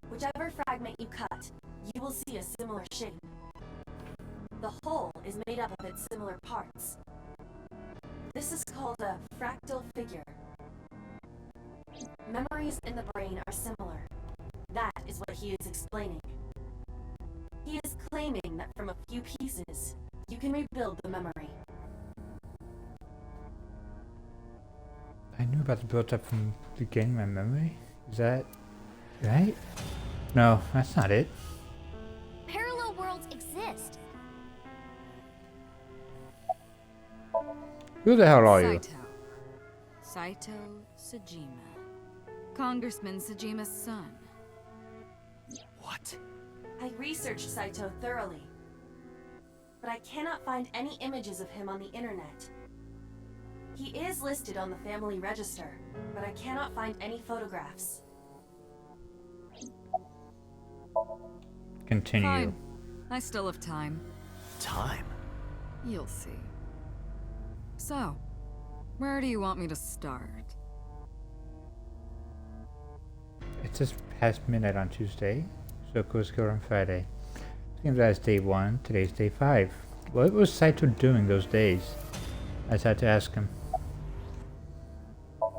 Whichever fragment you cut, you will see a similar shape. The whole is made up of its similar parts. This is called a fractal figure. Memories in the brain are similar. That is what he is explaining. He is claiming that from a few pieces, you can rebuild the memory. I knew about the build-up from regaining my memory. Is that right? No, that's not it. Parallel worlds exist. Who the hell are you? Saito Sajima. Congressman Sajima's son. What? I researched Saito thoroughly, but I cannot find any images of him on the internet. He is listed on the family register, but I cannot find any photographs. Continue. Fine. I still have time. Time? You'll see. So, where do you want me to start? It's just past midnight on Tuesday. Shoko's killed on Friday. Seems that's day 1. Today's day 5. What was Saito doing those days? I just had to ask him. What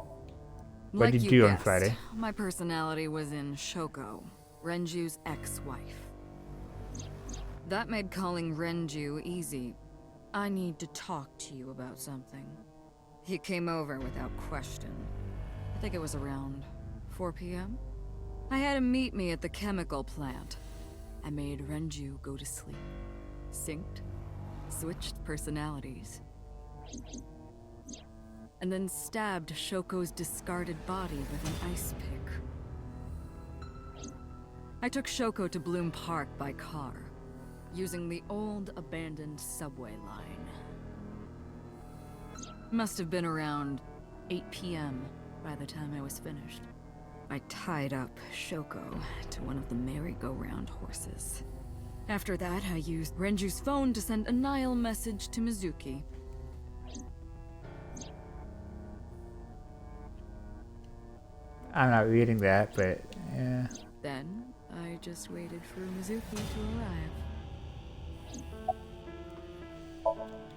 Like did you you do on guessed, Friday? My personality was in Shoko, Renju's ex-wife. That made calling Renju easy. I need to talk to you about something. He came over without question. I think it was around 4 p.m. I had him meet me at the chemical plant. I made Renju go to sleep. Synced. Switched personalities. And then stabbed Shoko's discarded body with an ice pick. I took Shoko to Bloom Park by car, using the old abandoned subway line. Must have been around 8 p.m. by the time I was finished. I tied up Shoko to one of the merry-go-round horses. After that, I used Renju's phone to send a Nile message to Mizuki. I'm not reading that, but yeah. Then, I just waited for Mizuki to arrive.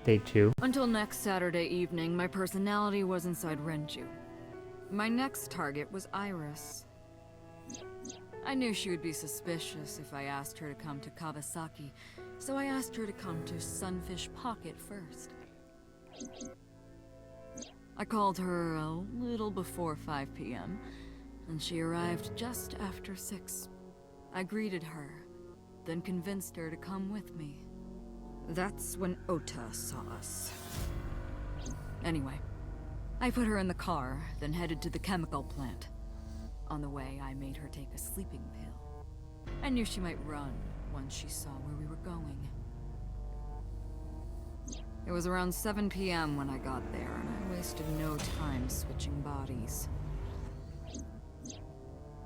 Day 2. Until next Saturday evening, my personality was inside Renju. My next target was Iris. I knew she would be suspicious if I asked her to come to Kawasaki, so I asked her to come to Sunfish Pocket first. I called her a little before 5 p.m., and she arrived just after 6. I greeted her, then convinced her to come with me. That's when Ota saw us. Anyway, I put her in the car, then headed to the chemical plant. On the way, I made her take a sleeping pill. I knew she might run once she saw where we were going. It was around 7 p.m. when I got there, and I wasted no time switching bodies.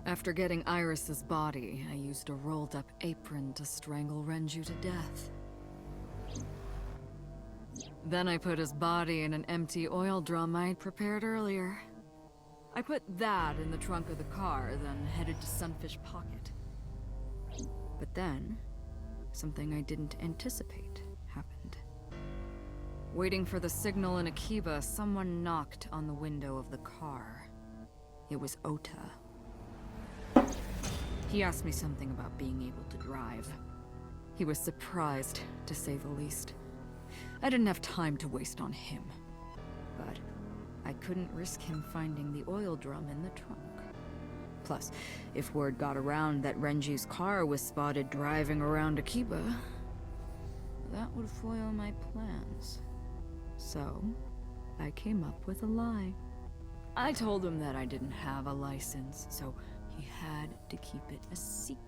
After getting Iris's body, I used a rolled-up apron to strangle Renju to death. Then I put his body in an empty oil drum I'd prepared earlier. I put that in the trunk of the car, then headed to Sunfish Pocket. But then, something I didn't anticipate happened. Waiting for the signal in Akiba, someone knocked on the window of the car. It was Ota. He asked me something about being able to drive. He was surprised, to say the least. I didn't have time to waste on him. But I couldn't risk him finding the oil drum in the trunk. Plus, if word got around that Renji's car was spotted driving around Akiba, that would foil my plans. So, I came up with a lie. I told him that I didn't have a license, so he had to keep it a secret.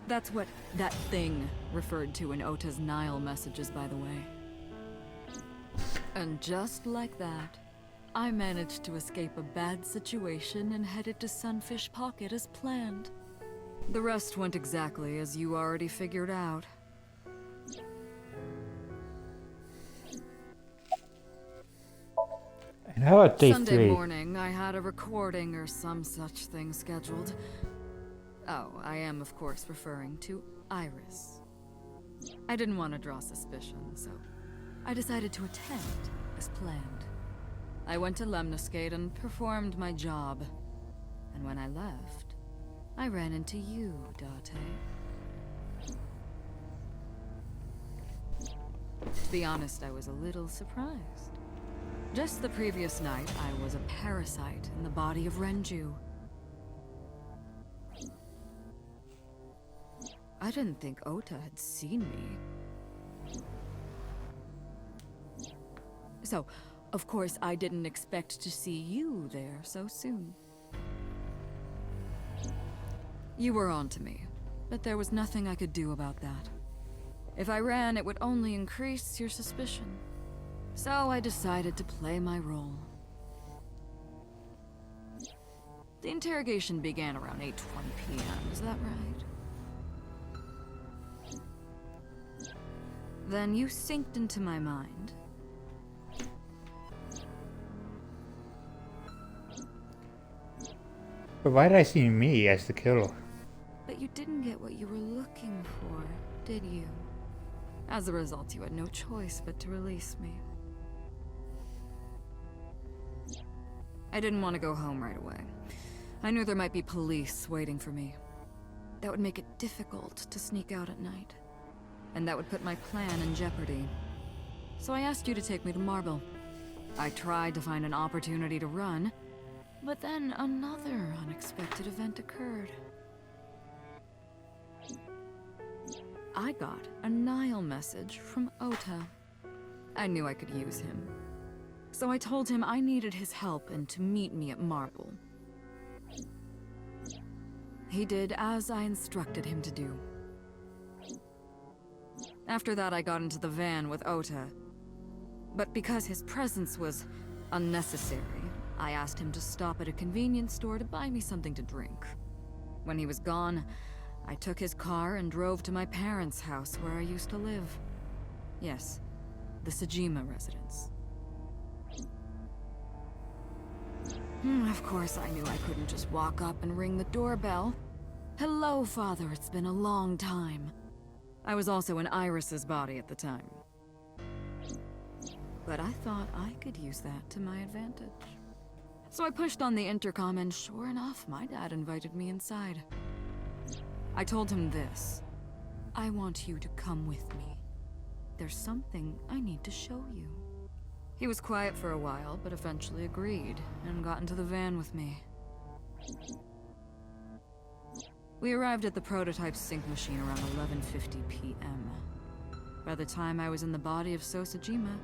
That's what that thing referred to in Ota's Nile messages, by the way. And just like that, I managed to escape a bad situation and headed to Sunfish Pocket as planned. The rest went exactly as you already figured out. And how about day Sunday 3? morning, I had a recording or some such thing scheduled. Oh, I am of course referring to Iris. I didn't want to draw suspicion, so I decided to attend as planned. I went to Lemniscate and performed my job. And when I left, I ran into you, Date. To be honest, I was a little surprised. Just the previous night, I was a parasite in the body of Renju. I didn't think Ota had seen me. So, of course, I didn't expect to see you there so soon. You were on to me, but there was nothing I could do about that. If I ran, it would only increase your suspicion. So I decided to play my role. The interrogation began around 8:20 p.m., is that right? Then you synced into my mind. But why did I see me as the killer? But you didn't get what you were looking for, did you? As a result, you had no choice but to release me. I didn't want to go home right away. I knew there might be police waiting for me. That would make it difficult to sneak out at night. And that would put my plan in jeopardy. So I asked you to take me to Marble. I tried to find an opportunity to run, but then another unexpected event occurred. I got a Nile message from Ota. I knew I could use him. So I told him I needed his help and to meet me at Marble. He did as I instructed him to do. After that, I got into the van with Ota. But because his presence was unnecessary, I asked him to stop at a convenience store to buy me something to drink. When he was gone, I took his car and drove to my parents' house where I used to live. Yes, the Sajima residence. Of course, I knew I couldn't just walk up and ring the doorbell. Hello, Father, it's been a long time. I was also in Iris's body at the time. But I thought I could use that to my advantage. So I pushed on the intercom and sure enough, my dad invited me inside. I told him this. I want you to come with me. There's something I need to show you. He was quiet for a while, but eventually agreed and got into the van with me. We arrived at the prototype sync machine around 11:50 p.m. By the time I was in the body of Sosajima,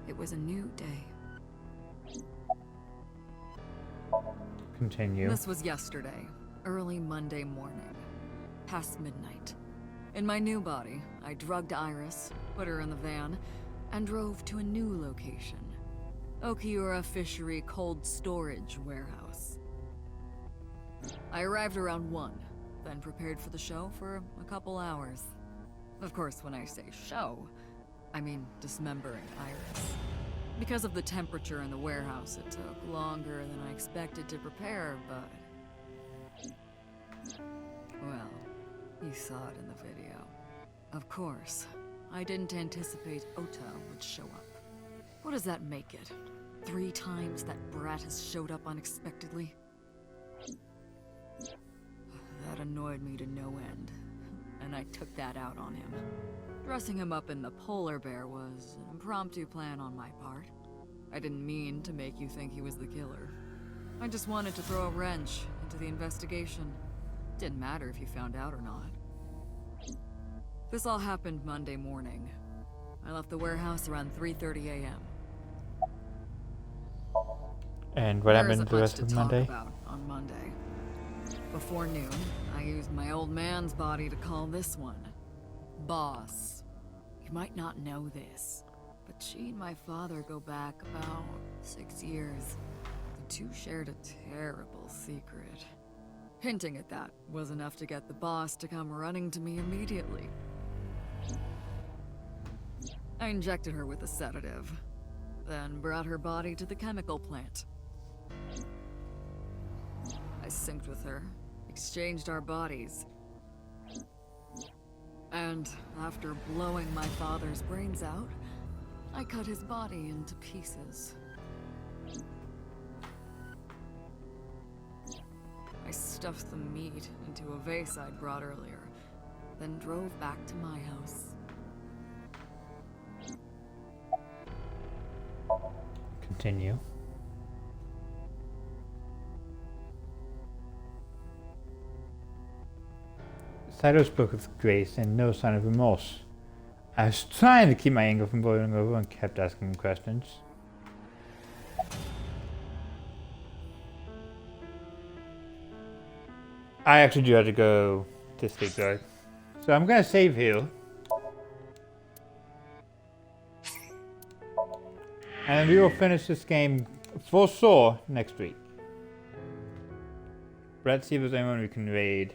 it was a new day. Continue. This was yesterday, early Monday morning, past midnight. In my new body, I drugged Iris, put her in the van, and drove to a new location. Okiura Fishery Cold Storage Warehouse. I arrived around 1, then prepared for the show for a couple hours. Of course, when I say show, I mean dismembering Iris. Because of the temperature in the warehouse, it took longer than I expected to prepare, but... well, you saw it in the video. Of course, I didn't anticipate Ota would show up. What does that make it? 3 times that brat has showed up unexpectedly? That annoyed me to no end, and I took that out on him. Dressing him up in the polar bear was an impromptu plan on my part. I didn't mean to make you think he was the killer. I just wanted to throw a wrench into the investigation. Didn't matter if you found out or not. This all happened Monday morning. I left the warehouse around 3:30 a.m. And what happened the rest of Monday? About on Monday. Before noon, I used my old man's body to call this one Boss. You might not know this, but she and my father go back about 6 years. The two shared a terrible secret. Hinting at that was enough to get the boss to come running to me immediately. I injected her with a sedative, then brought her body to the chemical plant. I synced with her, exchanged our bodies, and after blowing my father's brains out, I cut his body into pieces. stuffed the meat into a vase I'd brought earlier, then drove back to my house. Continue. Saito spoke with grace and no sign of remorse. I was trying to keep my anger from boiling over and kept asking him questions. I actually do have to go to sleep though. So I'm gonna save here. And we will finish this game for sure next week. But let's see if there's anyone we can raid.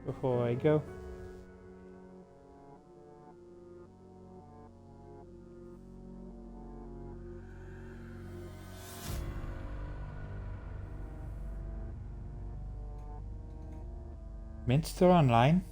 Before I go. Mint still online?